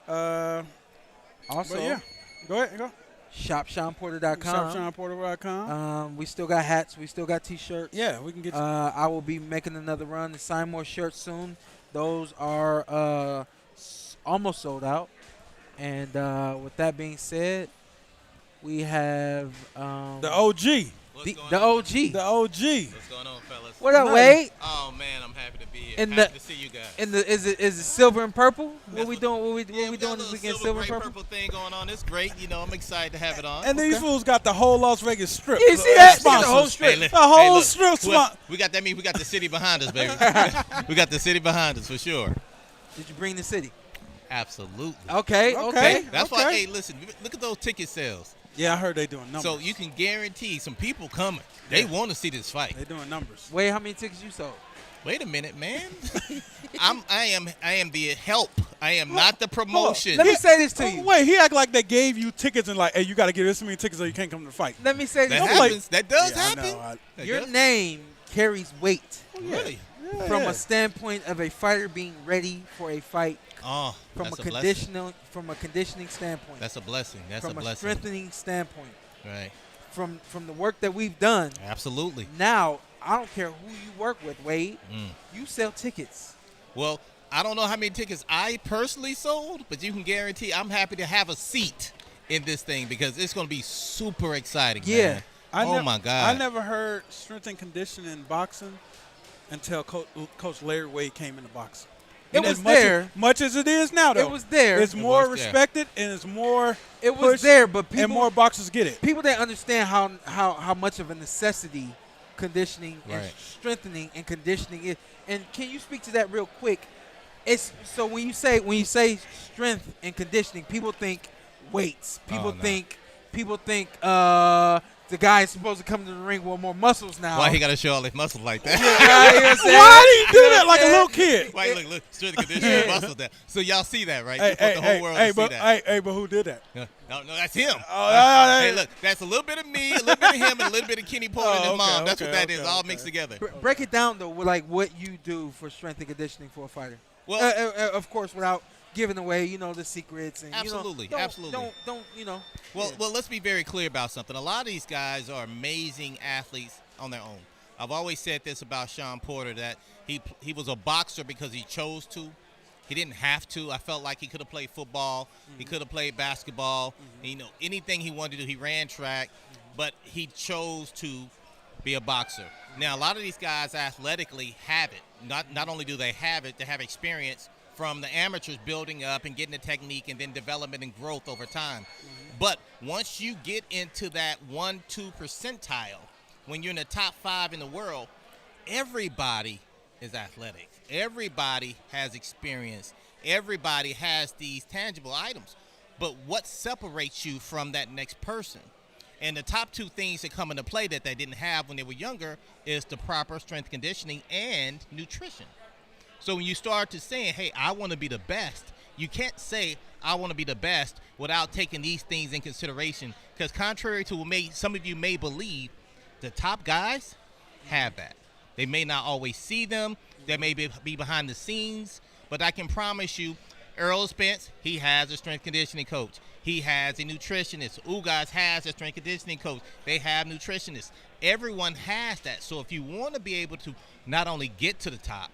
Also, yeah, go ahead. Go. ShopShawnPorter.com. ShopShawnPorter.com. We still got hats. We still got T-shirts. Yeah, we can get you. I will be making another run to sign more shirts soon. Those are almost sold out. And with that being said, we have the OG. The OG. The OG. What's going on, fellas? What up, Wade? Oh man, I'm happy to be here. In Happy to see you guys. Is it silver and purple? What we doing? What we doing this weekend? Silver and purple. Thing going on. It's great. You know, I'm excited to have it on. And these fools got the whole Las Vegas Strip. You see that? Sponsors. The whole strip. Hey, the whole look, strip. We got that. Means we got the city behind us, baby. We got the city behind us for sure. Did you bring the city? Absolutely. Okay. That's why. Hey, listen. Look at those ticket sales. Yeah, I heard they doing numbers. So you can guarantee some people coming. They want to see this fight. They doing numbers. Wait, how many tickets you sold? Wait a minute, man. I am the help. I am not the promotion. Let me say this to you. Wait, he act like they gave you tickets and like, hey, you got to give this many tickets or you can't come to the fight. Let me say this. That happens. That does happen. I know. Your name carries weight. Really? From a standpoint of a fighter being ready for a fight. Oh, from that's a conditioning standpoint. That's a blessing. That's from a blessing. Strengthening standpoint. Right. From the work that we've done. Absolutely. Now, I don't care who you work with, Wade. You sell tickets. Well, I don't know how many tickets I personally sold, but you can guarantee I'm happy to have a seat in this thing because it's going to be super exciting. Yeah. Man. My God. I never heard strength and conditioning in boxing until Coach Larry Wade came into boxing. It was there. Much as it is now, though. It was there. It's more respected and it's more It was there, but people, and more boxers get it. People didn't understand how much of a necessity conditioning and strengthening and conditioning is. And can you speak to that real quick? It's so when you say strength and conditioning, people think weights. People think the guy is supposed to come to the ring with more muscles now. Why he got to show all his muscles like that? Why do you do that like a little kid? Why look, strength and conditioning muscles there. So y'all see that, right? You want the whole world to see that. Hey, but who did that? No, that's him. Hey, look, that's a little bit of me, a little bit of him, and a little bit of Kenny Porter and his mom. That's what that is, all mixed together. Break it down, though, like what you do for strength and conditioning for a fighter. Well, of course, without giving away, the secrets. And, absolutely. Don't. Well, let's be very clear about something. A lot of these guys are amazing athletes on their own. I've always said this about Shawn Porter, that he was a boxer because he chose to. He didn't have to. I felt like he could have played football. He could have played basketball. Anything he wanted to do. He ran track, but he chose to be a boxer. Now, a lot of these guys athletically have it. Not only do they have it, they have experience from the amateurs building up and getting the technique and then development and growth over time. But once you get into that 1-2 percentile, when you're in the top 5 in the world, everybody is athletic. Everybody has experience. Everybody has these tangible items. But what separates you from that next person? And the top 2 things that come into play that they didn't have when they were younger is the proper strength conditioning and nutrition. So when you start to saying, hey, I want to be the best, you can't say I want to be the best without taking these things in consideration. Because contrary to what some of you may believe, the top guys have that. They may not always see them. They may be behind the scenes. But I can promise you, Earl Spence, he has a strength conditioning coach. He has a nutritionist. Ugas has a strength conditioning coach. They have nutritionists. Everyone has that. So if you want to be able to not only get to the top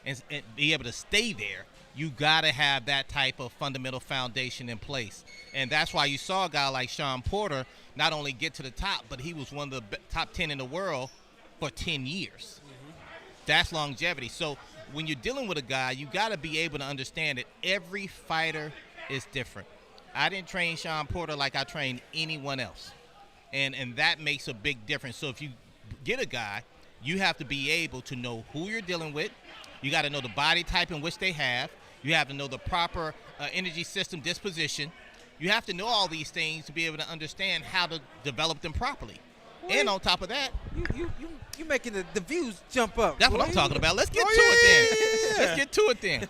and be able to stay there, you got to have that type of fundamental foundation in place. And that's why you saw a guy like Shawn Porter not only get to the top, but he was one of the top 10 in the world for 10 years. That's longevity. So when you're dealing with a guy, you got to be able to understand that every fighter is different. I didn't train Shawn Porter like I trained anyone else. And that makes a big difference. So if you get a guy, you have to be able to know who you're dealing with. You got to know the body type in which they have. You have to know the proper energy system disposition. You have to know all these things to be able to understand how to develop them properly. And on top of that, you making the views jump up. That's what I'm talking about. Let's get to it then. Let's get to it then.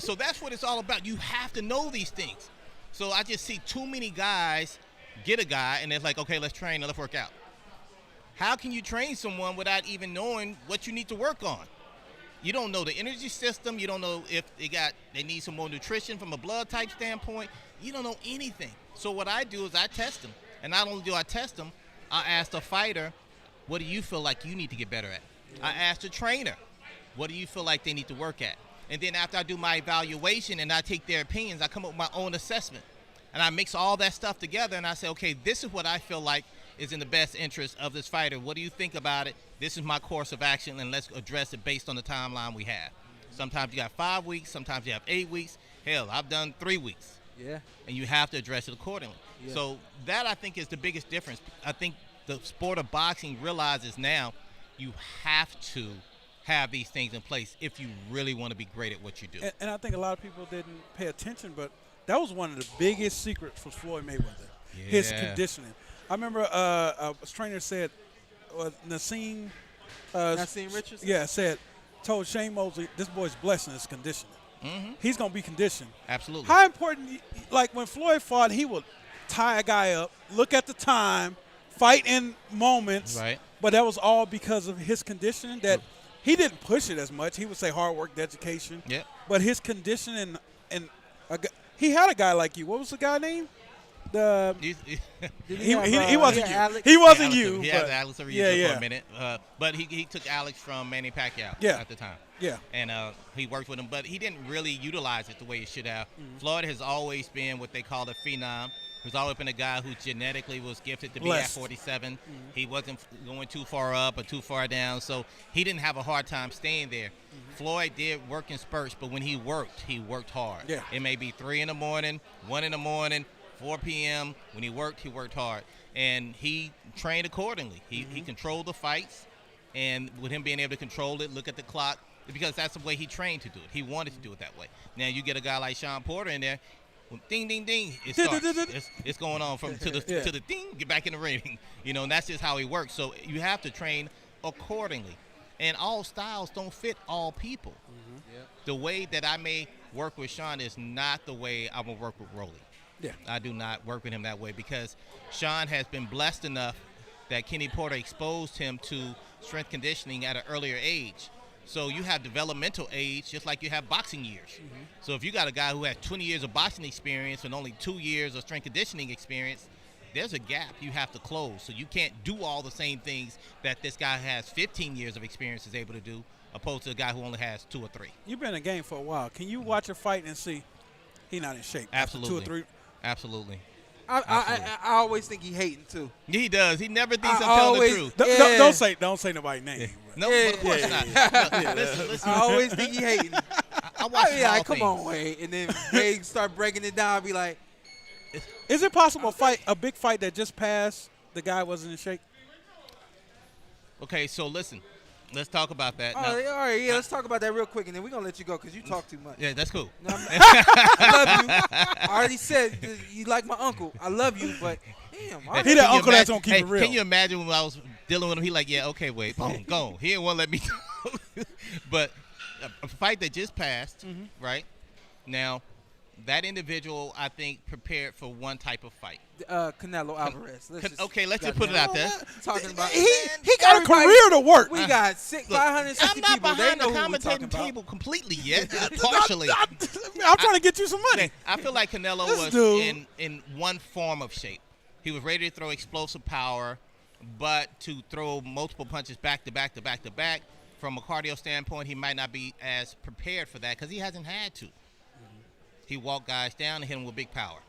So that's what it's all about. You have to know these things. So I just see too many guys get a guy and it's like, okay, let's train and let's work out. How can you train someone without even knowing what you need to work on? You don't know the energy system. You don't know if they need some more nutrition from a blood type standpoint. You don't know anything. So what I do is I test them. And not only do I test them, I ask the fighter, what do you feel like you need to get better at? I ask the trainer, what do you feel like they need to work at? And then after I do my evaluation and I take their opinions, I come up with my own assessment. And I mix all that stuff together and I say, okay, this is what I feel like is in the best interest of this fighter. What do you think about it? This is my course of action, and let's address it based on the timeline we have. Sometimes you got 5 weeks, sometimes you have 8 weeks. Hell, I've done 3 weeks. Yeah. And you have to address it accordingly. Yeah. So that, I think, is the biggest difference. I think the sport of boxing realizes now you have to have these things in place if you really want to be great at what you do. And I think a lot of people didn't pay attention, but that was one of the biggest secrets for Floyd Mayweather, his conditioning. I remember a trainer said, Nassim Richardson? Told Shane Mosley, this boy's blessing is conditioning. Mm-hmm. He's going to be conditioned. Absolutely. How important, like when Floyd fought, he would tie a guy up, look at the time, fight in moments. Right. But that was all because of his conditioning that he didn't push it as much. He would say hard work, dedication. Yeah. But his conditioning he had a guy like you. What was the guy name? He wasn't you. He wasn't you. He had Alex Ariza for a minute. But he took Alex from Manny Pacquiao at the time. Yeah. And he worked with him, but he didn't really utilize it the way he should have. Mm-hmm. Floyd has always been what they call a phenom. He's always been a guy who genetically was gifted to be at 47. Mm-hmm. He wasn't going too far up or too far down, so he didn't have a hard time staying there. Mm-hmm. Floyd did work in spurts, but when he worked hard. Yeah. It may be 3 in the morning, 1 in the morning, 4 p.m. When he worked hard. And he trained accordingly. He controlled the fights, and with him being able to control it, look at the clock, because that's the way he trained to do it. He wanted to do it that way. Now you get a guy like Shawn Porter in there, ding, ding, ding, it starts. It's going on from to the ding, get back in the ring. And that's just how he works. So you have to train accordingly. And all styles don't fit all people. Mm-hmm. Yep. The way that I may work with Shawn is not the way I will work with Rolly. Yeah. I do not work with him that way because Shawn has been blessed enough that Kenny Porter exposed him to strength conditioning at an earlier age. So you have developmental age just like you have boxing years. Mm-hmm. So if you got a guy who has 20 years of boxing experience and only 2 years of strength conditioning experience, there's a gap you have to close. So you can't do all the same things that this guy who has 15 years of experience is able to do, opposed to a guy who only has 2 or 3. You've been in the game for a while. Can you watch a fight and see he's not in shape? Absolutely. 2 or 3. Absolutely. I always think he hating too. He does. He never thinks I'm telling the truth. Don't say nobody's name. No, of course not. Listen. I always think he hating. I watch like, come on, Wade. And then Wade start breaking it down. Be like, is it possible a big fight that just passed, the guy wasn't in shape? Okay, so listen. Let's talk about that. All right, let's talk about that real quick, and then we're going to let you go because you talk too much. Yeah, that's cool. No, I love you. I already said you like my uncle. I love you, but damn. He that uncle that's going to keep it real. Can you imagine when I was dealing with him, he like, yeah, okay, wait, boom, go. He didn't want to let me go. But a fight that just passed, right? Now, that individual, I think, prepared for one type of fight. Canelo Alvarez. Let's just put it out there. Talking about he got a career to work. We got 560 I'm not people. behind They know the who we talking commentating about. table completely yet. Partially. I'm trying to get you some money. I feel like Canelo This was dude. in one form of shape. He was ready to throw explosive power, but to throw multiple punches back to back to back to back, from a cardio standpoint, he might not be as prepared for that because he hasn't had to. He walked guys down and hit them with big power.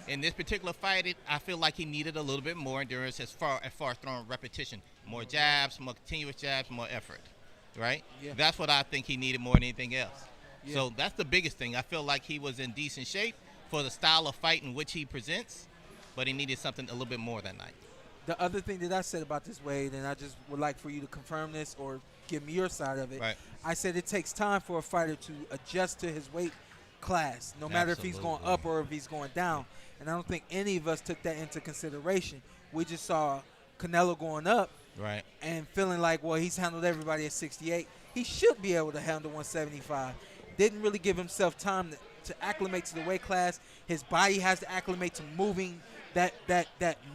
In this particular fight, I feel like he needed a little bit more endurance as far as throwing repetition. More jabs, more continuous jabs, more effort, right? Yeah. That's what I think he needed more than anything else. Yeah. So that's the biggest thing. I feel like he was in decent shape for the style of fight in which he presents, but he needed something a little bit more that night. The other thing that I said about this, Wade, and I just would like for you to confirm this or give me your side of it. Right. I said it takes time for a fighter to adjust to his weight class, no matter if he's going up or if he's going down. And I don't think any of us took that into consideration. We just saw Canelo going up right, and feeling like, well, he's handled everybody at 68. He should be able to handle 175. Didn't really give himself time to acclimate to the weight class. His body has to acclimate to moving that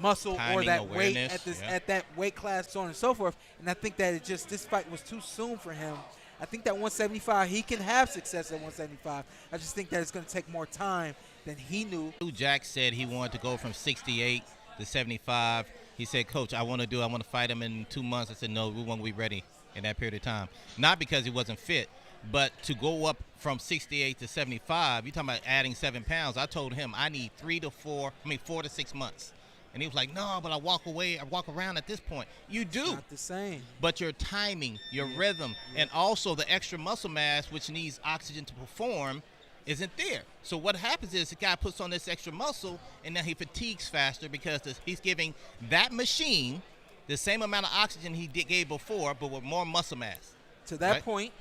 muscle Timing, or that awareness, weight at that weight class, so on and so forth. And I think that this fight was too soon for him. I think that 175, he can have success at 175. I just think that it's going to take more time than he knew. Jack said he wanted to go from 68 to 75. He said, Coach, I want to fight him in 2 months. I said, no, we won't be ready in that period of time. Not because he wasn't fit, but to go up from 68 to 75, you're talking about adding 7 pounds. I told him I need 4 to 6 months. And he was like, no, but I walk around at this point. You do. It's not the same. But your timing, your rhythm, and also the extra muscle mass, which needs oxygen to perform, isn't there. So what happens is the guy puts on this extra muscle, and now he fatigues faster because he's giving that machine the same amount of oxygen he gave before, but with more muscle mass. To that point,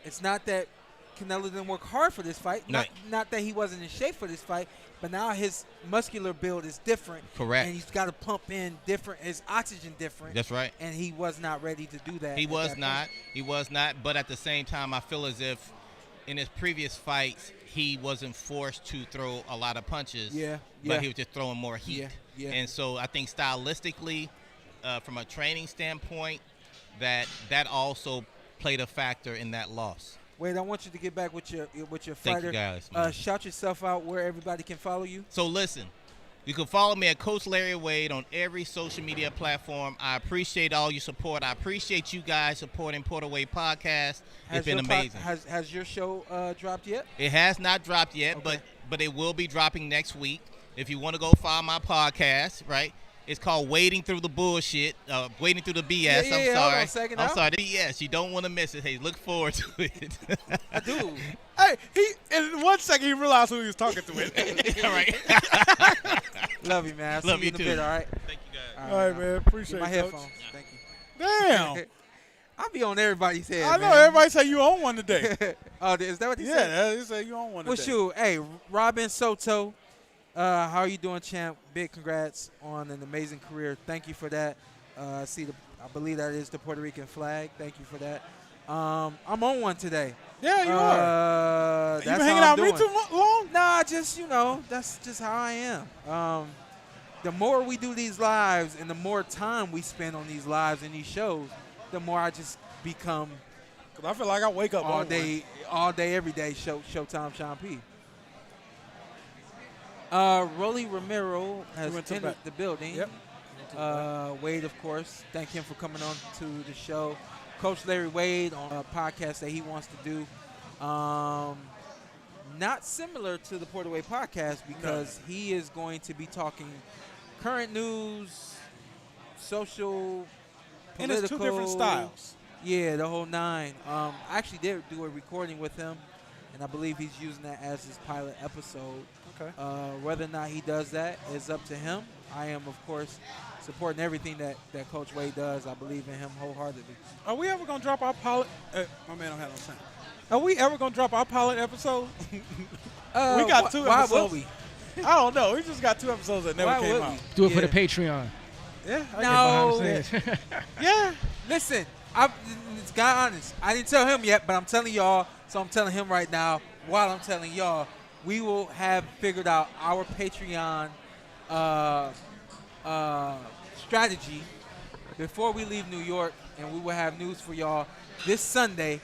it's not that Canelo didn't work hard for this fight. No. Not that he wasn't in shape for this fight, but now his muscular build is different. Correct. And he's got to pump in different, his oxygen different. That's right. And he was not ready to do that. He was not. But at the same time, I feel as if in his previous fights, he wasn't forced to throw a lot of punches. Yeah. But he was just throwing more heat. Yeah. And so I think stylistically, from a training standpoint, that also played a factor in that loss. Wade, I want you to get back with your fighter. Thank you guys, man. Shout yourself out where everybody can follow you. So listen, you can follow me at Coach Larry Wade on every social media platform. I appreciate all your support. I appreciate you guys supporting Porter Wade Podcast. It's been amazing. Has your show dropped yet? It has not dropped yet, Okay. but it will be dropping next week. If you want to go follow my podcast, right? It's called Wading Through the Bullshit, Wading Through the BS. Yeah, I'm sorry. hold on a second I'm now. sorry. BS. You don't want to miss it. Hey, look forward to it. I do. Hey, in 1 second he realized who he was talking to. All right. Love you, man. I'll Love see you in a too. bit, all right? Thank you, guys. All right, man. Appreciate my it, Coach. headphones. Thank you. Damn. I'll be on everybody's head. I know. Man. Everybody say you own one today. Oh, is that what they said? Yeah, they say you own one Well, today. shoot. Hey, Robin Soto, how are you doing, champ? Big congrats on an amazing career. Thank you for that. I believe that is the Puerto Rican flag. Thank you for that. I'm on one today. Yeah, you are. That's You been how hanging I'm out with me doing. too long? Nah, just, that's just how I am. The more we do these lives and the more time we spend on these lives and these shows, the more I just become Because I feel like I wake up all on day, every day, Showtime Sean P. Rolly Romero has entered the building. Yep. Wade, of course, thank him for coming on to the show. Coach Larry Wade on a podcast that he wants to do. Not similar to the Porter Wade podcast because he is going to be talking current news, social, political. And it's two different styles. Yeah, the whole nine. I actually did do a recording with him, and I believe he's using that as his pilot episode. Okay. Whether or not he does that is up to him. I am, of course, supporting everything that Coach Wade does. I believe in him wholeheartedly. Are we ever going to drop our pilot? My man don't have no sound. Are we ever going to drop our pilot episode? We got 2 why episodes. would we? I don't know. We just got 2 episodes that never Why came would out. we? Do it for the Patreon. Yeah. No. Yeah. Listen, it's God honest. I didn't tell him yet, but I'm telling y'all, so I'm telling him right now while I'm telling y'all. we will have figured out our Patreon strategy before we leave New York, and we will have news for y'all this Sunday,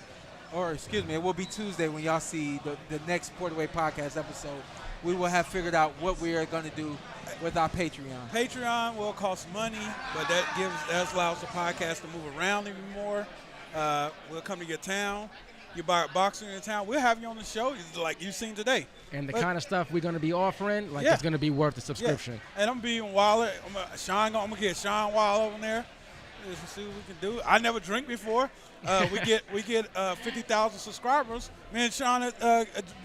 or excuse me, it will be Tuesday when y'all see the next Porterweight podcast episode. We will have figured out what we are going to do with our Patreon. Patreon will cost money, but that allows the podcast to move around even more. We'll come to your town. You buy a boxer in your town, we'll have you on the show like you've seen today. And the kind of stuff we're going to be offering, like it's going to be worth the subscription. Yeah. And I'm being wilder. I'm going to get Sean Wild over there. Let's see what we can do. I never drink before. We get 50,000 subscribers. Me and Sean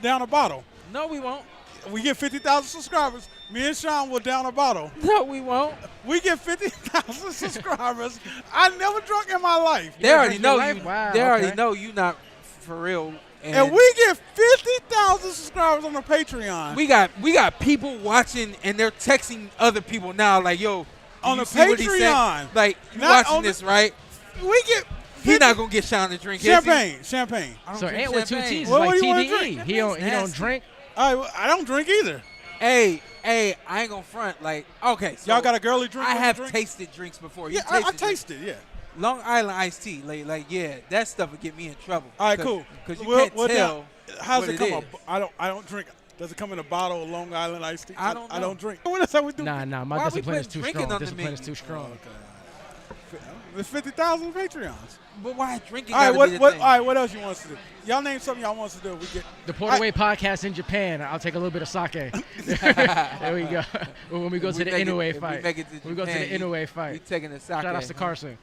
down a bottle. No, we won't. We get 50,000 subscribers. Me and Sean will down a bottle. No, we won't. We get 50,000 subscribers. I never drunk in my life. They already know you. Wow, they already know you not for real. And we get 50,000 subscribers on the Patreon. We got people watching, and they're texting other people now, like, yo, on the Patreon. Like, you watching this, right? We get. He's not gonna get Sean to drink champagne. So Antt with 2 T's is what like do you wanna TDE. drink? He don't drink. I don't drink either. Hey, I ain't gonna front. Like, okay, so y'all got a girly drink? I have tasted drinks before. Yeah, I tasted. Yeah. Long Island iced tea, like yeah, that stuff would get me in trouble. All right, cool. Because you can't tell. How's what it come? is. I don't drink. Does it come in a bottle of Long Island iced tea? I don't know. I don't drink. What else we do? Nah. My Why discipline we is too putting drinking strong. on the Discipline is menu? too strong. Okay. There's 50,000 Patreons. But why drinking? All right, gotta be the all thing? right, what else you want us to do? Y'all name something y'all want us to do. We get The Porterweight podcast in Japan. I'll take a little bit of sake. There we go. When we go to the Inoue fight. We go to the Inoue fight. You taking the sake? Shout out to Carson.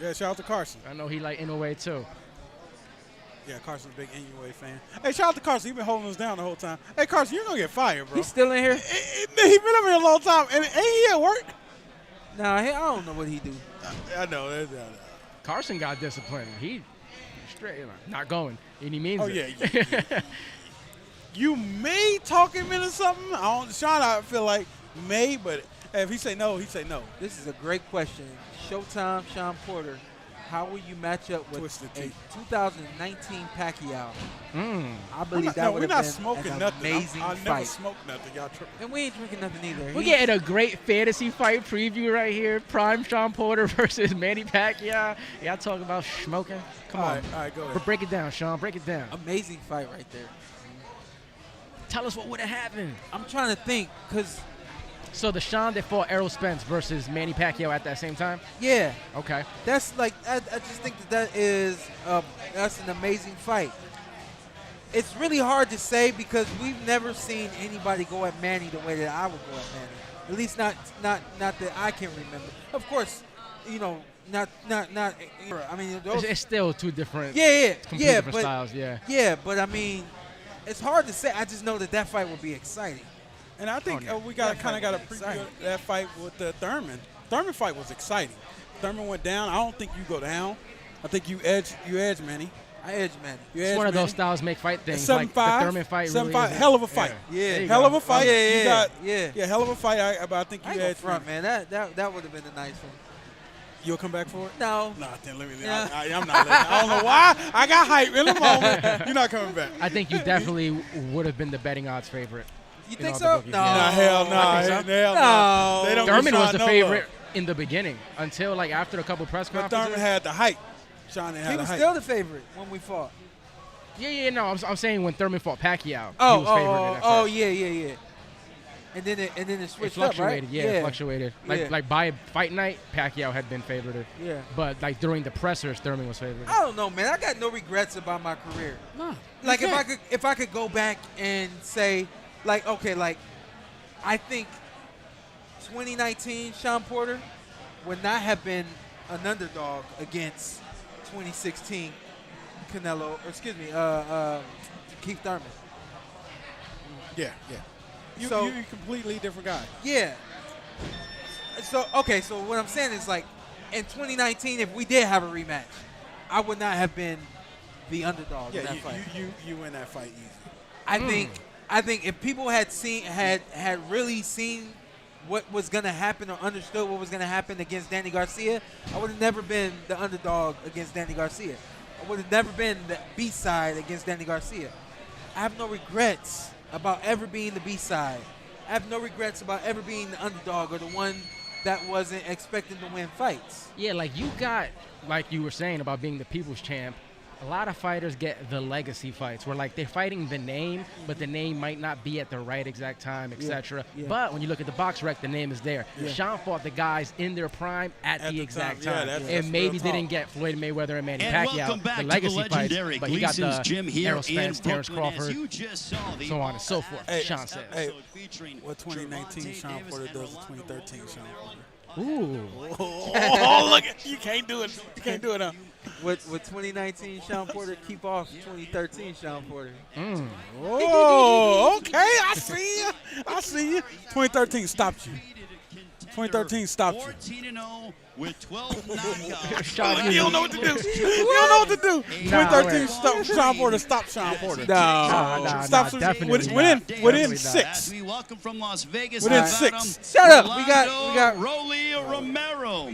Yeah, shout out to Carson. I know he like Inoue too. Yeah, Carson's a big Inoue fan. Hey, shout out to Carson. He been holding us down the whole time. Hey, Carson, you're gonna get fired, bro. He's still in here? He been up here a long time, and ain't he at work? Nah, I don't know what he do. I know. Carson got disciplined. He straight not going, and he means Oh it. yeah. You may talk him into something. Sean, I feel like may, but if he say no, he say no. This is a great question. Showtime, Shawn Porter. How will you match up with a 2019 Pacquiao? I believe that would have been smoking an nothing. amazing I fight. never smoked nothing. Y'all tripping. And we ain't drinking nothing either. We're getting a great fantasy fight preview right here. Prime Shawn Porter versus Manny Pacquiao. Y'all talking about smoking? Come on. All right, go ahead. But break it down, Sean. Break it down. Amazing fight right there. Tell us what would have happened. I'm trying to think, because... So the Sean that fought Errol Spence versus Manny Pacquiao at that same time? Yeah. Okay. That's like, I just think that is, that's an amazing fight. It's really hard to say because we've never seen anybody go at Manny the way that I would go at Manny. At least not that I can remember. Of course, you know, not. I mean, It's still two different. Completely different styles. Yeah. Yeah, but I mean, it's hard to say. I just know that fight will be exciting. And I think we got to preview that fight with Thurman. Thurman fight was exciting. Thurman went down. I don't think you go down. I think you edge Manny. I edge Manny. It's one of those styles make fight things. 7-5. Like the Thurman fight. 7-5. Hell of a fight. Yeah. Hell of a fight. Yeah. Hell of a fight. But I think you edge front, man. That would have been a nice one. You'll come back for it? No. Nah, then let me. Yeah. I'm not. I don't know why. I got hype in the moment. You're not coming back. I think you definitely would have been the betting odds favorite. You think so? No. Hell no. They don't Thurman was the favorite in the beginning until like after a couple press but conferences. Thurman had the hype. Sean had he the was hype. still the favorite when we fought. Yeah. No, I'm saying when Thurman fought Pacquiao, he was favored in that fight. Yeah. And then it switched It fluctuated. up, right? It fluctuated. Like by fight night, Pacquiao had been favored. Yeah. But like during the pressers, Thurman was favored. I don't know, man. I got no regrets about my career. No. Like if I could go back and say, like, okay, like I think 2019 Shawn Porter would not have been an underdog against 2016 Keith Thurman. Yeah. You're a completely different guy. Yeah. So what I'm saying is, like, in 2019, if we did have a rematch, I would not have been the underdog in that fight. You win that fight easy. I think if people had really seen what was going to happen or understood what was going to happen against Danny Garcia, I would have never been the underdog against Danny Garcia. I would have never been the B-side against Danny Garcia. I have no regrets about ever being the B-side. I have no regrets about ever being the underdog or the one that wasn't expecting to win fights. Yeah, like you got, like you were saying about being the people's champ, a lot of fighters get the legacy fights where like they're fighting the name, but the name might not be at the right exact time, etc. Yeah. But when you look at the box rec, the name is there. Yeah. Shawn fought the guys in their prime at the exact time. that's and maybe real didn't talk. get Floyd Mayweather and Manny And Pacquiao, welcome back the to legacy the legendary fights, but he got Gleason's the gym here Errol in Spence, Terrence Brooklyn. As Crawford, you just saw, the so on and so forth. Hey, Sean says. Hey, what 2019 Shawn Porter does to 2013 Shawn Porter? Ooh. Oh, look at you! Can't do it. You can't do it. Huh? With 2019 Shawn Porter, keep off 2013 Shawn Porter. Oh, okay. I see you. I see you. 2013 stopped you. 2013 stopped you. 14-0 with 12 knockouts. You don't know what to do. You don't know what to do. 2013 stopped Shawn Porter. Stopped Shawn Porter. Stopped within 6. As we welcome from Las Vegas, Within Nevada, 6. Shut up. We got Rolly Romero.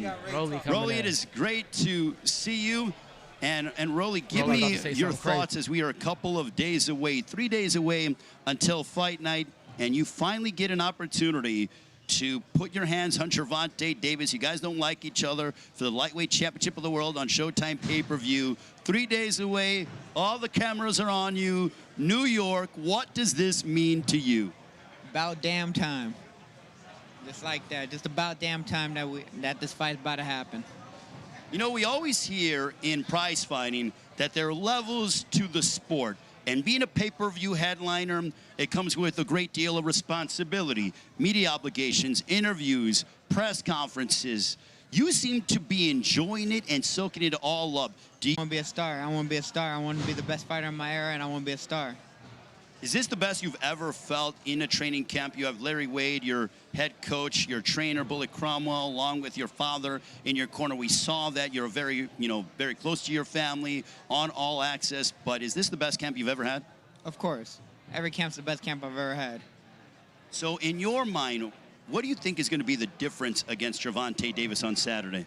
Rolly, it is great to see you. And Rolly, give Rolly, me about to say your something thoughts as we are a couple of days away, 3 days away until fight night, and you finally get an opportunity to put your hands on Gervonta Davis. You guys don't like each other for the lightweight championship of the world on Showtime pay-per-view. 3 days away, all the cameras are on you. New York, what does this mean to you? About damn time. Just like that. Just about damn time that this fight's about to happen. You know, we always hear in prize fighting that there are levels to the sport. And being a pay-per-view headliner, it comes with a great deal of responsibility. Media obligations, interviews, press conferences. You seem to be enjoying it and soaking it all up. I want to be a star. I want to be a star. I want to be the best fighter in my era, and I want to be a star. Is this the best you've ever felt in a training camp? You have Larry Wade, your head coach, your trainer, Bullet Cromwell, along with your father in your corner. We saw that you're very close to your family on All Access. But is this the best camp you've ever had? Of course. Every camp's the best camp I've ever had. So in your mind, what do you think is going to be the difference against Gervonta Davis on Saturday?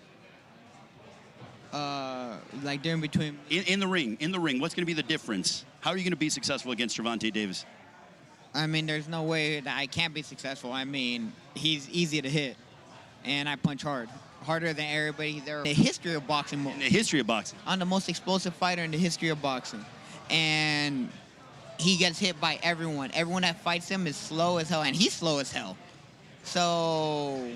Like during between... In the ring, what's going to be the difference? How are you going to be successful against Gervonta Davis? I mean, there's no way that I can't be successful. I mean, he's easy to hit, and I punch hard. Harder than everybody there. In the history of boxing. In the history of boxing. I'm the most explosive fighter in the history of boxing. And he gets hit by everyone. Everyone that fights him is slow as hell, and he's slow as hell. So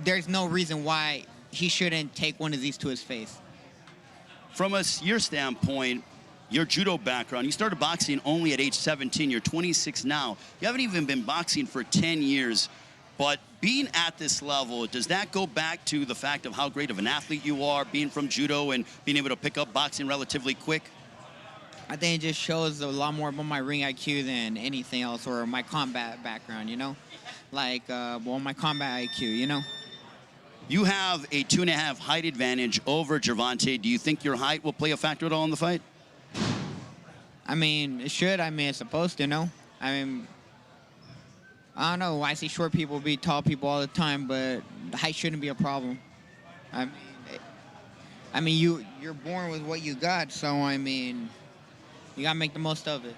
there's no reason why he shouldn't take one of these to his face. From your standpoint, your judo background, you started boxing only at age 17. You're 26 now. You haven't even been boxing for 10 years. But being at this level, does that go back to the fact of how great of an athlete you are, being from judo and being able to pick up boxing relatively quick? I think it just shows a lot more about my ring IQ than anything else, or my combat background, you know? Like, my combat IQ, you know? You have a 2.5 height advantage over Gervonta. Do you think your height will play a factor at all in the fight? I mean, it should. I mean, it's supposed to, no? I mean, I don't know. I see short people beat tall people all the time, but the height shouldn't be a problem. I mean, you're born with what you got, so, I mean, you got to make the most of it.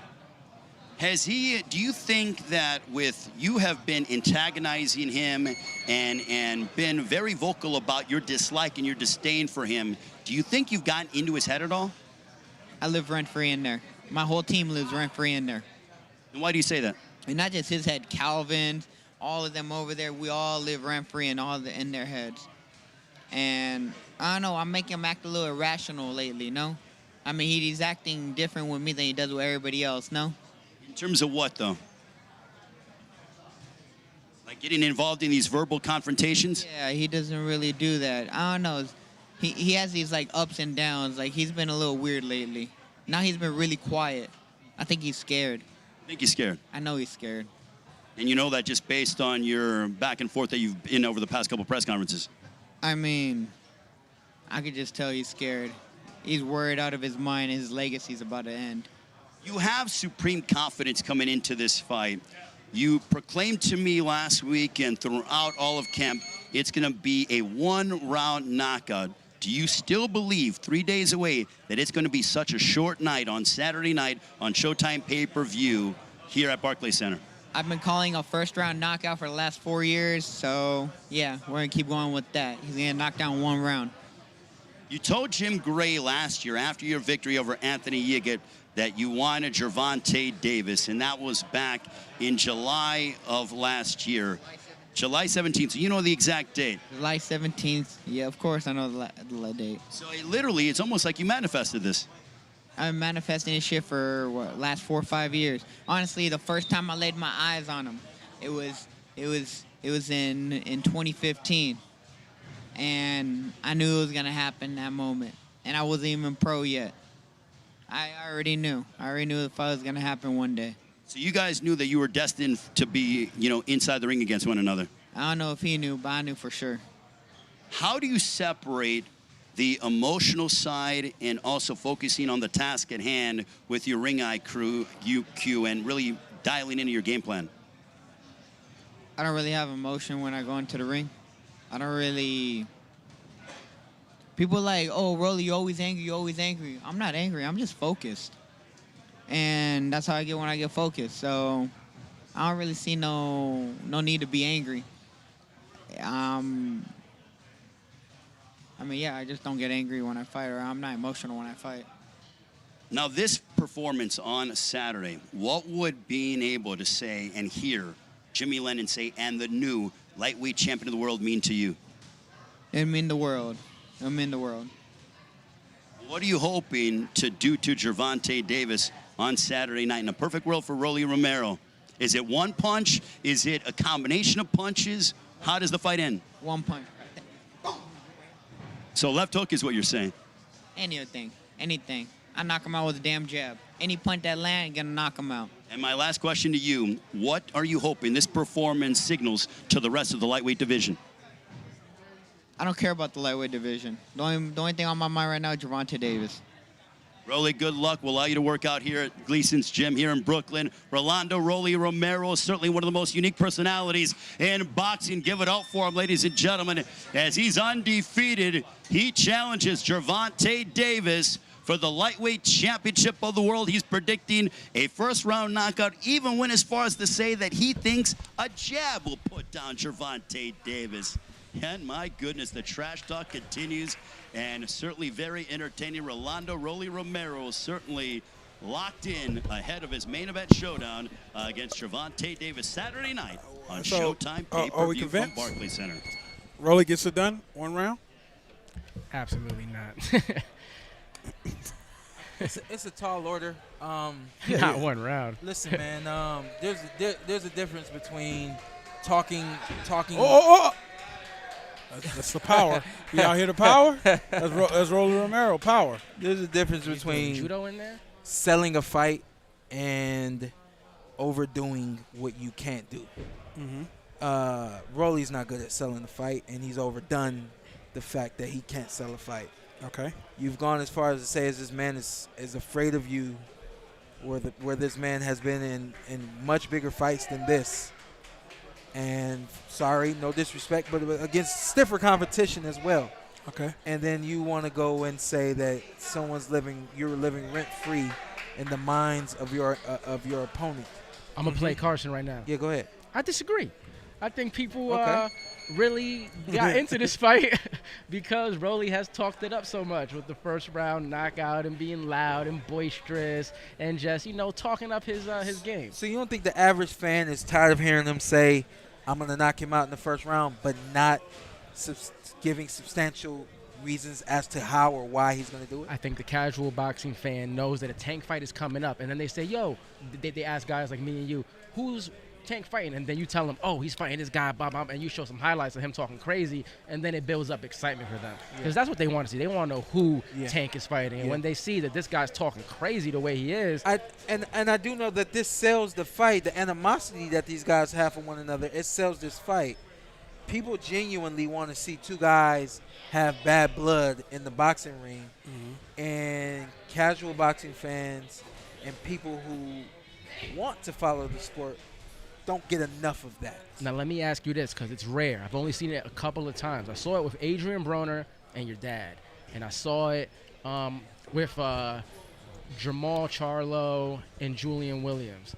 Do you think that with you have been antagonizing him and been very vocal about your dislike and your disdain for him, do you think you've gotten into his head at all? I live rent-free in there. My whole team lives rent-free in there. And why do you say that? And not just his head, Calvin, all of them over there, we all live rent-free in their heads. And I don't know, I'm making him act a little irrational lately, no? I mean, he's acting different with me than he does with everybody else, no? In terms of what, though? Like getting involved in these verbal confrontations? Yeah, he doesn't really do that. I don't know. He has these, like, ups and downs. Like, he's been a little weird lately. Now he's been really quiet. I think he's scared. I think he's scared. I know he's scared. And you know that just based on your back and forth that you've been over the past couple press conferences? I mean, I could just tell he's scared. He's worried out of his mind. His legacy's about to end. You have supreme confidence coming into this fight. You proclaimed to me last week and throughout all of camp, it's going to be a one-round knockout. Do you still believe 3 days away that it's going to be such a short night on Saturday night on Showtime pay-per-view? here at Barclays Center? I've been calling a first-round knockout for the last 4 years, so yeah, we're gonna keep going with that. He's gonna knock down 1 round. You told Jim Gray last year, after your victory over Anthony Yiggett, that you wanted Gervonta Davis, and that was back in July of last year. July 17th, so you know the exact date. July 17th, yeah, of course I know the date. So literally, it's almost like you manifested this. I've been manifesting this shit for last 4 or 5 years. Honestly, the first time I laid my eyes on him, it was in 2015, and I knew it was gonna happen that moment, and I wasn't even pro yet. I already knew. I already knew the fight was gonna happen one day. So you guys knew that you were destined to be, inside the ring against one another. I don't know if he knew, but I knew for sure. How do you separate the emotional side and also focusing on the task at hand with your ring eye crew, UQ, and really dialing into your game plan? I don't really have emotion when I go into the ring. I don't really... People are like, oh, Rolly, you always angry, you always angry. I'm not angry, I'm just focused. And that's how I get when I get focused. So I don't really see no need to be angry. I just don't get angry when I fight, or I'm not emotional when I fight. Now, this performance on Saturday, what would being able to say and hear Jimmy Lennon say, and the new lightweight champion of the world, mean to you? It mean the world. It mean the world. What are you hoping to do to Gervonta Davis on Saturday night in a perfect world for Rolly Romero? Is it one punch? Is it a combination of punches? How does the fight end? One punch. So left hook is what you're saying? Anything. I knock him out with a damn jab. Any punch that land, gonna knock him out. And my last question to you, what are you hoping this performance signals to the rest of the lightweight division? I don't care about the lightweight division. The only thing on my mind right now is Gervonta Davis. Rolly, good luck. We'll allow you to work out here at Gleason's gym here in Brooklyn. Rolando Rolly Romero is certainly one of the most unique personalities in boxing. Give it up for him, ladies and gentlemen. As he's undefeated, he challenges Gervonta Davis for the lightweight championship of the world. He's predicting a first-round knockout, even went as far as to say that he thinks a jab will put down Gervonta Davis. And my goodness, the trash talk continues, and certainly very entertaining. Rolando Rolly Romero certainly locked in ahead of his main event showdown against Gervonta Davis Saturday night on Showtime pay-per-view from Barclays Center. Rolly gets it done, 1 round? Absolutely not. It's a tall order. Not 1 round. Listen, man. There's a difference between talking. Oh! That's the power. You out here, the power? That's Rolly Romero, power. There's a difference between judo in there, selling a fight, and overdoing what you can't do. Rolly's not good at selling a fight, and he's overdone the fact that he can't sell a fight. Okay. You've gone as far as to say as this man is afraid of you, where this man has been in much bigger fights than this. And sorry, no disrespect, but against stiffer competition as well. Okay. And then you want to go and say that you're living rent-free in the minds of your opponent. I'm going to play Carson right now. Yeah, go ahead. I disagree. I think people really got into this fight because Rolly has talked it up so much with the first round knockout and being loud and boisterous and just, talking up his game. So you don't think the average fan is tired of hearing him say, I'm going to knock him out in the first round, but not giving substantial reasons as to how or why he's going to do it? I think the casual boxing fan knows that a Tank fight is coming up, and then they say, yo, they ask guys like me and you, who's Tank fighting? And then you tell them, oh, he's fighting this guy, blah, blah, and you show some highlights of him talking crazy, and then it builds up excitement for them. Because that's what they want to see. They want to know who Tank is fighting. And when they see that this guy's talking crazy the way he is. And I do know that this sells the fight, the animosity that these guys have for one another. It sells this fight. People genuinely want to see two guys have bad blood in the boxing ring. And casual boxing fans and people who want to follow the sport don't get enough of that. Now, let me ask you this, because it's rare. I've only seen it a couple of times. I saw it with Adrian Broner and your dad. And I saw it with Jamal Charlo and Julian Williams.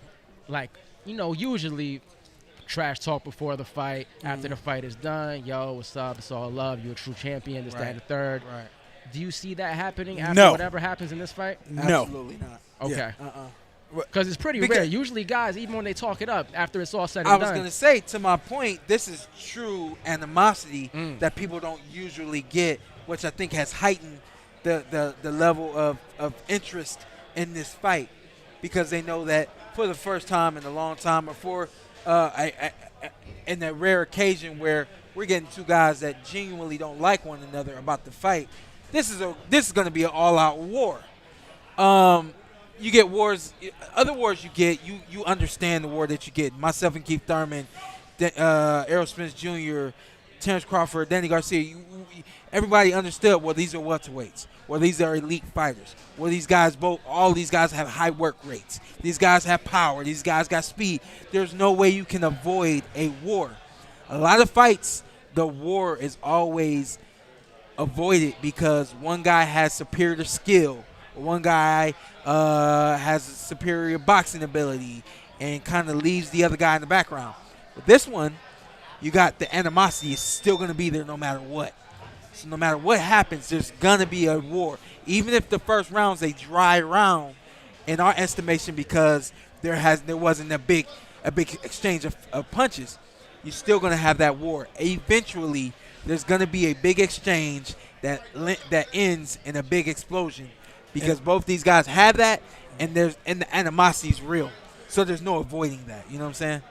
like, usually trash talk before the fight, after the fight is done. Yo, what's up? It's all love. You're a true champion. This, that, and the third. Right. Do you see that happening after whatever happens in this fight? No. Absolutely not. Okay. Yeah. Because it's pretty rare. Usually guys, even when they talk it up, after it's all said and I done. was going to say, to my point, this is true animosity that people don't usually get, which I think has heightened the level of interest in this fight, because they know that for the first time in a long time, or for in a rare occasion where we're getting two guys that genuinely don't like one another about the fight, this is going to be an all-out war. You get wars, other wars you get, you understand the war that you get. Myself and Keith Thurman, Errol Spence Jr., Terrence Crawford, Danny Garcia, everybody understood, well, these are welterweights. Well, these are elite fighters. Well, all these guys have high work rates. These guys have power. These guys got speed. There's no way you can avoid a war. A lot of fights, the war is always avoided because one guy has superior skill. One guy has superior boxing ability and kind of leaves the other guy in the background. But this one, you got the animosity is still going to be there no matter what. So no matter what happens, there's going to be a war. Even if the first round's a dry round, in our estimation, because there wasn't a big exchange of punches, you're still going to have that war. Eventually, there's going to be a big exchange that ends in a big explosion. Because both these guys have that, and the animosity is real. So there's no avoiding that. You know what I'm saying?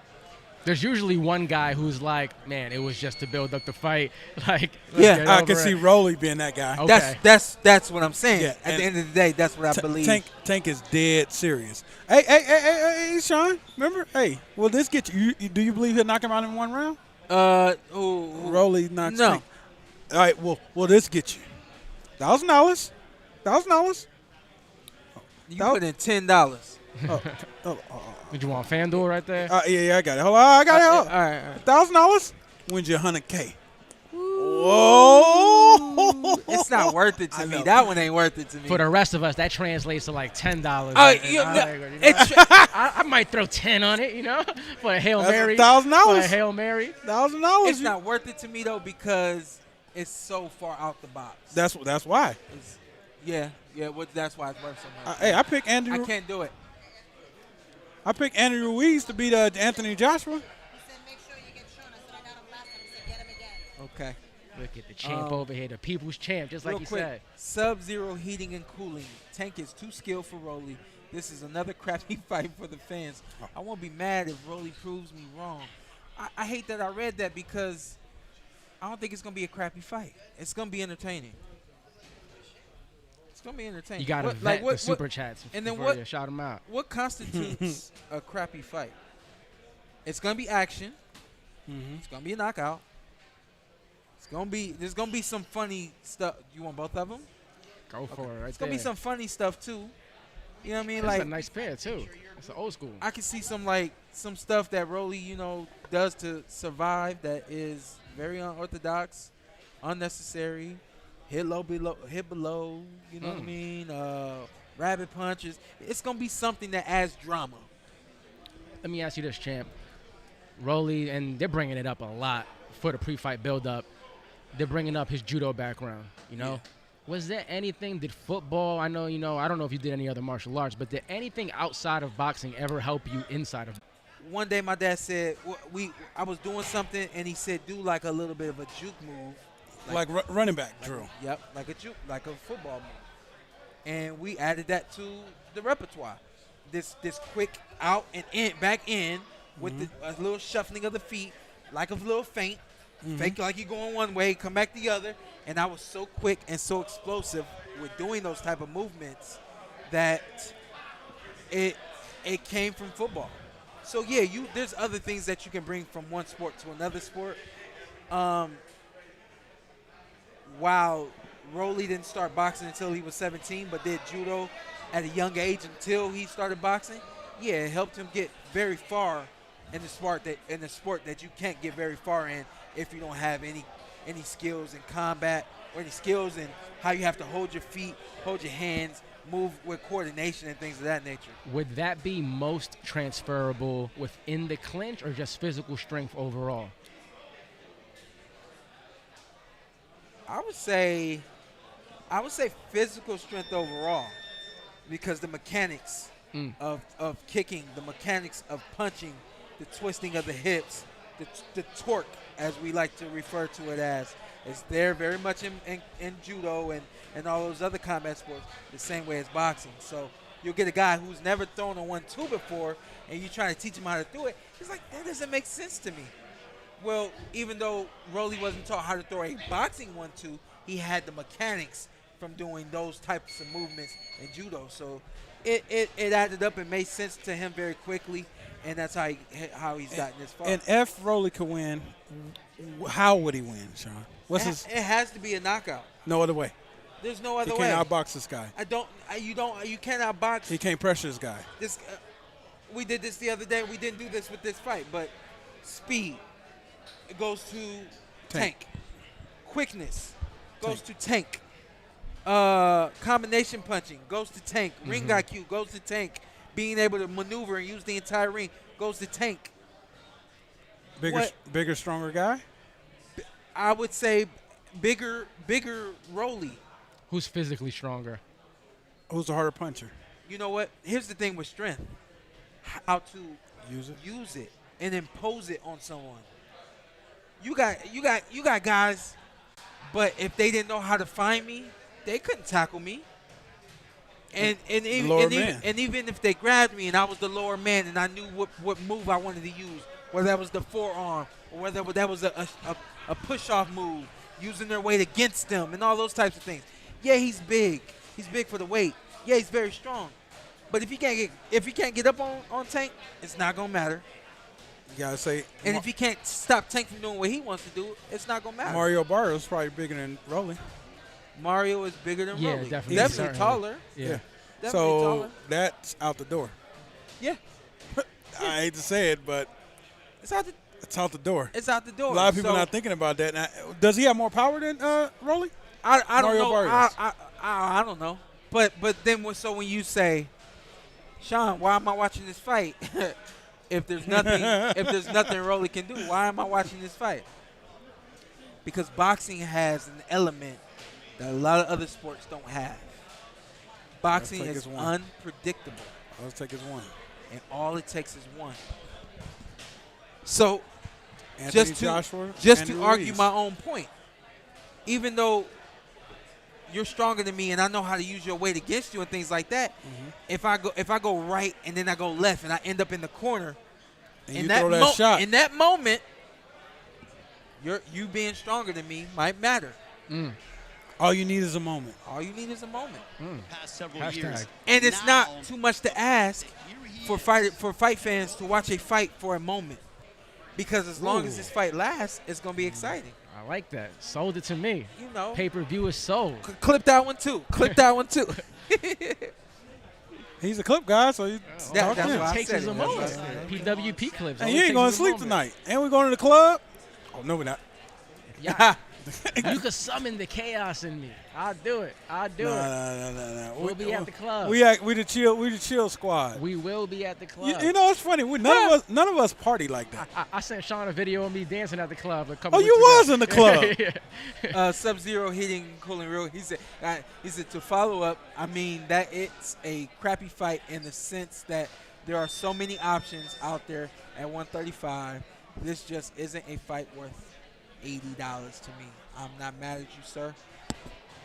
There's usually one guy who's like, man, it was just to build up the fight. Like, I can see Rolly being that guy. Okay. That's what I'm saying. Yeah, At the end of the day, that's what I believe. Tank is dead serious. Hey, Shawn, remember? Hey, will this get you? Do you believe he'll knock him out in one round? Rolly knocks No. Tank. All right, will this get you? $1,000? $1,000? You put in $10. Did you want FanDuel right there? Yeah, I got it. Hold on, I got it. All right. $1,000 wins you $100K. Whoa! It's not worth it to me. That one ain't worth it to me. For the rest of us, that translates to like $10. I might throw 10 on it, for a Hail Mary. $1,000. For a Hail Mary. $1,000. It's not worth it to me though because it's so far out the box. That's why. Yeah. That's why it's worth so much. Hey, I picked Andrew. I can't do it. I picked Andrew Ruiz to beat Anthony Joshua. Okay. Look at the champ over here, the people's champ, just like you said. Sub-Zero heating and cooling. Tank is too skilled for Rolly. This is another crappy fight for the fans. I won't be mad if Rolly proves me wrong. I hate that I read that because I don't think it's going to be a crappy fight. It's going to be entertaining. It's going to be entertaining. You got to vet the super chats and then before you shout them out. What constitutes a crappy fight? It's going to be action. It's going to be a knockout. There's gonna be some funny stuff. You want both of them? Go for it. Right It's gonna be some funny stuff too. You know what I mean? That's a nice pair too. It's an old school. I can see some stuff that Rolly, does to survive that is very unorthodox, unnecessary. Hit below. You know what I mean? Rabbit punches. It's gonna be something that adds drama. Let me ask you this, champ. Rolly, and they're bringing it up a lot for the pre-fight build-up. They're bringing up his judo background, Yeah. Was there anything, did football, I know, I don't know if you did any other martial arts, but did anything outside of boxing ever help you inside of? One day my dad said, I was doing something, and he said, do like a little bit of a juke move. Like running back drill. Yep, like a football move. And we added that to the repertoire. This quick out and in, back in, with a little shuffling of the feet, like a little feint. Fake like you're going one way, come back the other. And I was so quick and so explosive with doing those type of movements that it came from football. So, yeah, there's other things that you can bring from one sport to another sport. While Rolly didn't start boxing until he was 17, but did judo at a young age until he started boxing, yeah, it helped him get very far in the sport that you can't get very far in if you don't have any skills in combat or any skills in how you have to hold your feet, hold your hands, move with coordination and things of that nature. Would that be most transferable within the clinch or just physical strength overall? I would say physical strength overall, because the mechanics of kicking, the mechanics of punching, the twisting of the hips, the torque, as we like to refer to it as, is there very much in judo and all those other combat sports, the same way as boxing. So you'll get a guy who's never thrown a 1-2 before, and you try to teach him how to do it. He's like, that doesn't make sense to me. Well, even though Rolly wasn't taught how to throw a boxing 1-2, he had the mechanics from doing those types of movements in judo. So it added up and made sense to him very quickly, and that's how he's gotten this far. And if Rolly could win, how would he win, Shawn? It has to be a knockout. No other way. There's no other way. He can't outbox this guy. You can't outbox. He can't pressure this guy. We did this the other day. We didn't do this with this fight, but speed, it goes to tank. Quickness goes to tank. Combination punching goes to tank. Ring IQ goes to tank. Being able to maneuver and use the entire ring goes to tank. Bigger, stronger guy? I would say bigger Rolly. Who's physically stronger? Who's the harder puncher? You know what? Here's the thing with strength. How to use it and impose it on someone. You got guys, but if they didn't know how to find me, they couldn't tackle me. And even if they grabbed me and I was the lower man and I knew what move I wanted to use, whether that was the forearm or whether that was a push-off move, using their weight against them and all those types of things. Yeah, he's big. He's big for the weight. Yeah, he's very strong. But if he can't get up on Tank, it's not gonna matter. You gotta say. And if he can't stop Tank from doing what he wants to do, it's not gonna matter. Mario Barrios probably bigger than Rolly. Mario is bigger than Rolly. Definitely taller. Yeah. Definitely so taller. That's out the door. Yeah. I hate to say it, but it's out the door. It's out the door. A lot of people are not thinking about that. Now, does he have more power than Rolly? I don't Mario know. Barrios. I don't know. But then when you say, Shawn, why am I watching this fight? if there's nothing Rolly can do, why am I watching this fight? Because boxing has an element that a lot of other sports don't have. Boxing is unpredictable. All it takes is one. And all it takes is one. So, just to argue my own point, even though you're stronger than me and I know how to use your weight against you and things like that, if I go right and then I go left and I end up in the corner, and in that moment, you being stronger than me might matter. All you need is a moment. All you need is a moment. Past several years. And it's not too much to ask for fight fans to watch a fight for a moment. Because as long as this fight lasts, it's going to be exciting. I like that. Sold it to me. You know. Pay-per-view is sold. Clip that one, too. Clip that one, too. He's a clip guy, so that's what I takes his moment. PWP clips. And you ain't going to sleep tonight. And we going to the club? Oh, no, we're not. Yeah. You could summon the chaos in me. I'll do it. No. We'll be at the club. We the chill squad. We will be at the club. You know, it's funny. None of us party like that. I sent Shawn a video of me dancing at the club a couple. Oh, weeks you ago. was in the club. Sub-Zero Heating Cooling Real. He said to follow up. I mean that it's a crappy fight in the sense that there are so many options out there at 135. This just isn't a fight worth $80 to me. I'm not mad at you, sir.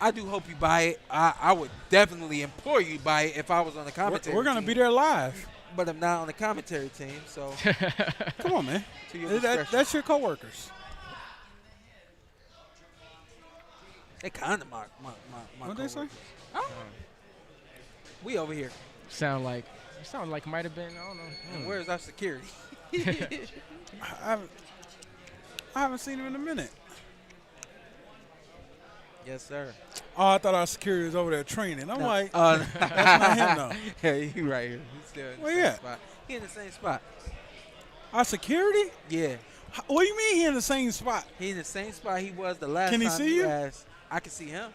I do hope you buy it. I would definitely implore you to buy it if I was on the commentary We're going to team. be there live. But I'm not on the commentary team, so. Come on, man. To your That's your coworkers. They kind of my What they say? Oh. We over here. Sound like might have been, I don't know. And where's our security? I haven't seen him in a minute. Yes, sir. Oh, I thought our security was over there training. I'm like, that's not him, though. Yeah, he right here. He's still in the same spot. He in the same spot. Our security? Yeah. What do you mean he in the same spot? He in the same spot he was the last time. Can he see you? I can see him.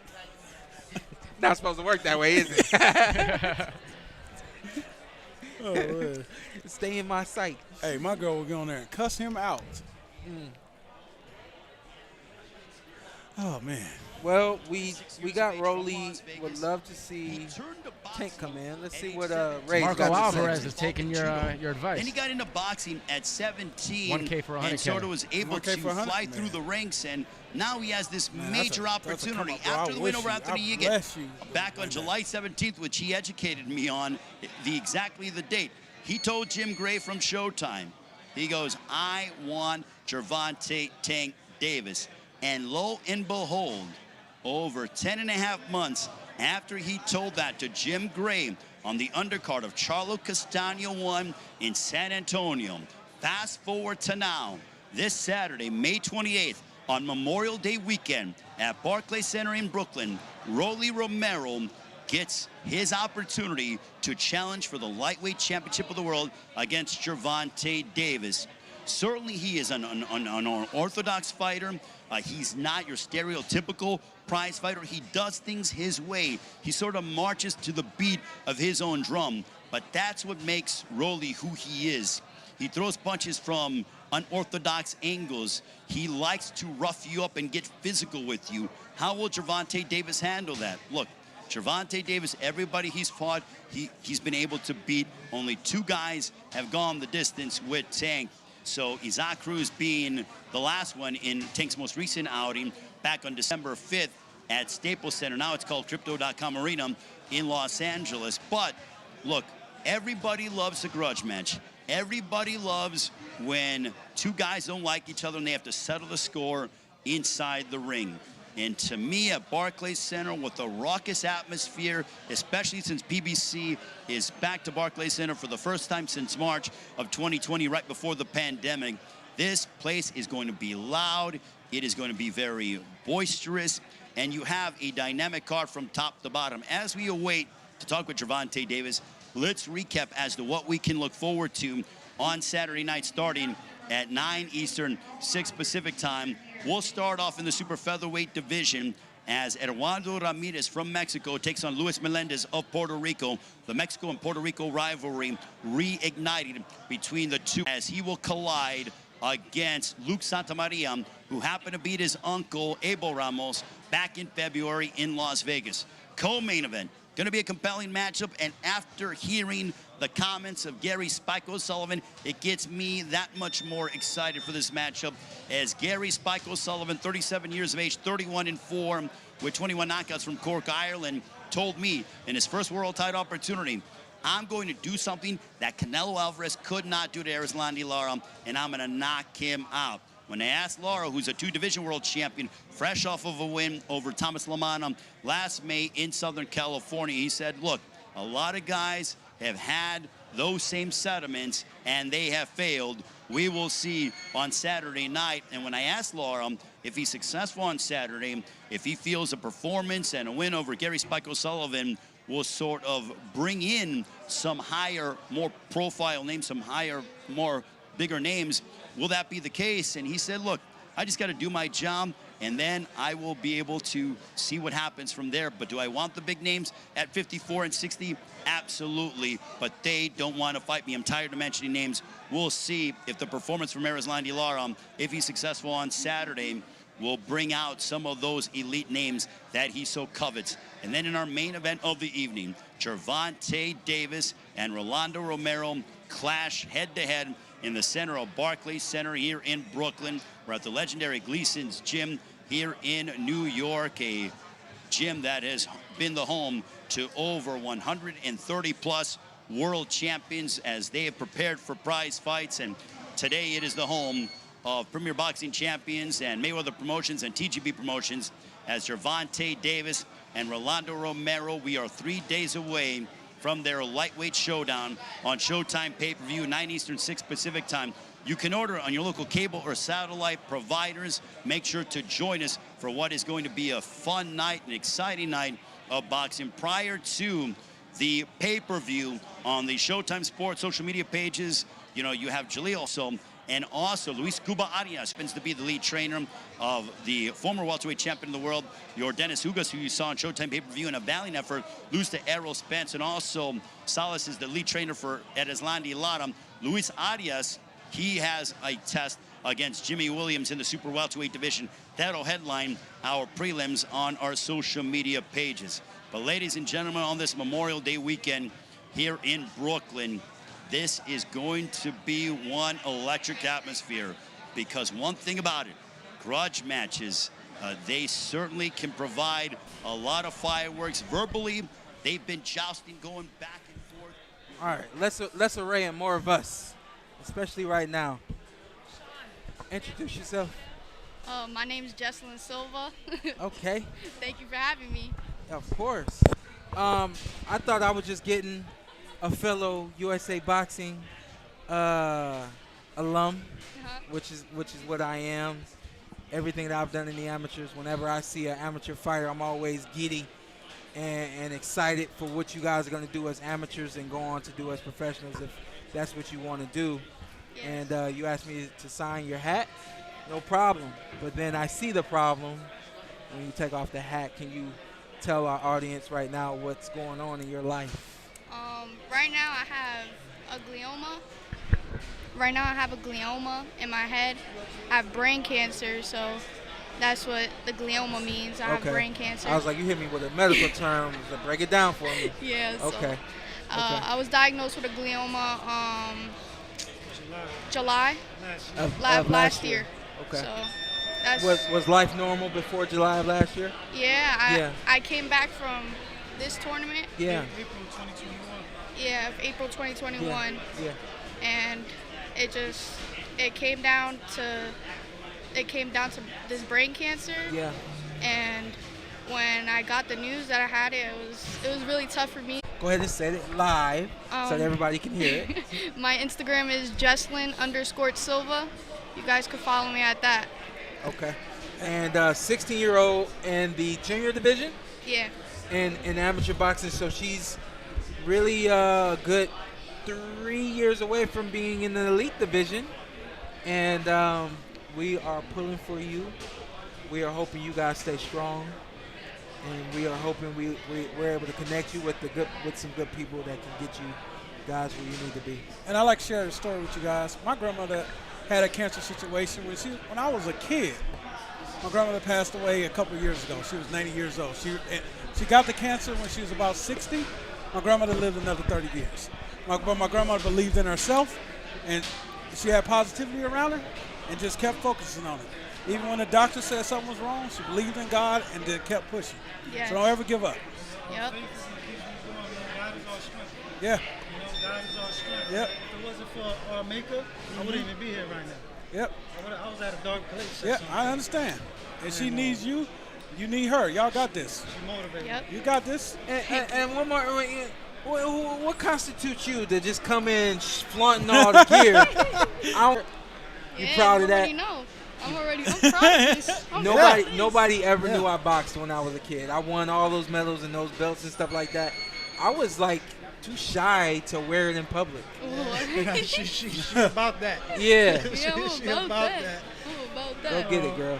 Not supposed to work that way, is it? Oh, man. Stay in my sight. Hey, my girl will get on there and cuss him out. Oh, man. Well, we got Rolly. Would love to see Tank come in. Let's see what Ray's Marco got to say. Alvarez is taking your advice. And he got into boxing at 17. 1K for 100K. And sort of was able 1K to for 100, fly man. through the ranks, and now he has this Man, major that's a come opportunity up, bro. after I the win wish over you- Anthony I Yiget. bless you. Back on July 17th, which he educated me on exactly the date. He told Jim Gray from Showtime, he goes, I want Gervonta Tank Davis. And lo and behold, over 10 and a half months after he told that to Jim Gray on the undercard of Charlo Castaño 1 in San Antonio. Fast forward to now, this Saturday, May 28th, on Memorial Day weekend at Barclays Center in Brooklyn, Rolly Romero gets his opportunity to challenge for the lightweight championship of the world against Gervonta Davis. Certainly he is an unorthodox fighter. He's not your stereotypical prize fighter. He does things his way. He sort of marches to the beat of his own drum. But that's what makes Rolly who he is. He throws punches from unorthodox angles. He likes to rough you up and get physical with you. How will Gervonta Davis handle that? Look, Gervonta Davis, everybody he's fought, he's been able to beat. Only 2 guys have gone the distance with Tank. So Isaac Cruz being the last one in Tank's most recent outing back on December 5th at Staples Center. Now it's called Crypto.com Arena in Los Angeles. But look, everybody loves a grudge match. Everybody loves when 2 guys don't like each other and they have to settle the score inside the ring. And to me, at Barclays Center, with the raucous atmosphere, especially since PBC is back to Barclays Center for the first time since March of 2020, right before the pandemic, this place is going to be loud. It is going to be very boisterous. And you have a dynamic card from top to bottom. As we await to talk with Gervonta Davis, let's recap as to what we can look forward to on Saturday night, starting at 9 Eastern, 6 Pacific time. We'll start off in the super featherweight division as Eduardo Ramirez from Mexico takes on Luis Melendez of Puerto Rico. The Mexico and Puerto Rico rivalry reignited between the two as he will collide against Luke Santamaria, who happened to beat his uncle, Abel Ramos, back in February in Las Vegas. Co-main event, going to be a compelling matchup, and after hearing the comments of Gary Spike O'Sullivan, it gets me that much more excited for this matchup, as Gary Spike O'Sullivan, 37 years of age, 31-4, with 21 knockouts from Cork, Ireland, told me in his first world title opportunity, I'm going to do something that Canelo Alvarez could not do to Erislandy Lara, and I'm going to knock him out. When I asked Lara, who's a 2-division world champion, fresh off of a win over Thomas Lamana last May in Southern California, he said, look, a lot of guys have had those same sentiments and they have failed. We will see on Saturday night. And when I asked Lara if he's successful on Saturday, if he feels a performance and a win over Gary Spike O'Sullivan will sort of bring in some higher, more profile names, some higher, more bigger names, will that be the case? And he said, look, I just got to do my job, and then I will be able to see what happens from there. But do I want the big names at 54 and 60? Absolutely, but they don't want to fight me. I'm tired of mentioning names. We'll see if the performance from Erislandy Lara, if he's successful on Saturday, will bring out some of those elite names that he so covets. And then in our main event of the evening, Gervonta Davis and Rolando Romero clash head-to-head in the center of Barclays Center here in Brooklyn. We're at the legendary Gleason's gym here in New York, a gym that has been the home to over 130-plus world champions as they have prepared for prize fights. And today it is the home of Premier Boxing Champions and Mayweather Promotions and TGB Promotions as Gervonta Davis and Rolando Romero. We are 3 days away from their lightweight showdown on Showtime pay-per-view, 9 Eastern, 6 Pacific time. You can order on your local cable or satellite providers. Make sure to join us for what is going to be a fun night, an exciting night of boxing. Prior to the pay-per-view on the Showtime Sports social media pages, you know, you have Jaleel also And also, Luis Cuba Arias happens to be the lead trainer of the former welterweight champion of the world, your Dennis Hugas, who you saw on Showtime pay-per-view in a valiant effort, lose to Errol Spence. And also, Salas is the lead trainer for Ereslandi Lara. Luis Arias, he has a test against Jimmy Williams in the super welterweight division. That'll headline our prelims on our social media pages. But ladies and gentlemen, on this Memorial Day weekend here in Brooklyn, this is going to be one electric atmosphere, because one thing about it, grudge matches, they certainly can provide a lot of fireworks. Verbally, they've been jousting, going back and forth. All right, let's array in more of us, especially right now. Introduce yourself. My name is Jesselyn Silva. Okay. Thank you for having me. Of course. I thought I was just getting a fellow USA Boxing alum, which is what I am. Everything that I've done in the amateurs, whenever I see an amateur fighter, I'm always giddy and excited for what you guys are going to do as amateurs and go on to do as professionals if that's what you want to do. Yes. And you asked me to sign your hat, no problem. But then I see the problem when you take off the hat. Can you tell our audience right now what's going on in your life? Right now I have a glioma. Right now I have a glioma in my head. I have brain cancer, so that's what the glioma means. I have brain cancer. I was like, you hit me with a medical term. So break it down for me. Yeah. So, okay. I was diagnosed with a glioma July of last year. Okay. So that's was life normal before July of last year? Yeah. I came back from this tournament. Yeah. April 2021. Yeah, April 2021. Yeah. And it came down to this brain cancer. Yeah. And when I got the news that I had it, it was really tough for me. Go ahead and say it live so that everybody can hear it. My Instagram is Jesselyn_Silva. You guys could follow me at that. Okay. And 16-year-old in the junior division? Yeah. In amateur boxing, so she's really a good 3 years away from being in the elite division. And we are pulling for you. We are hoping you guys stay strong. And we are hoping we're able to connect you with some good people that can get you guys where you need to be. And I like to share a story with you guys. My grandmother had a cancer situation when I was a kid. My grandmother passed away a couple years ago. She was 90 years old. She got the cancer when she was about 60. My grandmother lived another 30 years. My grandmother believed in herself, and she had positivity around her and just kept focusing on it. Even when the doctor said something was wrong, she believed in God and then kept pushing. Yes. So don't ever give up. Yep. Yeah. God is our strength. Yep. If it wasn't for our maker, I wouldn't even be here right now. Yep. I was at a dark place. Yeah, I understand. And she needs you. You need her. Y'all got this. She motivated. Yep. You got this. And one more. What constitutes you to just come in flaunting all the gear? You proud of that? I'm proud of this. Nobody ever knew I boxed when I was a kid. I won all those medals and those belts and stuff like that. I was like too shy to wear it in public. she about that. Yeah. Yeah, I'm about that. Go get it, girl.